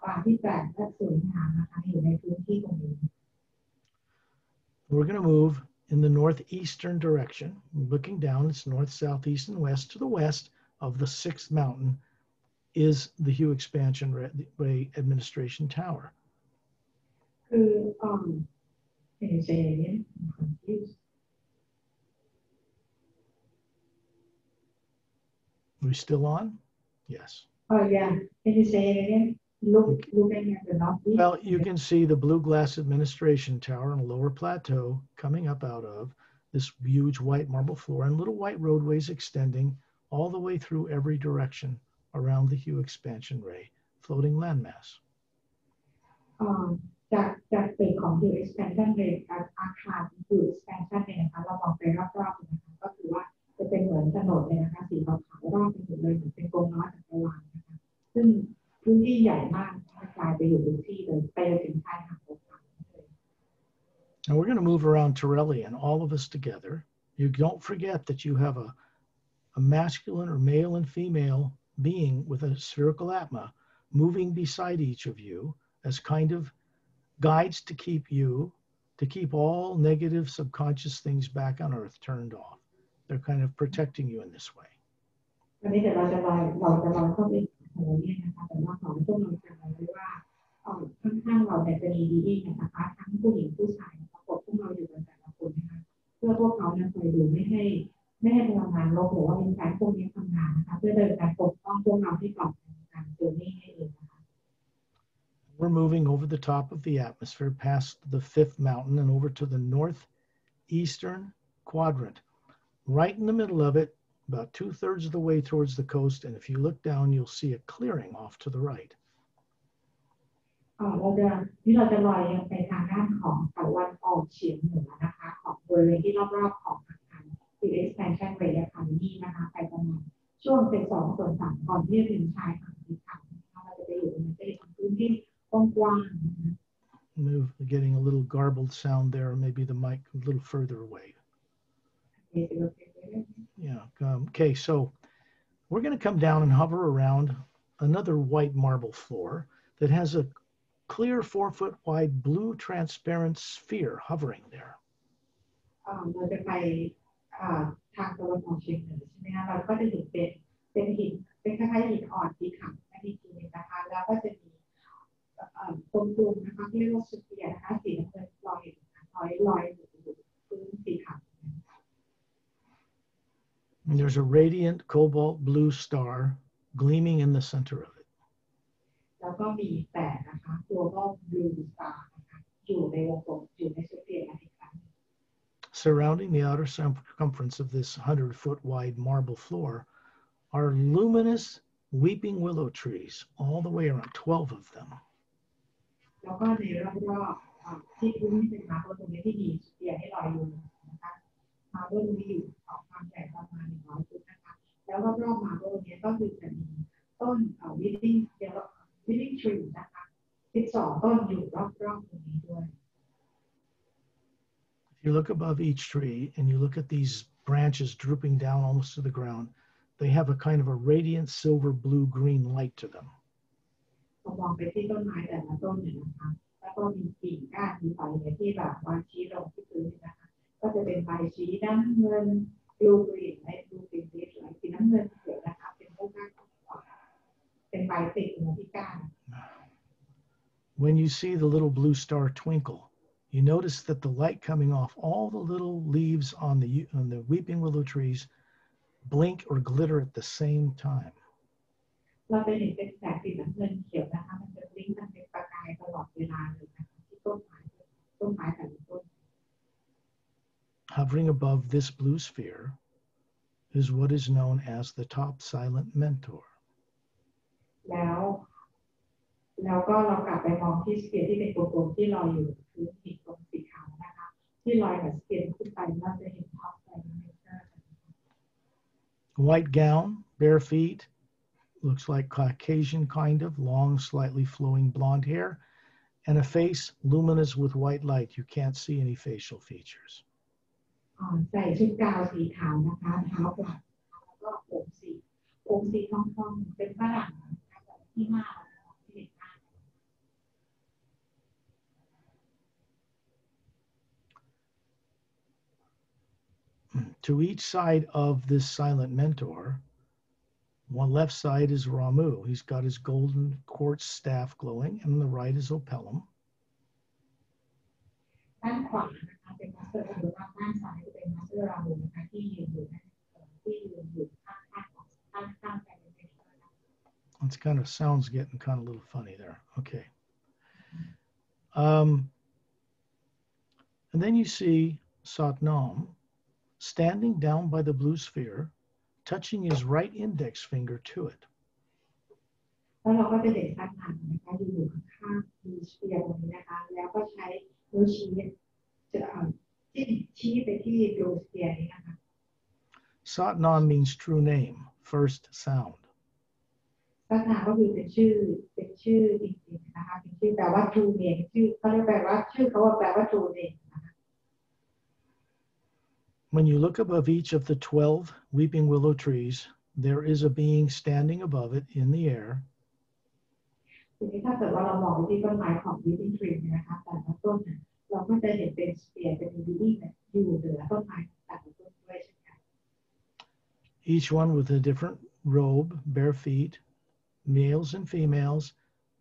ป่าที่แปลกและสวยงามนะคะอยู่ในพื้นที่ตรงนี้ We're going to move in the northeastern direction. Looking down, it's north, south, east, and west. To the west of the 6th mountain is the Hue Expansion Ray Administration Tower. คือ can you say it again? I'm confused. Are we still on? Yes. Oh yeah. Can you say it again? Looking at the northeast. Well, you can see the Blue Glass Administration Tower on a lower plateau coming up out of this huge white marble floor and little white roadways extending all the way through every direction around the Hue Expansion Ray floating landmass. จากตึกของ Hue Expansion Ray อาคาร Hue Expansion เนี่ยนะคะเรามองไปรอบๆนะคะก็คือว่าจะเป็นเหมือนถนนเลยนะคะสีขาวๆรอบไปหมดเลยเหมือนเป็นกรงล้อจักรวาลนะคะซึ่งพื้นที่ใหญ่มากกลายไปอยู่พื้นที่เลยไปถึงชายหาดเลย And we're going to move around Torellian, all of us together. You don't forget that you have a masculine or male and female being with a spherical atma moving beside each of you as kind of guides to keep all negative subconscious things back on Earth turned off. They're kind of protecting you in this way. วันนี้เดี๋ยวเราจะลอยเข้าไปโหเนี่ยนะคะแต่ว่าของพวกเราจะลอยไว้ว่าข้างๆเราเนี่ยจะมีดีๆนะคะทั้งผู้หญิงผู้ชายประกบพวกเราอยู่กันแต่ละคนนะคะเพื่อพวกเขาเนี่ยคอยดูไม่ให้พลังงานลบหรือว่าเป็นการพวกนี้ทำงานนะคะเพื่อเดินการปกป้องพวกเราให้ปลอดภัยในการเจอนี่ให้เองนะคะ We're moving over the top of the atmosphere past the 5th mountain and over to the northeastern quadrant. Right in the middle of it, about 2/3 of the way towards the coast, and if you look down, you'll see a clearing off to the right. เราจะลอยไปทางด้านของตะวันออกเฉียงเหนือนะคะของบริเวณที่รอบๆของอาคาร Hue Expansion Ray อาคารนี้นะคะไปประมาณช่วงเป็น2/3ก่อนที่จะถึงชายหาดสีขาวนะคะเราจะไปอยู่ในพื้นที่กว้างๆ Getting a little garbled sound there, or maybe the mic a little further away. Yeah. Okay, so we're going to come down and hover around another white marble floor that has a clear 4-foot wide blue transparent sphere hovering there. เราจะไปทางตะวันออกเฉียงเหนือใช่ไหมคะเราก็จะเห็นเป็นหินเป็นคล้ายๆหินอ่อนสีขาวนะทีนี้นะคะแล้วก็จะมีกลมๆนะคะที่เรียกว่าสเฟียร์นะคะสีน้ำเงินลอยอยู่พื้นสีขาว And there's a radiant cobalt blue star gleaming in the center of it. แล้วก็มีแต่นะคะตัวก็ blue star นะคะอยู่ในวงกลมอยู่ในสเฟียร์อีกครั้ง Surrounding the outer circumference of this 100-foot wide marble floor are luminous weeping willow trees, all the way around, 12 of them. แล้วก็ในรอบๆที่พื้นที่เป็นมาร์บลตรงนี้ที่มีสเฟียร์ให้ลอยอยู่นะคะมาร์บลมีอยู่ความใหญ่ประมาณ100 ฟุตนะคะแล้วรอบๆมาร์บลนี้ก็คือจะมีต้นwilling tree นะคะ12 ต้นอยู่รอบๆตรงนี้ด้วย If you look above each tree and you look at these branches drooping down almost to the ground, they have a kind of a radiant silver blue green light to them. มองไปที่ต้นไม้แต่ละต้นเนี่ยนะคะแล้วก็มีกิ่งก้านมีใบเนี่ยที่แบบวางชี้ลงที่พื้นนะคะก็จะเป็นใบชี้น้ำเงินบลูกรีนและบลูกรีนสีสีน้ำเงินเขียวนะคะเป็นพวกก้านเป็นใบติดอยู่ที่ก้าน When you see the little blue star twinkle, you notice that the light coming off all the little leaves on the weeping willow trees blink or glitter at the same time. เราจะเห็นเป็นแสงสีน้ำเงินเขียวนะคะมันจะบลิงก์มันเป็นประกายตลอดเวลาเลยนะคะที่ต้นไม้แต่ละต้น Hovering above this blue sphere is what is known as the top silent mentor. แล้วก็เรากลับไปมองที่สเฟียร์ที่เป็นกลมๆที่ลอยอยู่พื้นหินตรงสีขาวนะคะที่ลอยแบบสเฟียร์ขึ้นไปเราจะเห็นท็อปไซเลนเมนเทอร์ White gown, bare feet, looks like Caucasian kind of, long, slightly flowing blonde hair, and a face luminous with white light. You can't see any facial features. ใส่ชุดกาวสีขาวนะคะเท้าปลาแล้วก็ผมสีทองๆเป็นฝรั่งนะคะแบบที่หน้าที่เห็นหน้า To each side of this silent mentor, one left side is Ramu. He's got his golden quartz staff glowing, and on the right is Opellum. ด้านขวานะคะเป็นมาสเตอร์หรือว่าด้านซ้ายจะเป็นมาสเตอร์รามูนะคะที่ยืนอยู่ข้างๆกันเป็น It's kind of sounds getting kind of a little funny there. Okay. And then you see Satnam standing down by the blue sphere, touching his right index finger to it. แล้วเราก็จะเห็นชัดหนังนะคะอยู่ข้างๆมีสเปียร์ตรงนี้นะคะแล้วก็ใช้นิ้วชี้ชี้ไปที่บลูสเปียร์นี้นะคะ Satnam means true name, first sound. ลักษณะก็คือเป็นชื่อจริงๆนะคะเป็นชื่อแปลว่า true name ชื่อเขาเรียกแปลว่าชื่อเขาว่าแปลว่า true name นะคะ When you look above each of the 12 weeping willow trees, there is a being standing above it in the air. ทีนี้ถ้าเกิดว่าเรามองไปที่ต้นไม้ของ weeping tree นะคะแต่ละต้นเนี่ยเราก็จะเห็นเป็นสเปียร์เป็น weeping อยู่เหนือต้นไม้แต่ละต้นด้วยเช่นกัน Each one with a different robe, bare feet, males and females,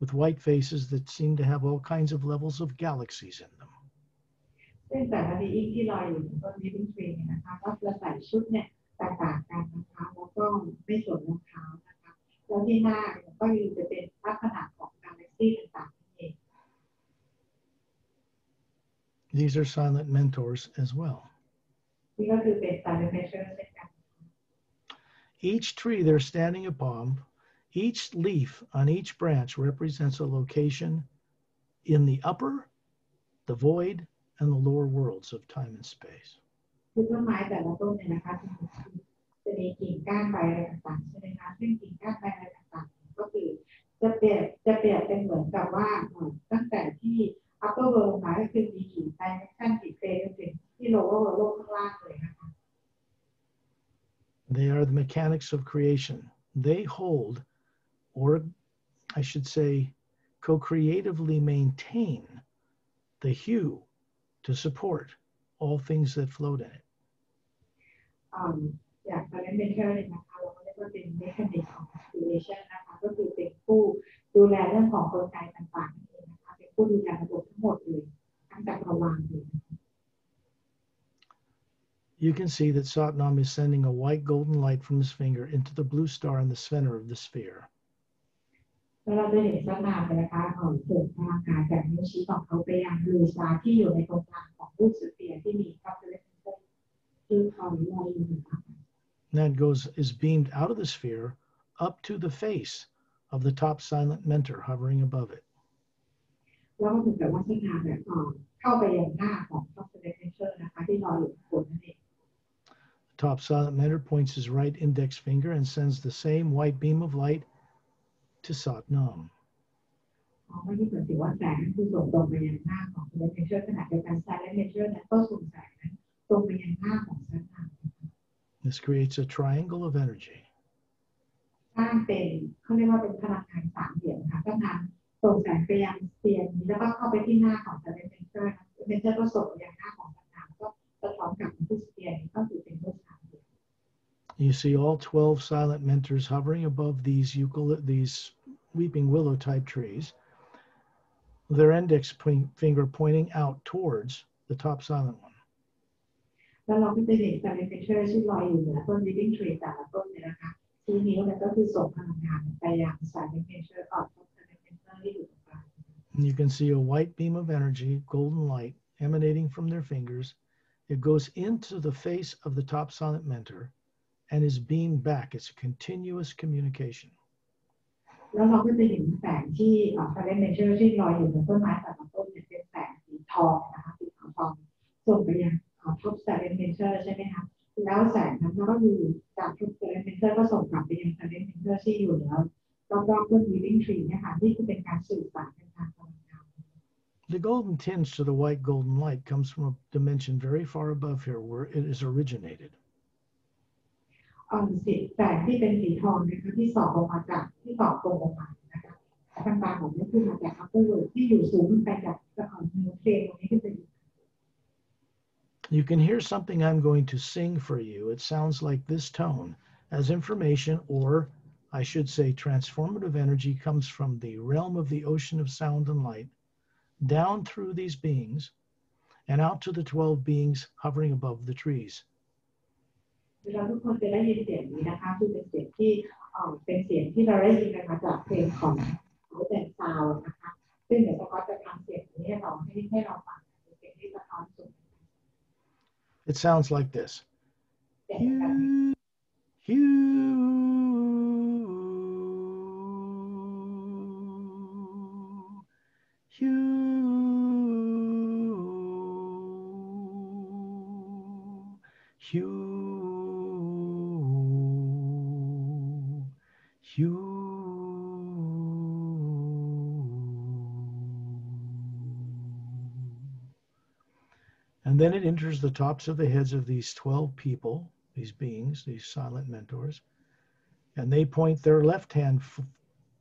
with white faces that seem to have all kinds of levels of galaxies in them. ซึ่งแต่ละบีอิงที่ลอยอยู่บนต้น weeping tree เนี่ยนะคะก็จะใส่ชุดเนี่ยแตกต่างกันนะคะแล้วก็ไม่สวมรองเท้านะคะแล้วที่หน้าเนี่ยก็อยู่จะเป็นลักษณะของกาแล็กซี่ต่างๆนั่นเอง These are silent mentors as well. นี่ก็คือเป็น silent mentor เช่นกัน Each tree they're standing upon, each leaf on each branch represents a location in the upper, the void, and the lower worlds of time and space. คือต้นไม้แต่ละต้นเนี่ยนะคะจะมีกิ่งก้านใบอะไรต่างๆใช่ไหมคะซึ่งกิ่งก้านใบอะไรต่างๆก็คือจะเปรียบเป็นเหมือนกับว่าตั้งแต่ที่ upper world มาก็คือมีกิ่ง dimension กิ่งเฟรจนถึงที่ lower world โลกข้างล่างเลยนะคะ They are the mechanics of creation. They hold, or I should say, co-creatively maintain the hue to support all things that float in it. อย่าง silent mentor เนี่ยนะคะเราก็เรียกว่าเป็น mechanic of creation นะคะก็คือเป็นผู้ดูแลเรื่องของกลไกต่างๆนั่นเองนะคะเป็นผู้ดูแลระบบทั้งหมดเลยทั้งจักรวาลเลย You can see that Satnam is sending a white golden light from his finger into the blue star in the center of the sphere. แล้วเราจะเห็นสัญญาณนะคะเกิดพลังงานจากนิ้วชี้ของเขาไปยังบลูสตาร์ที่อยู่ในตรงกลางของลูกสเปียร์ที่มีคาร์บอนไดออกไซด์ที่เขาลอยอยู่นะคะ That is beamed out of the sphere up to the face of the top silent mentor hovering above it. แล้วก็ถึงกับว่าสัญญาณแบบเข้าไปยังหน้าของคาร์บอนไดออกไซด์นะคะที่ลอยอยู่บนนั่นเอง The top silent mentor points his right index finger and sends the same white beam of light to Satnam. ไม่ได้เหมือนถือว่าแสงนั้นคือส่งตรงไปยังหน้าของ silent mentor ขณะเดียวกัน silent mentor นั้นก็ส่งแสงนั้นตรงไปยังหน้าของสัญญาณ This creates a triangle of energy. สร้างเป็นเขาเรียกว่าเป็นพลังงานสามเหลี่ยมค่ะก็นำส่งแสงไปยังสเปียร์นี้แล้วก็เข้าไปที่หน้าของ silent mentor นะ mentor ก็ส่งไปยังหน้าของสัญญาณก็สะท้อนกลับมาที่สเปียร์นี้ก็คือเป็นรูปสามเหลี่ยม You see all 12 silent mentors hovering above these weeping willow type trees, with their index finger pointing out towards the top silent one. แล้วเราก็จะเห็น silent mentor ที่ลอยอยู่เหนือต้น weeping tree แต่ละต้นเนี่ยนะคะชี้นิ้วเนี่ยก็คือส่งพลังงานไปยัง silent mentor ออกจาก silent mentor ที่อยู่ตรงกลาง And you can see a white beam of energy, golden light, emanating from their fingers. It goes into the face of the top silent mentor and is beamed back. It's a continuous communication. แล้วเราก็จะเห็นแสงที่ silent mentor ที่ลอยอยู่บนต้นไม้แต่ละต้นเนี่ยเป็นแสงสีทองนะคะสีขาวทองส่งไปยังท็อป silent mentor ใช่ไหมคะแล้วแสงนั้นก็อยู่จากท็อป silent mentor ก็ส่งกลับไปยัง silent mentor ที่อยู่แล้วรอบๆต้น weeping tree เนี่ยค่ะนี่คือเป็นการสื่อสารกันทางพลังงาน The golden tinge to the white golden light comes from a dimension very far above here where it is originated. สีแสงที่เป็นสีทองนะคะที่ส่องลงมาจากที่ส่องตรงลงมานะคะต่างๆของนี้คือมาจาก upper world ที่อยู่สูงขึ้นไปจากนิวเคลียร์ตรงนี้ขึ้นไปอีก You can hear something I'm going to sing for you. It sounds like this tone as information, or I should say transformative energy, comes from the realm of the ocean of sound and light down through these beings and out to the 12 beings hovering above the trees. เราทุกคนจะได้ยินเสียงนี้นะคะคือเป็นเสียงที่เป็นเสียงที่เราได้ยินกันมาจากเพลงของQuadrantนะคะซึ่งเดี๋ยวสก๊อตจะทำเสียงนี้ให้เราฟังเป็นเสียงที่สะท้อนสุด It sounds like this. Hugh, And then it enters the tops of the heads of these 12 people, these beings, these silent mentors, and they point their left hand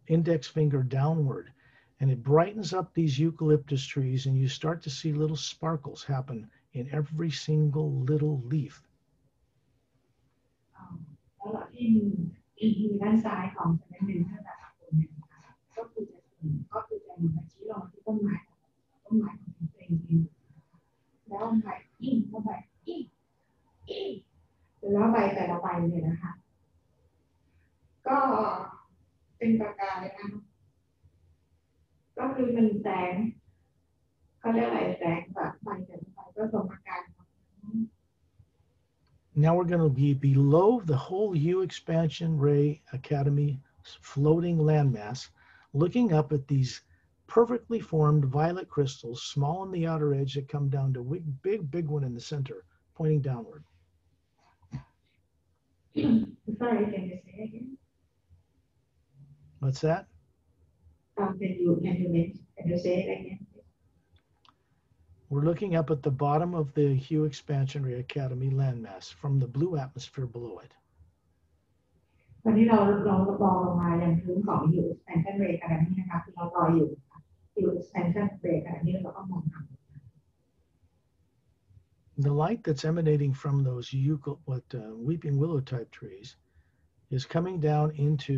index finger downward, and it brightens up these eucalyptus trees, and you start to see little sparkles happen in every single little leaf. แล้วที่ด้านซ้ายของจะเป็นหนึ่งท่านแต่ละคนเนี่ยนะคะก็คือจะเหมือนชี้ลงที่ต้นไม้ของตัวเองแล้วใบแล้วใบแต่ละใบเนี่ยนะคะก็เป็นประกายนะคะก็คือมันแสงเขาเรียกอะไรแสงแบบใบแต่ละใบก็ส่งประกาย Now we're going to be below the whole U Expansion Ray Academy floating landmass, looking up at these perfectly formed violet crystals, small on the outer edge that come down to a big one in the center, pointing downward. Sorry, can you say again? What's that? Can you say it again? We're looking up at the bottom of the Hue Expansion Ray Academy landmass from the blue atmosphere below it. วันนี้เรามองลงมาอย่างพื้นของ Hue Expansion Ray Academy นะคะที่เราลอยอยู่ Hue Expansion Ray Academy เราก็มองทาง The light that's emanating from those weeping willow type trees is coming down into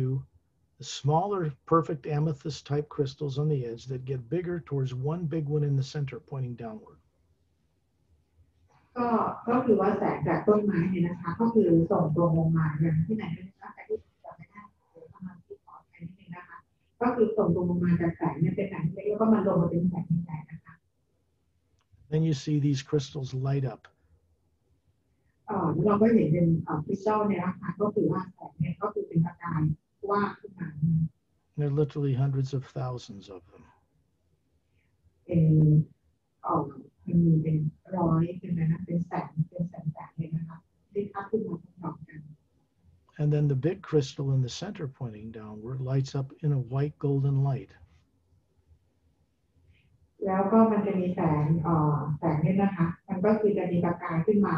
the smaller perfect amethyst type crystals on the edge that get bigger towards one big one in the center pointing downward. ก็คือว่าแสงจากต้นไม้เนี่ยนะคะก็คือส่งตรงลงมาอย่างที่ไหนไม่ได้ที่จะไม่ได้ประมาณที่ขอแค่นี้เองนะคะก็คือส่งตรงลงมาจากแสงเนี่ยเป็นแสงเล็กแล้วก็มันลงมาเป็นแสงใหญ่นะคะ Then you see these crystals light up. เราก็เห็นเป็นคริสตัลเนี่ยนะคะก็คือว่าแสงเนี่ยก็คือเป็นประกายว่าขึ้นมา There are literally hundreds of thousands of them. มันมีเป็นร้อยเป็นนะเป็นแสนเลยนะคะที่คัดขึ้นมาพร้อมกัน And then the big crystal in the center pointing downward lights up in a white golden light. แล้วก็มันจะมีแสงเนี่ยนะคะมันก็คือจะมีประกายขึ้นมา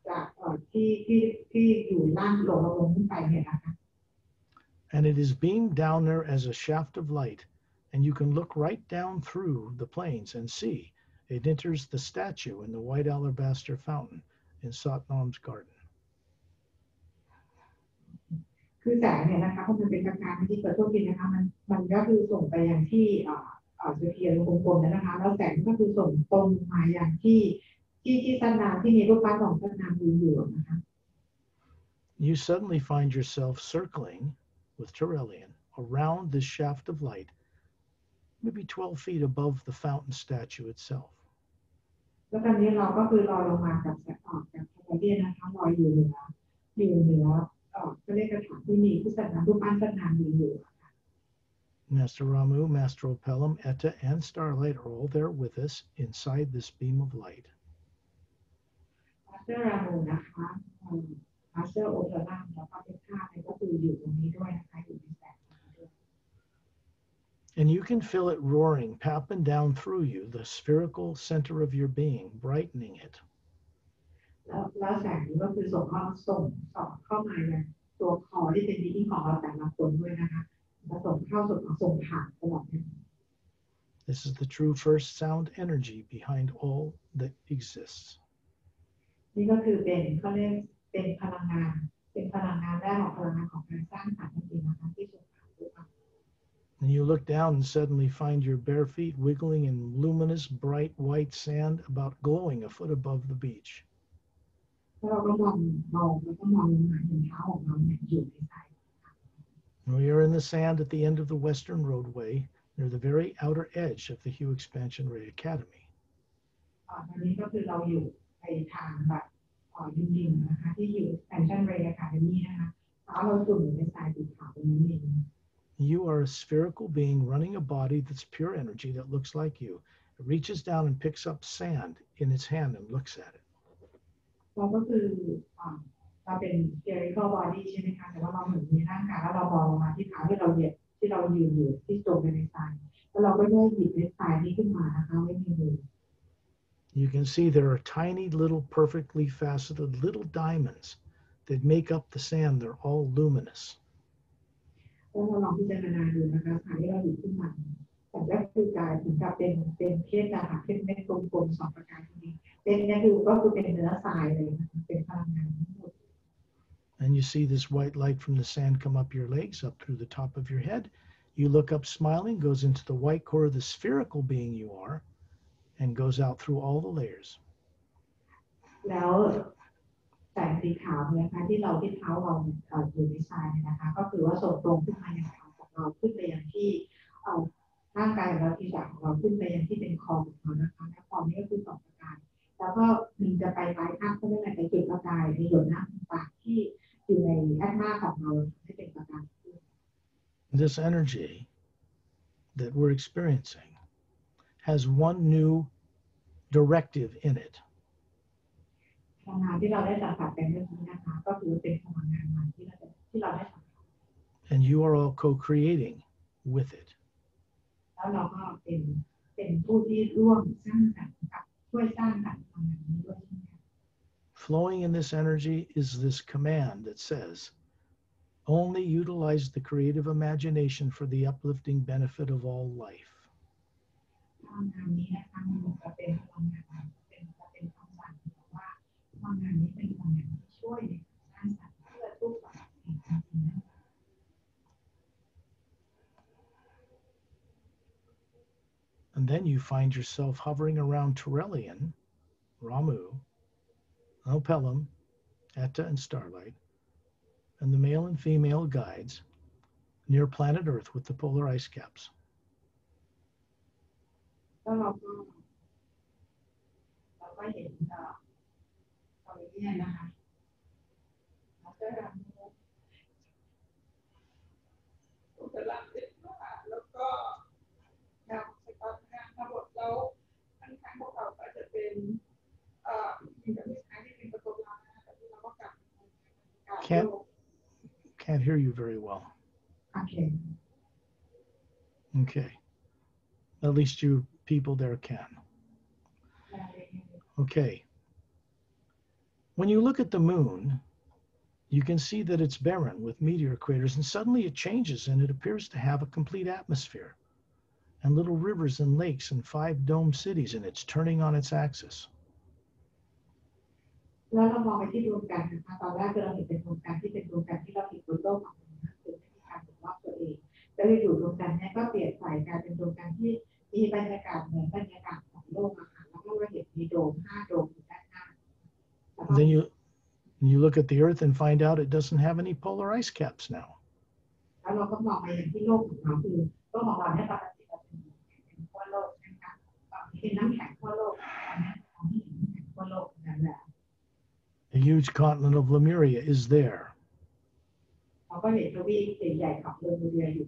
จากที่อยู่ล่างลงขึ้นไปเนี่ยนะคะ And it is beamed down there as a shaft of light, and you can look right down through the plains and see it enters the statue in the white alabaster fountain in Satnam's garden. คือแสงเนี่ยนะคะเพราะมันเป็นประกายที่เกิดทั่วไปนะคะมันก็คือส่งไปอย่างที่จุดเทียนกลมๆนะคะแล้วแสงก็คือส่งตรงมาอย่างที่สันดานที่มีรูปปั้นของสันดานอยู่นะคะ You suddenly find yourself circling with Terrellian around this shaft of light, maybe 12 feet above the fountain statue itself. แล้วตอนนี้เราก็คือลอยลงมากับแสงจากเทเรียนนะคะลอยอยู่เหนือก็เรียกกระถางที่มีที่สันดานรูปปั้นสันดานอยู่ Master Ramu, Master Opelum, Etta, and Starlight are all there with us inside this beam of light. Master Ramu นะคะ Master Opelum แล้วก็เป็นข้าเนี่ยก็คืออยู่ตรงนี้ด้วยนะคะอยู่ในแสง And you can feel it roaring, popping down through you, the spherical center of your being, brightening it. แล้วแสงนี้ก็คือส่งเข้ามาอย่างตัวคอที่เป็นที่ของเราแต่ละคนด้วยนะคะส่งเข้าส่งผ่านตลอด This is the true first sound energy behind all that exists. นี่ก็คือเป็นเขาเรียกเป็นพลังงานเป็นพลังงานแรกของพลังงานของการสร้างสรรค์จริงๆนะคะที่สุด And you look down and suddenly find your bare feet wiggling in luminous, bright white sand about glowing a foot above the beach. แล้วเราก็มองแล้วก็มองลงมาเห็นเท้าของเราเนี่ยอยู่ในทราย We are in the sand at the end of the western roadway near the very outer edge of the Hue Expansion Ray Academy. ตอนนี้ก็คือเราอยู่ในทางแบบยิงๆนะคะที่อยู่ Expansion Ray Academy นะคะเท้าเราจุ่มอยู่ในทรายสีขาวตรงนี้เอง You are a spherical being running a body that's pure energy that looks like you. It reaches down and picks up sand in its hand and looks at it. เราก็คือเราเป็น spherical body ใช่ไหมคะแต่ว่าเราเหมือนมีร่างกายแล้วเรามองลงมาที่เท้าที่เราเหยียดที่เรายืนอยู่ที่จมในทรายแล้วเราก็ได้หยิบในทรายนี้ขึ้นมานะคะไว้ในมือ You can see there are tiny little perfectly faceted little diamonds that make up the sand. They're all luminous. แล้วเราลองพิจารณาดูนะคะทรายที่เราหยิบขึ้นมาแต่ก็คือกลายเหมือนกับเป็นเพชรนะคะเป็นเม็ดกลมๆ2ประการนี้เป็นนี่คือก็คือเป็นเนื้อทรายเลยนะคะเป็นพลังงานทั้งหมด And you see this white light from the sand come up your legs, up through the top of your head. You look up smiling, goes into the white core of the spherical being you are, and goes out through all the layers. แล้วแสงสีขาวนะคะที่เท้าเราอยู่ในทรายนะคะก็คือว่าส่งตรงขึ้นมาอย่างเท้าของเราขึ้นไปอย่างที่ร่างกายของเราที่จากของเราขึ้นไปอย่างที่เป็นคอของเรานะคะและคอนี้ก็คือ2ประการแล้วก็มันจะไปปลายข้างก็ได้ไปจุดประกายในหยดน้ำต่างๆที่อยู่ในแอตมาของเราให้เป็นประการ This energy that we're experiencing has one new directive in it. พลังงานที่เราได้สัมผัสเป็นเรื่องนี้นะคะก็คือเป็นพลังงานใหม่ที่เราได้สัมผัส And you are all co-creating with it. แล้วเราก็เป็นผู้ที่ร่วมสร้างสรรค์กับช่วยสร้างสรรค์พลังงานนี้ด้วยใช่ไหม Flowing in this energy is this command that says, only utilize the creative imagination for the uplifting benefit of all life. พลังงานนี้นะคะมันจะเป็นพลังงานเป็นคำสั่งบอกว่าพลังงานนี้เป็นพลังงานที่ช่วยในการสร้างสรรค์เพื่อทุกฝ่ายในการทำงาน And then you find yourself hovering around Turelian, Ramu, Opelum, Etta, and Starlight, and the male and female guides near planet Earth with the polar ice caps. แล้วเราก็เห็นตอนนี้นะคะแล้วก็แล้วก็ทำสกอตงานทั้งหมดแล้วทั้งพวกเราก็จะเป็นมีกับผู้ชายที่เป็นประตูลับแต่ที่เราก็กลับ Can't hear you very well. Okay. At least you people there can. Okay. When you look at the moon, you can see that it's barren with meteor craters, and suddenly it changes and it appears to have a complete atmosphere and little rivers and lakes and 5 domed cities, and it's turning on its axis. แล้วเรามองไปที่ดวงจันทร์นะคะตอนแรกเราเห็นเป็นดวงจันทร์ที่เป็นดวงจันทร์ที่เราเห็นบนโลกของเรานะคือไม่มีการปกป้องตัวเองแล้วอยู่ดวงจันทร์นี้ก็เปลี่ยนไปกลายเป็นดวงจันทร์ที่มีบรรยากาศเหมือนบรรยากาศของโลกอะค่ะแล้วก็เราเห็นมีโดม5โดมอยู่ด้านหน้า Then you look at the Earth and find out it doesn't have any polar ice caps now. แล้วเราก็มองไปอย่างที่โลกของเราคือโลกของเราเนี่ยปกติเราเป็นขั้วโลกนะคะตอนนี้เป็นน้ำแข็งขั้วโลกตอนนี้ของที่เห็นน้ำแข็งขั้วโลกนั่นแหละ A huge continent of Lemuria is there. เราก็เห็นทวีปใหญ่ๆของเลมูเรียอยู่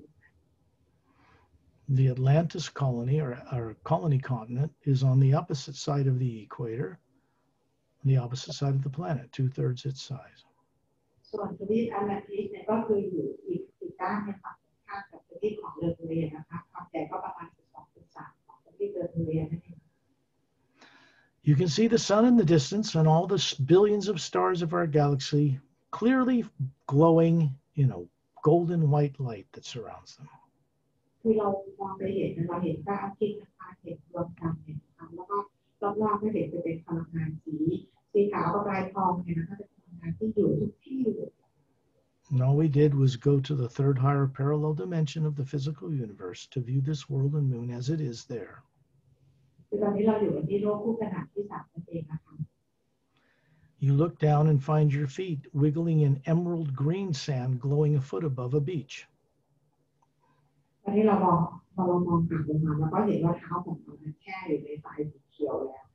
The Atlantis colony, or colony continent, is on the opposite side of the equator, on the opposite side of the planet, 2/3 its size. ส่วนทวีปแอตแลนติสเนี่ยก็คืออยู่อีกด้านในฝั่งตรงข้ามกับทวีปของเลมูเรียนะคะความใหญ่ก็ประมาณ 2/3 ของทวีปเลมูเรียนั่นเอง You can see the sun in the distance and all the billions of stars of our galaxy clearly glowing in a golden white light that surrounds them. คือเรามองไปเห็นเราเห็นพระอาทิตย์นะคะเห็นดวงจันทร์เห็นแล้วก็รอบๆก็เห็นจะเป็นพลังงานสี สีขาวกับลายทองเนี่ยนะคะเป็นพลังงานที่อยู่ทุกที่เลย And all we did was go to the third higher parallel dimension of the physical universe to view this world and moon as it is there. คือตอนนี้เราอยู่ที่โลกคู่ขนานที่3นั่นเองนะคะ You look down and find your feet wiggling in emerald green sand glowing a foot above a beach. ตอนนี้เรามองต่ำลงมาแล้วก็เห็นว่าเท้าของเราแช่อยู่ในทรายสีเขียวแล้ว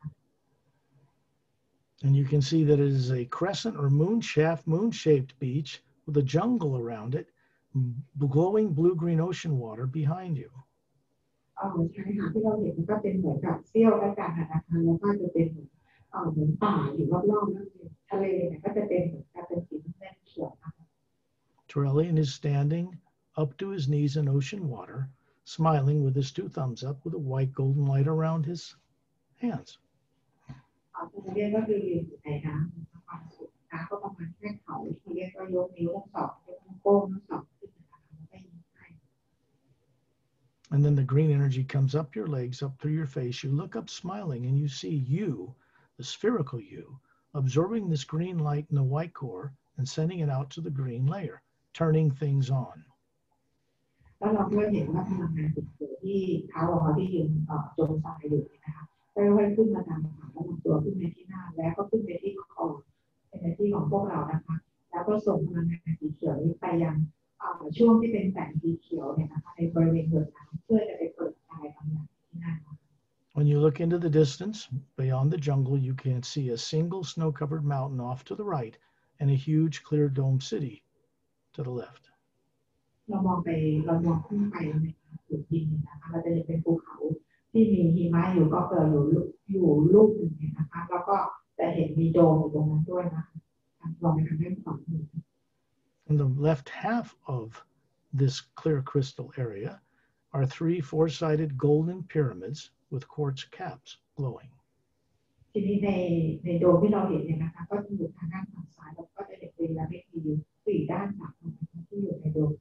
And you can see that it is a crescent or moon-shaped beach with a jungle around it, glowing blue-green ocean water behind you. ใช่ค่ะที่เราเห็นมันก็เป็นเหมือนกับเสี้ยวและกันนะคะแล้วก็จะเป็นเหมือนป่าอยู่รอบๆนั่นเองทะเลเนี่ยก็จะเป็นเหมือนกับเป็นสีน้ำเงินเขียวนะคะ Trellian is standing up to his knees in ocean water, smiling with his 2 thumbs up with a white golden light around his hands. เรียกก็คืออยู่ในน้ำความสุขน้ำก็ประมาณแค่เขาเรียกก็ยกนิ้วทั้งสองยกนิ้วโป้งทั้งสองขึ้นนะคะไม่ยิ้มให้ And then the green energy comes up your legs, up through your face. You look up smiling and you see you, the spherical you, absorbing this green light in the white core and sending it out to the green layer, turning things on. แล้วเราก็เห็นว่าพลังงานสีเขียวที่เท้าของเราที่ยืนจมทรายอยู่นะคะค่อยๆขึ้นมาทางขาแล้วลำตัวขึ้นไปที่หน้าแล้วก็ขึ้นไปที่คอเป็นที่ของพวกเรานะคะแล้วก็ส่งพลังงานสีเขียวนี้ไปยังช่วงที่เป็นแสงสีเขียวเนี่ยนะคะในบริเวณหัวใจเพื่อจะไปเปิดทรายบางอย่างที่หน้า When you look into the distance, beyond the jungle, you can see a single snow-covered mountain off to the right and a huge clear dome city to the left. เรามองขึ้นไปในผืนดินนะคะเราจะเห็นเป็นภูเขาที่มีหิมะอยู่ก็อยู่ลูกหนึ่งนะคะแล้วก็จะเห็นมีโดมอยู่ตรงนั้นด้วยนะคะลองไปทางด้านขวามือ In the left half of this clear crystal area are 3 4-sided golden pyramids with quartz caps glowing. ทีนี้ในโดมที่เราเห็นเนี่ยนะคะก็จะอยู่ทางด้านฝั่งซ้ายแล้วก็จะเห็นเป็นระเบียงอยู่4ด้านฝั่งที่อยู่ในโดม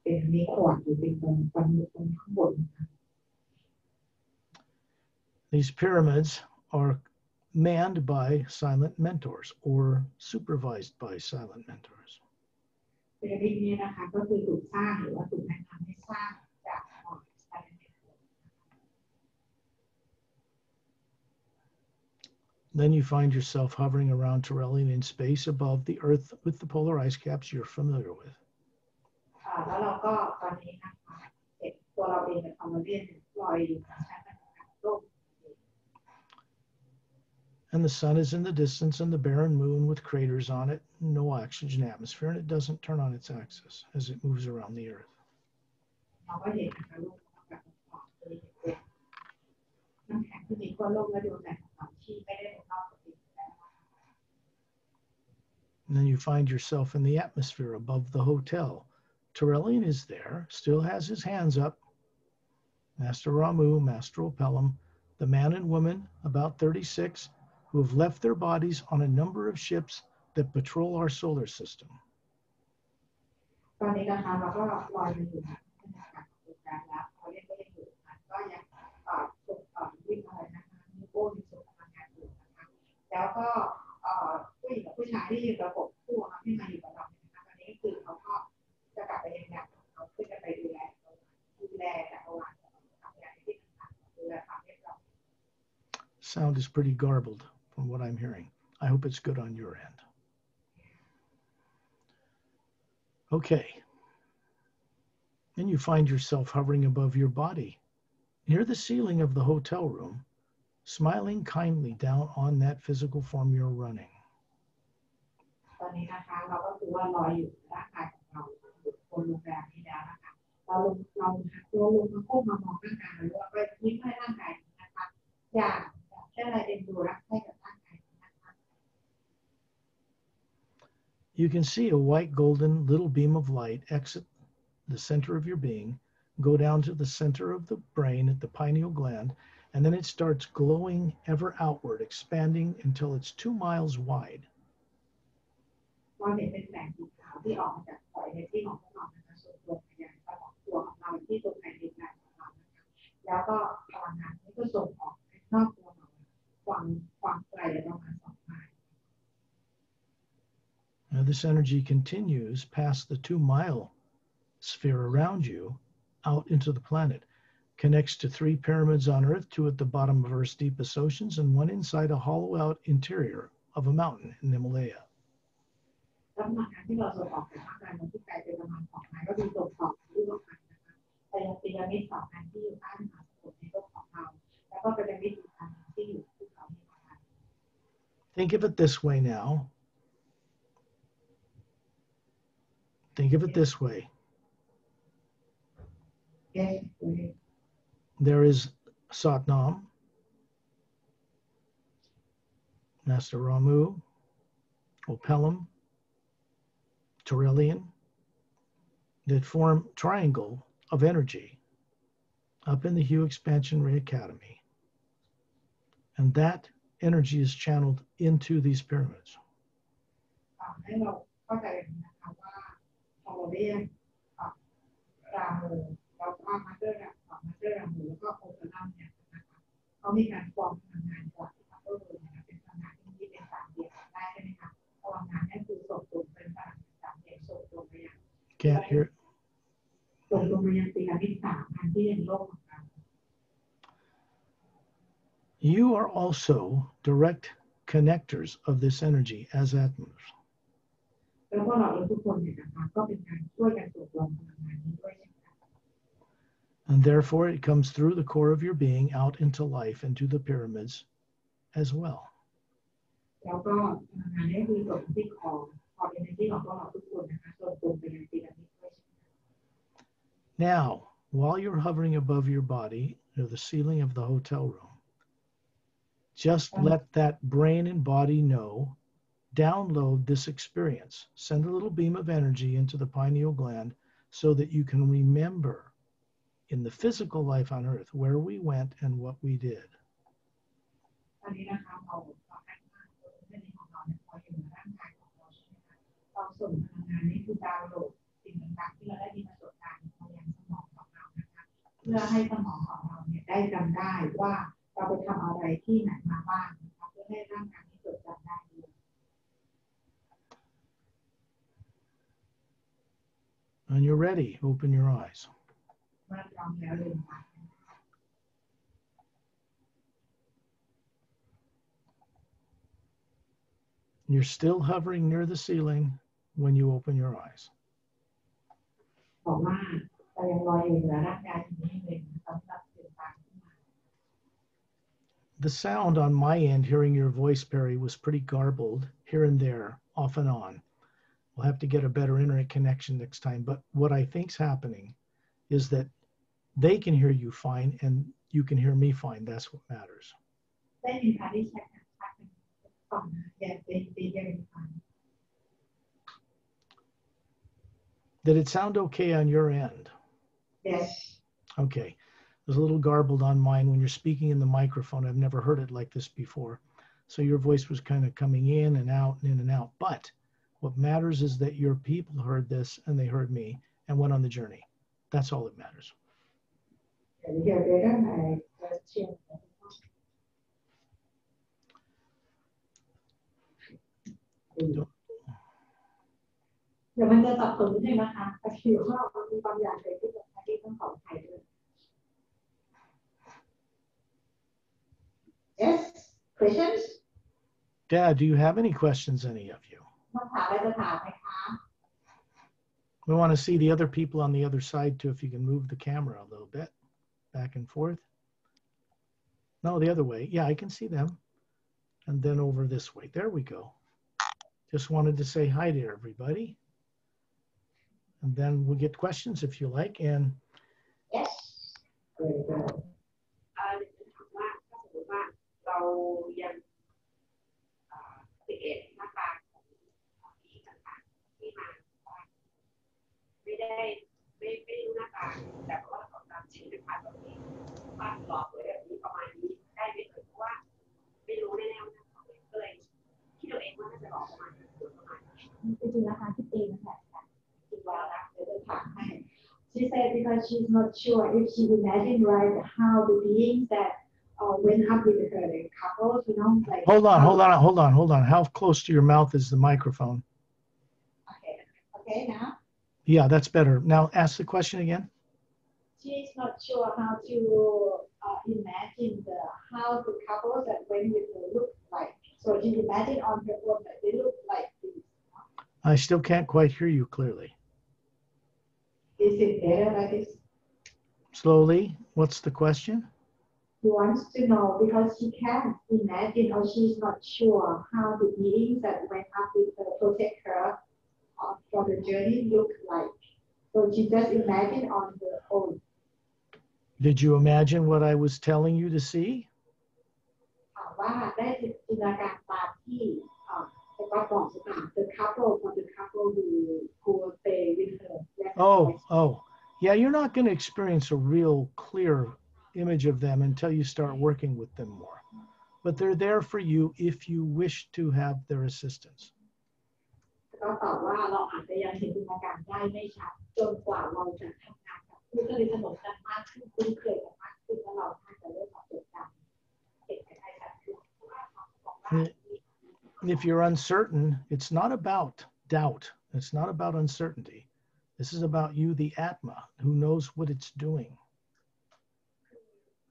เป็นมีขวดอยู่เป็นตรงข้างบน These pyramids are manned by silent mentors or supervised by silent mentors. พีระมิดนี้นะคะก็คือถูกสร้างหรือว่าถูกแนะนำให้สร้างจากThen you find yourself hovering around Trellian in space above the Earth with the polar ice caps you're familiar with. แล้วเราก็ตอนนี้นะคะเห็นตัวเราเองเป็นคอมเมดี้ลอยอยู่ในชั้นบรรยากาศโลก And the sun is in the distance and the barren moon with craters on it, no oxygen atmosphere, and it doesn't turn on its axis as it moves around the Earth. เราก็เห็นนะคะโลกแบบน้ำแข็งที่มีขั้วโลกและดวงจันทร์ของเราที่ไม่ได้รอบตัวเองแล้ว And then you find yourself in the atmosphere above the hotel. Trellian is there, still has his hands up. Master Ramu, Master Opelum, the man and woman, about 36, who have left their bodies on a number of ships that patrol our solar system. ตอนนี้นะคะเราก็ลอยอยู่ในบรรยากาศของการแล้วเขาเรียกว่าอยู่ก็ยังวิ่งอะไรนะคะมีโก้มีส่งพลังงานอยู่นะคะแล้วก็ผู้หญิงกับผู้ชายที่อยู่ระบบคู่ค่ะที่มาอยู่กับเรานะคะตอนนี้คือเขาก็จะกลับไปยังแบบเขาเพื่อจะไปดูแลจักรวาลทำงานที่ต่างๆดูแลความเรียบร้อย Sound is pretty garbled from what I'm hearing. I hope it's good on your end. Okay. Then you find yourself hovering above your body, near the ceiling of the hotel room, smiling kindly down on that physical form you're running. ตอนนี้นะคะเราก็คือว่าลอยอยู่ร่างกายของเราอยู่บนโรงแรมนี้แล้วนะคะเราหักตัวลงมาก้มมามองร่างกายเราแล้วก็ยิ้มให้ร่างกายนะคะอย่างแค่อะไรเอ็นดูรักให้กับร่างกายนะคะ You can see a white golden little beam of light exit the center of your being, go down to the center of the brain at the pineal gland, and then it starts glowing ever outward, expanding until it's 2 miles wide. เราเห็นเป็นแสงสีขาวที่ออกมาจากปล่อยในที่ของพวกเรานะคะส่วนตัวพยานสมองตัวของเราที่ตรงในดินแดนของเรานะคะแล้วก็พลังงานนี้ก็ส่งออกนอกตัวเราความไกลประมาณ2 ไมล์ This energy continues past the 2-mile sphere around you out into the planet. Connects to 3 pyramids on Earth, 2 at the bottom of Earth's deepest oceans, and 1 inside a hollowed-out interior of a mountain in the Himalaya. แล้วพลังงานที่เราส่งออกจากร่างกายมันที่ไกลเป็นประมาณ2 ไมล์ก็คือส่งต่อรูปพันธ์นะคะไปยังพีระมิด2 อันที่อยู่ใต้มหาสมุทรในโลกของเราแล้วก็พีระมิดอีกอันที่อยู่ภูเขาหิมาลัย Think of it this way now. Think of it this way. Yes. There is Satnam, Master Ramu, Opelum, Trillion, that form triangle of energy up in the Hue Expansion Ray Academy. And that energy is channeled into these pyramids. ให้เราเข้าใจนะคะว่าพอเราเรียนราหูเราก็มาเจอราหูแล้วก็โอเปร่าเนี่ยนะคะเขามีการฟอร์มพลังงานจากที่พัฒน์เลยนะคะเป็นพลังงานที่เป็น3 เหลี่ยมได้ใช่ไหมคะพลังงานนี่คือส่งตรงเป็นพลังงาน3 เหลี่ยมส่งตรงไปยัง Can't hear. ส่งตรงไปยังพีระมิด3 อันที่ในโลกของเรา You are also direct connectors of this energy as Atmas. แล้วก็เราทุกคนเนี่ยนะคะก็เป็นการช่วยกันส่งตรงพลังงานนี้ด้วย And therefore it comes through the core of your being out into life, into the pyramids as well. แล้วก็พลังงานนี้คือส่งที่คอเอเนอร์จีของพวกเราทุกคนนะคะส่งตรงไปยังพีระมิดด้วย Now, while you're hovering above your body near the ceiling of the hotel room, just let that brain and body know, download this experience. Send a little beam of energy into the pineal gland so that you can remember in the physical life on Earth where we went and what we did. ตอนนี้นะคะเราให้มากตัวเรื่องของเราเนี่ยพออยู่ในร่างกายของเราใช่ไหมคะเราส่งพลังงานนี้คือดาวน์โหลดสิ่งต่างๆที่เราได้มีประสบการณ์มายังสมองของเรานะคะเพื่อให้สมองของเราเนี่ยได้จำได้ว่าเราไปทำอะไรที่ไหนมาบ้างนะคะเพื่อให้ร่างกายนี้จดจำได้ด้วย When you're ready, open your eyes. เมื่อพร้อมแล้วลืมตา You're still hovering near the ceiling when you open your eyes. บอกว่าเรายังลอยอยู่เหนือร่างกายนี้เองสำหรับลืมตาขึ้นมา The sound on my end, hearing your voice, Perry, was pretty garbled here and there, off and on. We'll have to get a better internet connection next time. But what I think's happening is that they can hear you fine and you can hear me fine. That's what matters. ได้ยินค่ะที่แชทนะคะฟังอย่าเป็นฟัง Did it sound okay on your end? Yes. Okay. It was a little garbled on mine when you're speaking in the microphone. I've never heard it like this before. So your voice was kind of coming in and out and in and out. But what matters is that your people heard this and they heard me and went on the journey. That's all that matters. Don't- เดี๋ยวมันจะสับสนนิดนึงนะคะแต่คือว่ามันมีบางอย่างเกิดขึ้นกับที่ต้องขออภัยด้วย Yes questions Dad, do you have any questions, any of you? มาถามอะไรจะถามไหมคะ We want to see the other people on the other side too, if you can move the camera a little bit back and forth. No, the other way. Yeah, I can see them. And then over this way. There we go. Just wanted to say hi to everybody. And then we'll get questions if you like. And Yes very good ถามว่าถ้าสมมติว่าเรายังติดหน้าตาของผีต่างๆที่มาไม่รู้หน้าตาแต่ว่าเราตามชื่อนะคะตรงนี้ว่าหลอกเลยแบบนี้ประมาณนี้ได้ไหมเพราะว่าไม่รู้แน่ๆว่าหน้าตาก็เลยคิดเอาเองว่าน่าจะหลอกประมาณนี้จริงๆนะคะที่ตีมันแหละคิดว่านะเดี๋ยวจะถามให้ She said because she's not sure if she imagined right how the beings that went up with her the couples like hold on. How close to your mouth is the microphone? okay now Yeah, that's better. Now ask the question again. she's not sure how to imagine how the couples that went with her look like so she imagine on her own that they look like this I still can't quite hear you clearly. is it better like this Slowly. What's the question? She wants to know because she can't imagine or she's not sure how the beings that went up with her protect her for the journey look like. So she just imagine on her own. Did you imagine what I was telling you to see? ถามว่าได้จินตนาการตามที่แต่ก็บอกสถาน the couple for the couple who stay with her. Oh, yeah, you're not going to experience a real clear image of them until you start working with them more. But they're there for you if you wish to have their assistance. ก็ตอบว่าเราอาจจะยังเห็นจินตนาการได้ไม่ชัดจนกว่าเราจะทำงานกับผู้สนิทสนมกันมากขึ้นคุ้นเคยกันมากขึ้นแล้วเราท่านจะเริ่มจดจำเห็นกันได้ชัดขึ้น If you're uncertain, it's not about doubt. It's not about uncertainty. This is about you, the Atma, who knows what it's doing.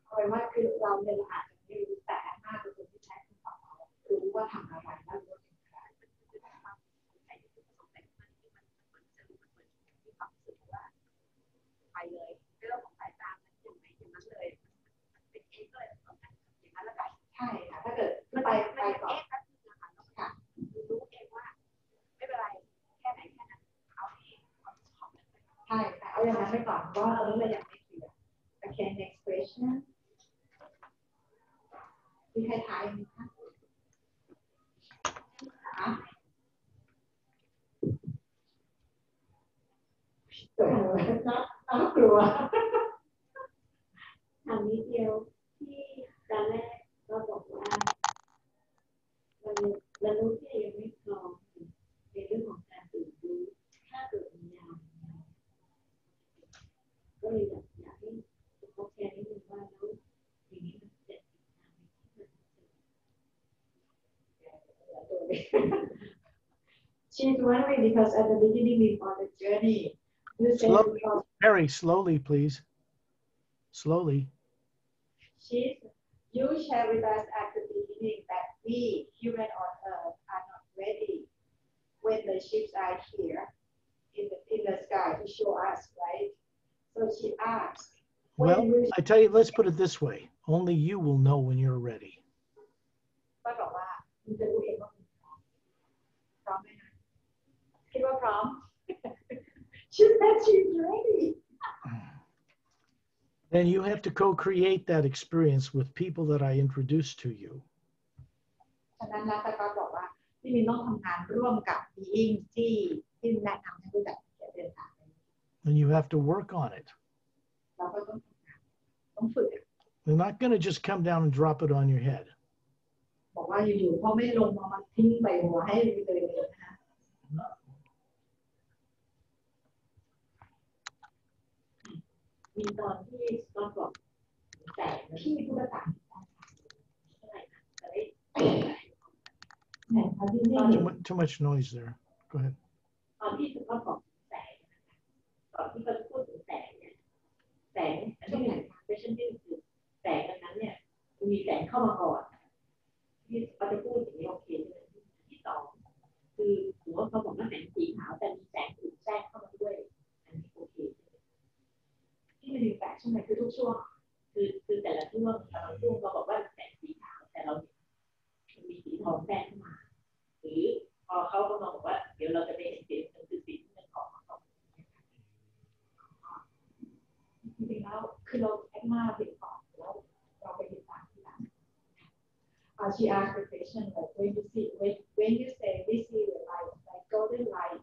เอาไว้ว่าคือเราเนี่ยอาจจะไม่รู้แต่มากกว่าคนที่ใช้คำตอบเรารู้ว่าทำอะไรแล้วรู้เป็นใครไปเลยเรื่องของสายตามันอย่างไรอย่างนั้นเลยเป็นเองก็เลยต้องการอย่างนั้นแล้วกันใช่ค่ะถ้าเกิดไปก่อนค่ะรู้เองว่าไม่เป็นไรแค่ไหนแค่นั้นเอาเองใช่ค่ะเอาอย่างนั้นไปก่อนว่าตอนนี้เรายังไม่เคลียร์ Okay next question มีใครทายไหมคะน่ากลัวอันนี้เดียวที่ตอนแรกเราบอกว่าเรารู้ที่ยังไม่พร้อมในเรื่องของการตื่นรู้ถ้าเกิดมียาก็เลยอยากให้เขาแชร์นิดนึงว่าแล้วอย่างนี้มันจะติดตามไปที่มัน She's wondering because at the beginning before the journey you said Slowly, very slowly, please. Slowly. You share with us at the beginning that we, human on Earth, are not ready when the ships are here in the sky to show us, right? So she asked. Well, I tell you, let's put it this way. Only you will know when you're ready. ก็บอกว่าคุณจะรู้เองว่าคุณพร้อมไหมนะคิดว่าพร้อม She said she's ready. Then you have to co-create that experience with people that I introduce to you. ฉะนั้นแล้วก็บอกว่าที่มินต้องทำงานร่วมกับ being ที่แนะนำให้รู้จักเดินทาง And you have to work on it. เราก็ต้องทำงานต้องฝึก They're not going to just come down and drop it on your head. บอกว่าอยู่ๆพ่อไม่ลงมามันทิ้งใบหัวให้เลยนะคะมีตอนที่ตอนบอกแต่พี่พูดภาษาToo much noise there. Go ahead. ตอนที่เขาบอกแสงตอนที่เขาพูดถึงแสงเนี่ยแสงอันนี้เป็นquestionที่คือแสงอันนั้นเนี่ยมีแสงเข้ามาก่อนที่เขาจะพูดอย่างนี้โอเคที่สองคือหัวเขาบอกว่าแสงสีขาวแต่มีแสงอื่นแทรกเข้ามาด้วยอันนี้โอเคที่มันมีแสงช่วงไหนคือทุกช่วงคือแต่ละช่วงเราบอกว่าแสงสีขาวแต่เรามีสีทองแทรกเข้ามาหรือพอเขาก็มาบอกว่าเดี๋ยวเราจะไปเห็นสีคือสีที่มันออกมาก่อนจริงๆแล้วคือเราแอคมาเป็นก่อนแล้วเราไปติดตามที่หลังShe asked the question like when you say we see the light like golden light,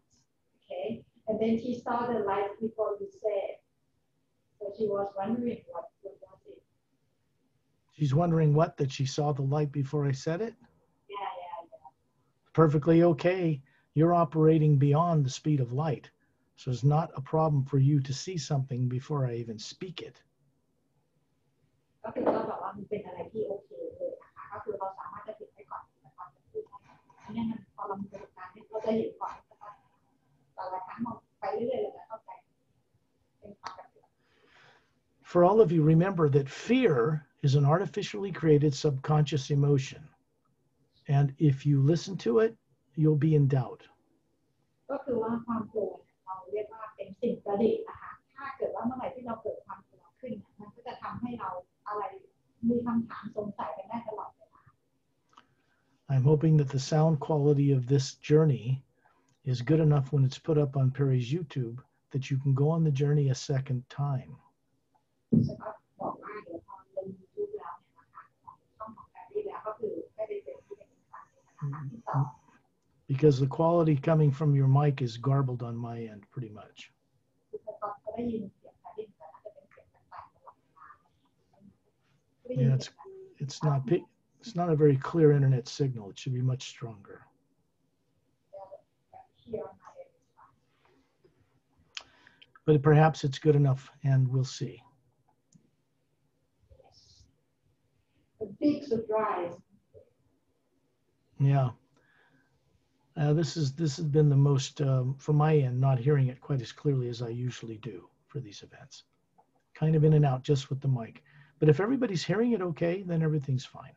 okay, and then she saw the light before you said, so she was wondering what was it. She's wondering what, that she saw the light before I said it? Yeah. Perfectly okay. You're operating beyond the speed of light. So it's not a problem for you to see something before I even speak it. ก็คือเราบอกว่ามันเป็นอะไรที่โอเคเลยนะคะก็คือเราสามารถจะเห็นได้ก่อนจะพูดอันนี้มันพอเรามีประสบการณ์เราจะเห็นก่อน แต่ละครั้งมันไปเรื่อยๆเราจะเข้าใจเป็นปกติ For all of you, remember that fear is an artificially created subconscious emotion. And if you listen to it, you'll be in doubt. ก็คือว่าความกลัวเราเรียกว่าเป็นสิ่งประดิษฐ์นะคะถ้าเกิดว่าเมื่อไหร่ที่เราเกิดความกลัวขึ้นมันก็จะทำให้เราอะไรมีคำถามสงสัยกันได้ตลอดเวลา I'm hoping that the sound quality of this journey is good enough when it's put up on Perry's YouTube that you can go on the journey a second time. จะบอกว่าเดี๋ยวพอลง YouTube แล้วเนี่ยนะคะช่องของแบรดี้แล้วก็คือไม่ได้เป็นที่เป็นครั้งนี้นะคะที่สอง Because the quality coming from your mic is garbled on my end pretty much. คือพอเขาได้ยินเสียงแบรดี้แต่อาจจะเป็นเสียงต่างๆตลอดเวลา Yeah, it's not a very clear internet signal. It should be much stronger. But perhaps it's good enough, and we'll see. A big surprise. Yeah. This has been the most, from my end, not hearing it quite as clearly as I usually do for these events. Kind of in and out just with the mic. But if everybody's hearing it okay, then everything's fine.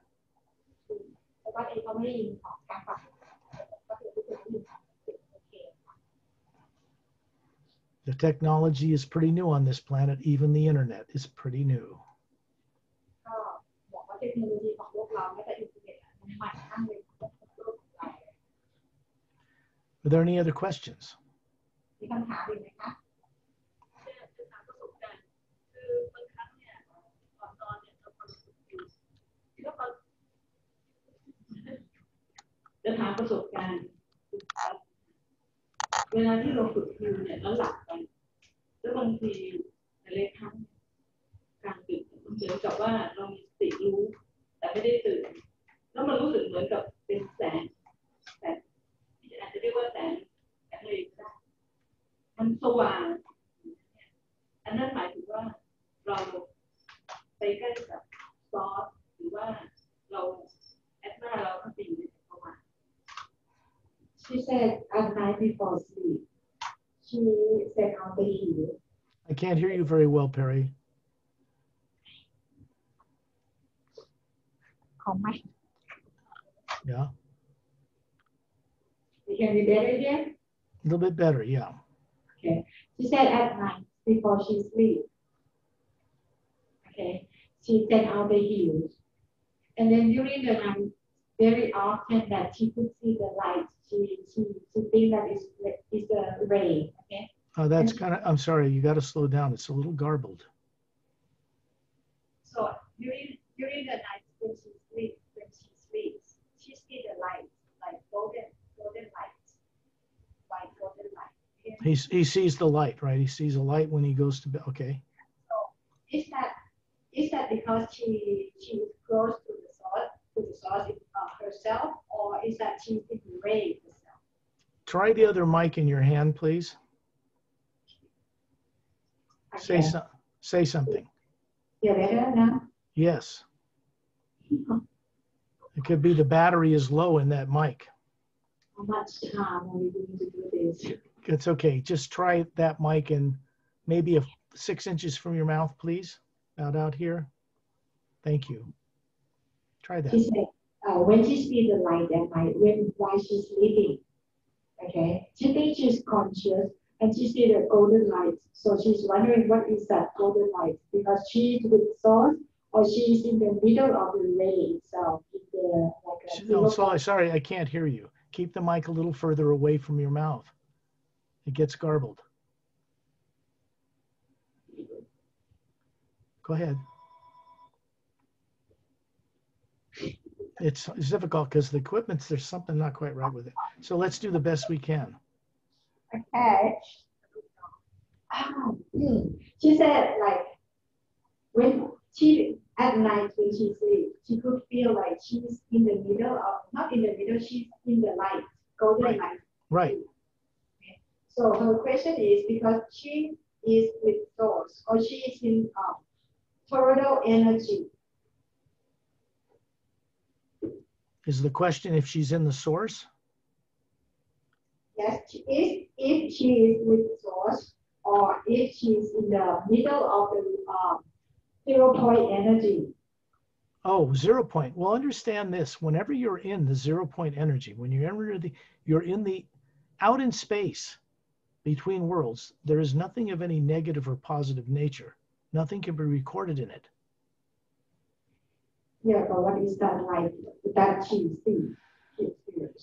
The technology is pretty new on this planet. Even the internet is pretty new. Are there any other questions? Just ถามประสบการณ์เวลาที่เราฝึกอยู่เนี่ยแล้วหลับไปแล้วบางทีในครั้งกลางดึกมันเหมือนกับว่าเรามีสติรู้แต่ไม่ได้ตื่นแล้วมันรู้สึกเหมือนกับเป็นแสงอาจจะเรียกว่าแสงเลยก็ได้มันสว่างอันนั้นหมายถึงว่าเราไปใกล้กับซอสหรือว่าเราแอดมาเราก็ตีประมาณ She said at night before sleep, she said on the hill. I can't hear you very well, Perry. Yeah. You can be better again? A little bit better, yeah. Okay. She said at night before she sleeps. Okay. She said on the hills. And then during the night, very often that she could see the light. She thinks that it's a ray. Okay. That's kind of, I'm sorry, you got to slow down. It's a little garbled. So during the night when she sleeps, she sees the light, like golden light, white golden light. He sees the light, right? He sees a light when he goes to bed. Okay. So is that because she is close to the source herself, or is that she's in the ray herself? Try the other mic in your hand, please. Okay. Say something. You're better now? Yes. It could be the battery is low in that mic. How much time are we going to do this? It's okay. Just try that mic and maybe 6 inches from your mouth, please. About out here. Thank you. Try that. She said, when she sees the light at night, while she's sleeping, okay, she thinks she's conscious and she sees the golden light. So she's wondering what is that golden light, because she's with the source or she's in the middle of the ray itself. No, sorry, I can't hear you. Keep the mic a little further away from your mouth. It gets garbled. Go ahead. It's difficult because the equipment's, there's something not quite right with it. So let's do the best we can. Okay. She said, like, when she, at night when she sleeps, she could feel like she's in the middle of, not in the middle, she's in the light, golden light. Right. Okay. So her question is because she is with source, or she is in total energy. Is the question if she's in the source? Yes, if she is with the source, or if she is in the middle of the 0 point energy. Oh, 0 point. Well, understand this. Whenever you're in the 0 point energy, when you're in the out in space between worlds, there is nothing of any negative or positive nature. Nothing can be recorded in it. Yeah, but what is that like that she sees?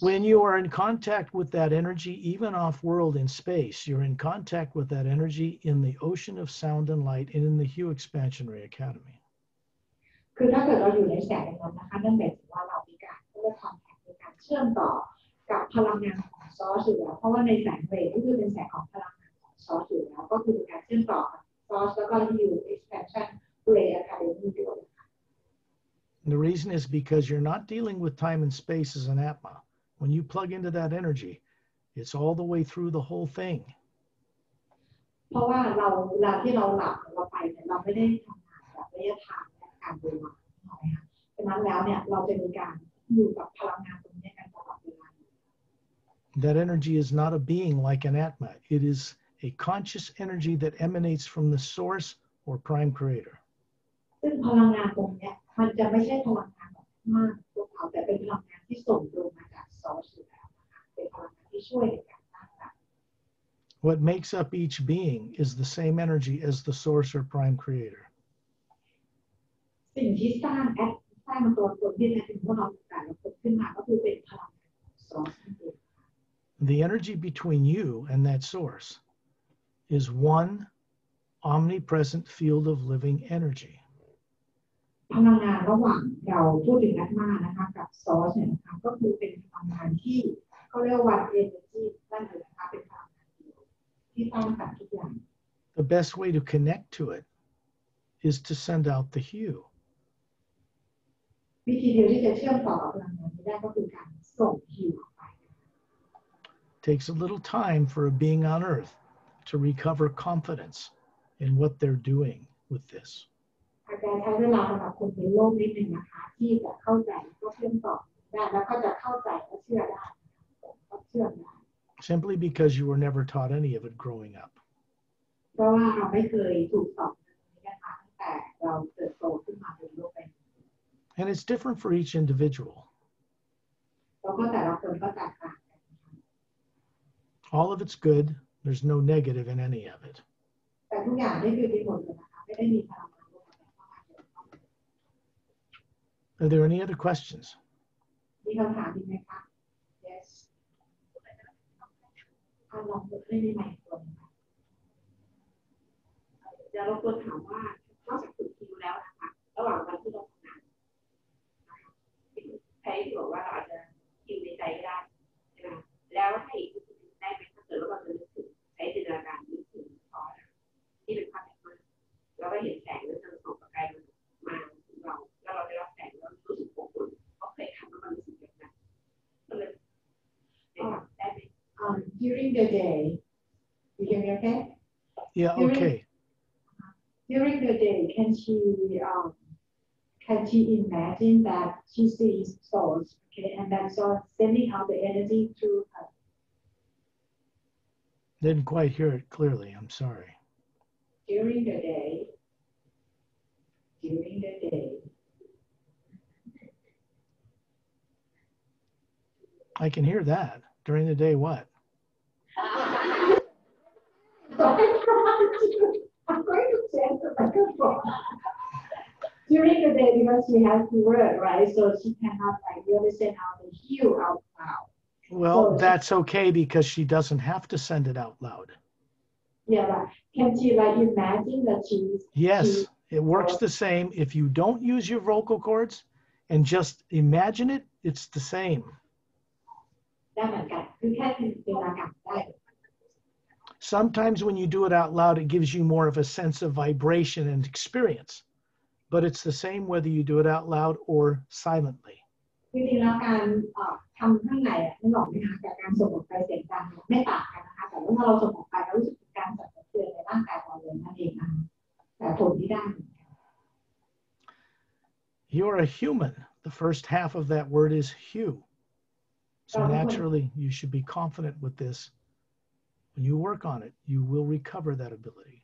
When you are in contact with that energy, even off-world in space, you're in contact with that energy in the ocean of sound and light and in the Hue Expansionary Academy. คือถ้าเกิดเราอยู่ในแสงนั้นนะคะนั่นหมายถึงว่าเรามีการเรียกคอนแทคในการเชื่อมต่อกับพลังงานของซอสอยู่แล้วเพราะว่าในแสงเรย์ก็คือเป็นแสงของพลังงานของซอสอยู่แล้วก็คือเป็นการเชื่อมต่อกับซอสแล้วก็ Hue Expansionary Academy ด้วย And the reason is because you're not dealing with time and space as an Atma. When you plug into that energy, it's all the way through the whole thing. เพราะว่าเราเวลาที่เราหลับเราไปเนี่ยเราไม่ได้ทำงานแบบระยะทางและการเวลาใช่ไหมคะฉะนั้นแล้วเนี่ยเราจะมีการอยู่กับพลังงานตรงนี้กันตลอดเวลา That energy is not a being like an Atma. It is a conscious energy that emanates from the source or prime creator. ซึ่งพลังงานตรงนี้มันจะไม่ใช่พลังงานแบบมากพวกเขาแต่เป็นพลังงานที่ส่งตรงมาจากซอสอยู่แล้วนะคะเป็นพลังงานที่ช่วยในการสร้างสรรค์ What makes up each being is the same energy as the source or prime creator. สิ่งที่สร้างตัวตนที่แท้จริงของเราแต่ละคนขึ้นมาก็คือเป็นพลังงานของซอสนั่นเอง The energy between you and that source is one omnipresent field of living energy. พลังงานระหว่างเราพูดถึงอัตมานะคะกับซอสเนี่ยนะคะก็คือเป็นพลังงานที่เขาเรียกว่า energy นั่นเองนะคะเป็นพลังงานที่สร้างสรรค์ทุกอย่าง The best way to connect to it is to send out the hue. วิธีเดียวที่จะเชื่อมต่อกับพลังงานนี้ได้ก็คือการส่งฮิวออกไป Takes a little time for a being on Earth to recover confidence in what they're doing with this. อาจจะใช้เวลาสำหรับคนในโลกนิดนึงนะคะที่จะเข้าใจก็เชื่อมต่อได้แล้วก็จะเข้าใจและเชื่อได้ก็เชื่อได้ Simply because you were never taught any of it growing up. เพราะว่าเราไม่เคยถูกสอนนี้นะคะตั้งแต่เราเติบโตขึ้นมาในโลกใบนี้ And it's different for each individual. แล้วก็แต่ละคนก็แตกต่างกัน All of it's good. There's no negative in any of it. แต่ทุกอย่างได้คือที่ผลเลยนะคะไม่ได้มีพลังงานลบอะไรเข้ามาเกี่ยวข้อง Are there any other questions? มีคำถามอีกไหมคะ Yes ลองไม่มีใหม่ตัวนึงค่ะ เดี๋ยวเราควรถามว่านอกจากฝึกคิวแล้วนะคะระหว่างวันที่เราทำงานใครที่บอกว่าเราอาจจะคิวในใจได้ใช่ไหมแล้วให้อีกคนนึงได้ไหมถ้าเกิดว่าเราจะนึกถึงใช้จินตนาการนึกถึงพอที่เป็นภาพแบบนั้นเราก็เห็นแสงแล้วจะส่องประกายมาถึงเราแล้วเราได้รับแสงแล้วรู้สึกอบอุ่นเพราะเคยทำแล้วมันรู้สึกแบบนั้นก็เลยได้ไหม During the day you hear me okay Yeah, okay. During the day can she imagine that she sees source okay and that source sending out the energy through her Didn't quite hear it clearly. I'm sorry. during the day I can hear that. During the day, what? I'm going to change the microphone. During the day, because she has to work, right? So she cannot like really send out the hue out loud. Well, So that's okay because she doesn't have to send it out loud. Yeah, but can she like imagine that she's Yes, it works the same. If you don't use your vocal cords and just imagine it, it's the same. ได้เหมือนกันคือแค่จินตนาการได้ Sometimes when you do it out loud, it gives you more of a sense of vibration and experience. But it's the same whether you do it out loud or silently. จริงๆแล้วการทำข้างในนึกออกไหมคะกับการส่งออกไปเสียงดังไม่ต่างกันนะคะแต่ว่าถ้าเราส่งออกไปเรารู้สึกถึงการสั่นสะเทือนในร่างกายเราเลยนั่นเองนะคะแต่ผลที่ได้ You're a human. The first half of that word is hue. So naturally, you should be confident with this. When you work on it, you will recover that ability.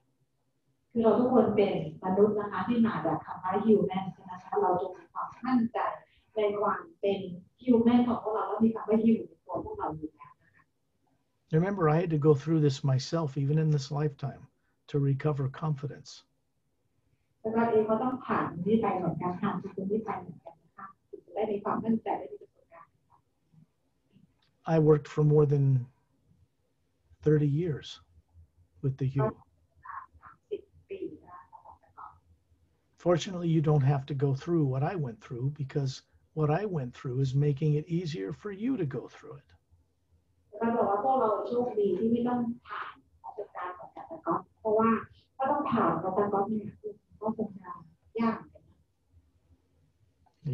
คือเราทุกคนเป็นมนุษย์นะคะที่มาจากคำว่า human นะคะเราจงมีความมั่นใจในความเป็น human ของพวกเราแล้วมีคำว่า human ในตัวพวกเราอยู่แล้วนะคะ Remember, I had to go through this myself, even in this lifetime, to recover confidence. แล้วก็เองก็ต้องผ่านนี้ไปเหมือนกันผ่านทุกคนที่ไปเหมือนกันนะคะถึงจะได้มีความมั่นใจได้มีประสบการณ์ I worked for more than 30 years with the you. Fortunately, you don't have to go through what I went through because what I went through is making it easier for you to go through it. ก็บอกว่าพวกเราโชคดีที่ไม่ต้องผ่านประสบการณ์ของแต่ละก๊อฟเพราะว่าถ้าต้องผ่านประสบการณ์เนี่ยก็คงจะยาก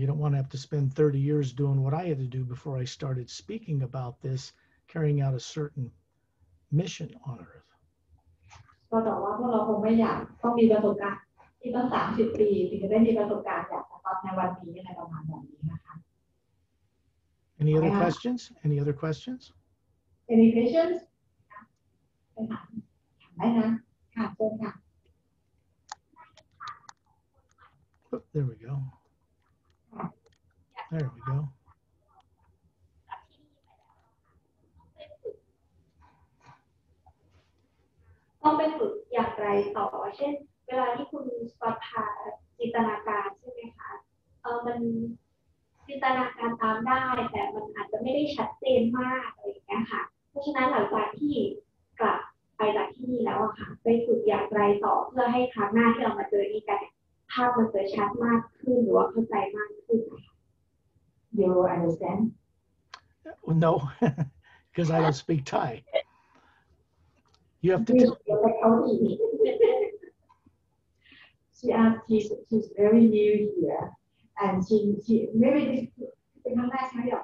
You don't want to have to spend 30 years doing what I had to do before I started speaking about this, carrying out a certain mission on Earth. ก็บอกว่าพวกเราคงไม่อยากต้องมีประสบการณ์ที่ต้อง30 ปีถึงจะได้มีประสบการณ์จากก๊อฟในวันนี้อะไรประมาณแบบนี้นะคะ Any other questions? Any other questions? Any questions? ไปถามได้นะค่ะเชิญค่ะ Oh, there we go. There we go. ต้องไปฝึกอย่างไรต่อเช่นเวลาที่คุณสปอตพาจินตนาการใช่ไหมคะมันจินตนาการตามได้แต่มันอาจจะไม่ได้ชัดเจนมากอะไรอย่างเงี้ยค่ะเพราะฉะนั้นหลังจากที่กลับไปจากที่นี่แล้วอะค่ะไปฝึกอย่างไรต่อเพื่อให้ครั้งหน้าที่เรามาเจอนี่กันภาพมันจะชัดมากขึ้นหรือว่าเข้าใจมากขึ้น You understand? No, because I don't speak Thai. You have to. She asked. She's very new here, and she maybe this เป็นครั้งแรกใช่ไหมหรอ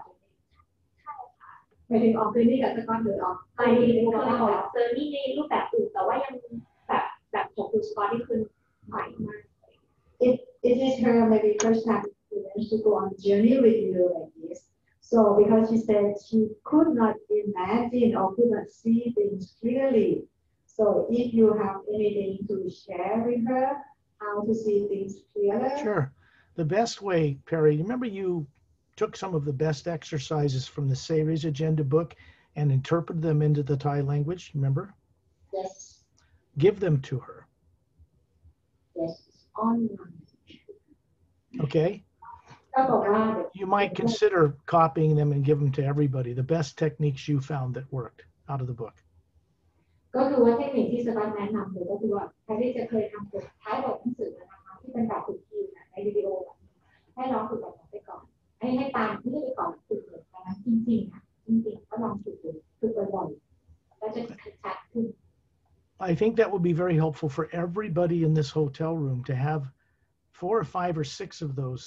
ไม่ถึงออกคืนนี้กับสกอตหรือออก ไปเคยออกเจอนี่ในรูปแบบอื่นแต่ว่ายังแบบของคุณสกอตที่คือใหม่มาก It is her maybe first time to go on a journey with you like this. So because she said she could not imagine or could not see things clearly. So if you have anything to share with her, how to see things clearer? Sure. The best way, Perry, remember you took some of the best exercises from the Series Agenda book and interpreted them into the Thai language, remember? Yes. Give them to her. Yes. Online. Okay? You might consider copying them and give them to everybody. The best techniques you found that worked out of the book. ก็คือว่าเทคนิคที่สกอตแนะนำเลยก็คือว่าใครที่จะเคยทำบทท้ายบทหนังสือนะคะที่เป็นแบบฝึกคิวในวิดีโอให้ลองฝึกแบบนั้นไปก่อนให้ตามที่ไปก่อนฝึกเลยนะจริงๆค่ะจริงๆก็ลองฝึกบ่อยๆแล้วจะชัดขึ้น I think that would be very helpful for everybody in this hotel room to have 4 or 5 or 6 of those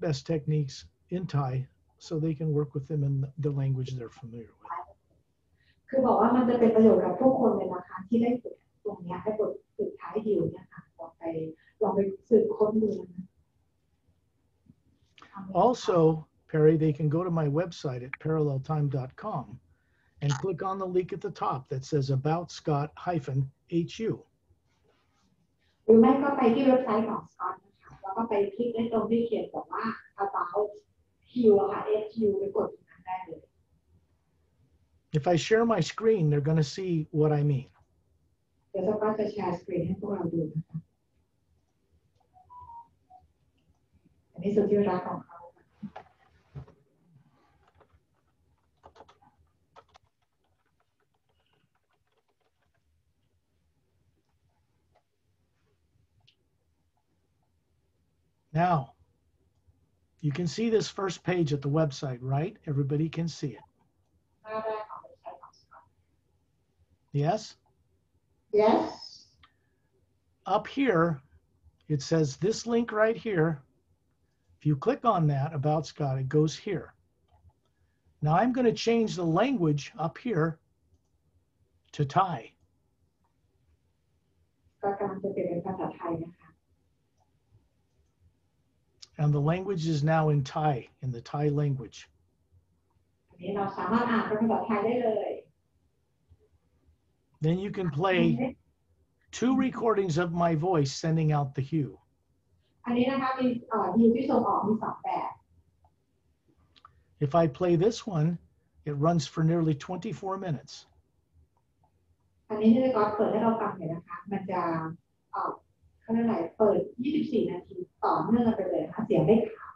best techniques in Thai so they can work with them in the language they're familiar with. คือบอกว่ามันจะเป็นประโยชน์กับทุกคนเลยนะคะที่ได้ฝึกตรงนี้ให้ฝึกท้ายดิวเนี่ยค่ะลองไปสืบค้นดูนะ Also, Perry, they can go to my website at paralleltime.com and click on the link at the top that says about Scott-HU. หรือไม่ก็ไปที่เว็บไซต์ของสกอตนะคะแล้วก็ไปคลิกในตรงที่เขียนบอกว่า about Q ค่ะ HU ไปกดตรงนั้นได้เลย If I share my screen, they're going to see what I mean. เดี๋ยวสกอตจะแชร์สกรีนให้พวกเราดูนะคะอันนี้สุดที่รักของเขา Now, you can see this first page at the website, right? Everybody can see it. Yes? Yes. Up here, it says this link right here. If you click on that, about Scott, it goes here. Now I'm going to change the language up here to Thai. ก็กำลังจะเปลี่ยนเป็นภาษาไทยนะคะ And the language is now in Thai, in the Thai language. อันนี้เราสามารถอ่านเป็นภาษาไทยได้เลย Then you can play 2 recordings of my voice sending out the hue. อันนี้นะคะมีฮิวที่ส่งออกมี2แบบ If I play this one, it runs for nearly 24 minutes. อันนี้ที่ก๊อตเปิดให้เราฟังเนี่ยนะคะมันจะเขาเรียกอะไรเปิด24 นาทีต่อเนื่องกันไปเลยนะคะเสียงไม่ขาด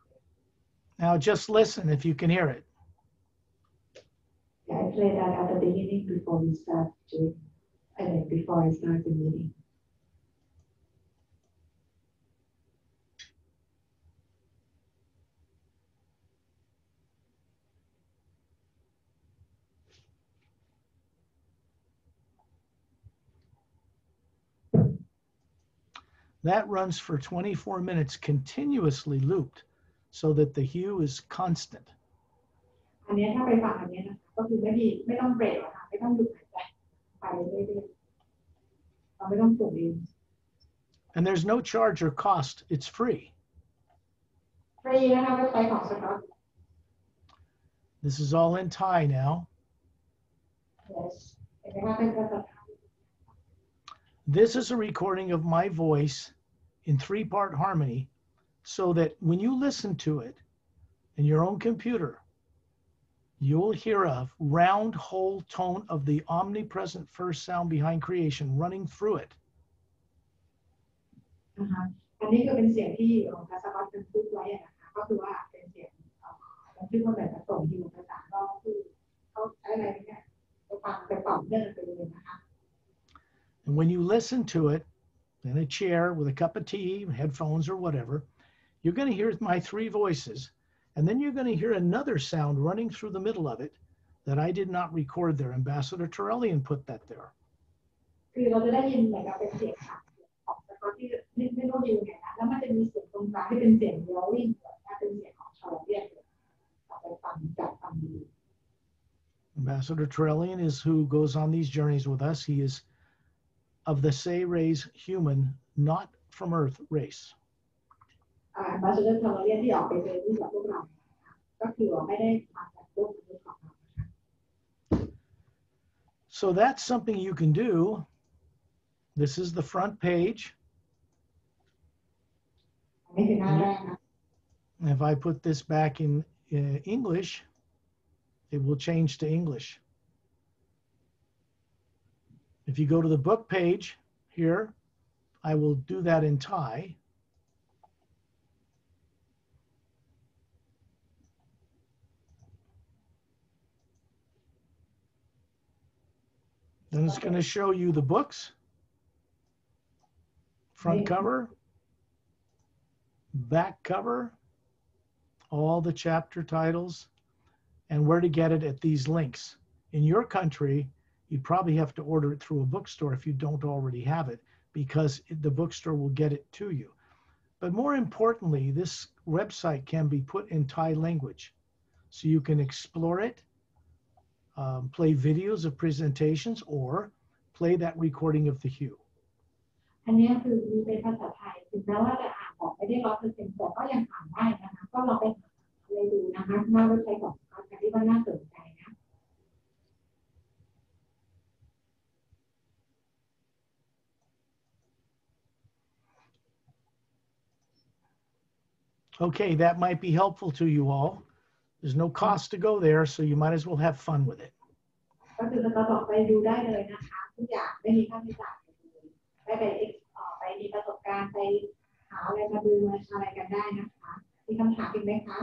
Now just listen if you can hear it. I play that at the beginning before we start doing, and then before I start the meeting. That runs for 24 minutes continuously looped so that the hue is constant. อันนี้ถ้าไปฟังอันนี้นะคะก็คือไม่ต้องเบรกนะคะไม่ต้องหยุดหายใจไปเรื่อยๆเราไม่ต้องปลุกเอง And there's no charge or cost. It's free. ฟรีนะคะเว็บไซต์ของสก๊อต This is all in Thai now. Yes เห็นไหมคะเป็นภาษาไทย This is a recording of my voice in 3-part harmony so that when you listen to it in your own computer, you'll hear a round whole tone of the omnipresent first sound behind creation running through it. นะคะอันนี้คือเป็นเสียงที่ของสก๊อตเป็นพูดไว้นะคะก็คือว่าเป็นเสียงมันชื่อว่าแบบผสมฮิวภาษาก็คือเขาใช้อะไรเนี่ยไปฟังไปต่อเนื่องไปเลยนะคะ And when you listen to it in a chair with a cup of tea, headphones or whatever, you're going to hear my 3 voices. And then you're going to hear another sound running through the middle of it that I did not record there. Ambassador Terrellian put that there. คือเราจะได้ยินเหมือนกับเป็นเสียงของสก๊อตที่ไม่รู้อยู่ไหนนะแล้วมันจะมีเสียงตรงกลางที่เป็นเสียงโรลลิ่งเป็นเสียงของชอร์เรียนเราไปฟังจากฟังดู Ambassador Terrellian is who goes on these journeys with us. He is of the Say race human, not from Earth race. มาสุดท้ายเราเรียนที่ออกไปเป็นที่กับพวกเราก็คือว่าไม่ได้มาจากโลกมนุษย์ของเรา So that's something you can do. This is the front page. นี่คือหน้าแรกนะ If I put this back in English, it will change to English. If you go to the book page here, I will do that in Thai. Then it's going to show you the books, front cover, back cover, all the chapter titles, and where to get it at these links. In your country, you probably have to order it through a bookstore if you don't already have it, because the bookstore will get it to you. But more importantly, this website can be put in Thai language. So you can explore it, play videos of presentations, or play that recording of the hue. อันนี้คือมีเป็นภาษาไทยถึงแม้ว่าจะอ่านออกไม่ได้100%แต่ก็ยังอ่านได้นะคะก็ลองไปหาอะไรดูนะคะหน้าเว็บไซต์ของสก๊อตที่ว่าน่าสนใจนะ Okay, that might be helpful to you all. There's no cost to go there, so you might as well have fun with it. ก็คือเราบอกไปดูได้เลยนะคะทุกอย่างไม่มีค่าใช้จ่ายเลยไปมีประสบการณ์ไปหาอะไรมาดูมาอะไรกันได้นะคะมีคำถามอีกไหมคะ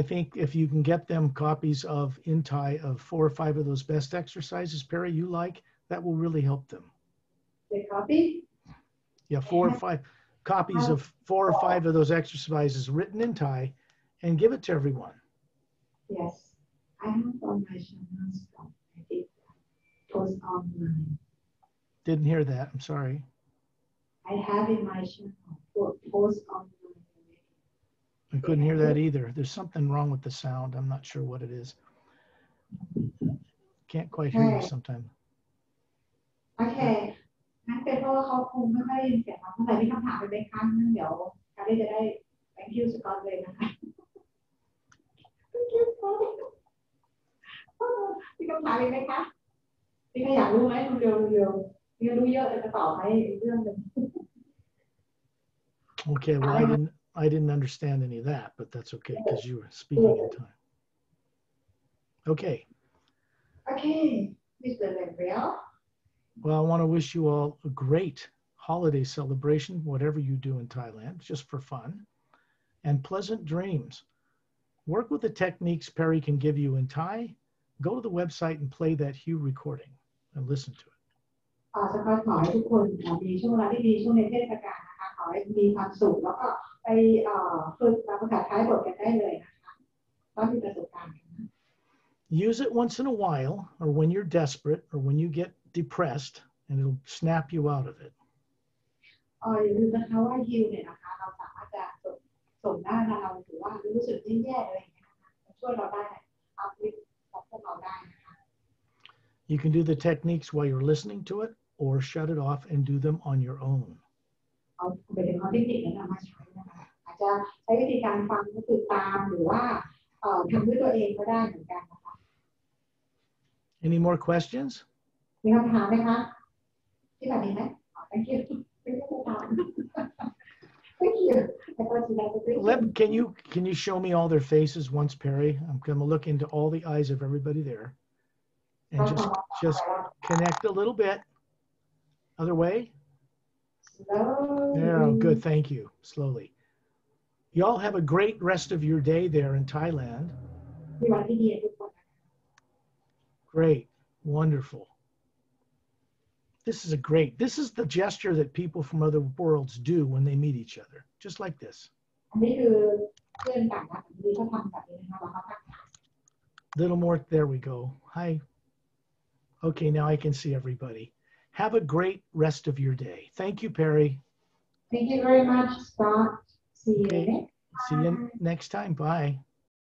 I think if you can get them copies of in Thai of 4 or 5 of those best exercises, Perry, you like, that will really help them. The copy? Yeah, 4 or 5 copies of 4 or 5 of those exercises written in Thai and give it to everyone. Yes, I have on my channel stuff. I did post online. Didn't hear that. I'm sorry. I have in my channel post online. I couldn't hear that either. There's something wrong with the sound. I'm not sure what it is. Can't quite hear you sometimes. Okay. งั้นเป็นเพราะว่าเขาคงไม่ค่อยได้ยินเสียงเราเท่าไหร่มีคำถามไปไหมคะงั้นเดี๋ยวการได้จะได้ thank you สกอตเลยนะคะ มีคำถามอีกไหมคะมีใครอยากรู้ไหมคุณเดียวมีรู้เยอะแต่จะตอบให้อีกเรื่องหนึ่ง Okay, well, I didn't understand any of that, but that's okay because you were speaking in time. Okay. Okay, Mr. Gabriel. Well, I want to wish you all a great holiday celebration, whatever you do in Thailand, just for fun, and pleasant dreams. Work with the techniques Perry can give you in Thai. Go to the website and play that Hugh recording and listen to it. สกอตขอให้ทุกคนมีช่วงเวลาที่ดีช่วงในเทศกาลนะคะขอให้มีความสุขแล้วก็ไปฝึกภาษาไทยบทกันได้เลยนะคะต้องมีประสบการณ์กันนะ Use it once in a while, or when you're desperate, or when you get depressed, and it'll snap you out of it. อย่าลืมนะคะว่าฮิวเนี่ยนะคะเราสามารถจะส่งได้นะเราถือว่ารู้สึกแย่ๆอะไรอย่างเงี้ยนะคะช่วยเราได้อัพลิฟต์ของพวกเราได้นะคะ You can do the techniques while you're listening to it, or shut it off and do them on your own. เอาไปถึงเอาเทคนิคนั้นมาใช้นะคะอาจจะใช้วิธีการฟังก็คือตามหรือว่าทำด้วยตัวเองก็ได้เหมือนกันนะคะ Any more questions? มีคำถามไหมคะที่แบบนี้ไหม Thank you. Thank you. Can you show me all their faces once, Perry? I'm going to look into all the eyes of everybody there, and just connect a little bit. Other way. Slowly. Yeah, good. Thank you. Slowly. Y'all have a great rest of your day there in Thailand. มีวันที่ดีทุกคน Great. Wonderful. This is the gesture that people from other worlds do when they meet each other. Just like this. อันนี้คือเพื่อนต่างดาวที่เขาทำแบบนี้นะคะเราก็ทักทาย Little more. There we go. Hi. Okay, now I can see everybody. Have a great rest of your day. Thank you, Perry. Thank you very much, Scott. See you Okay. next See you next time. Bye.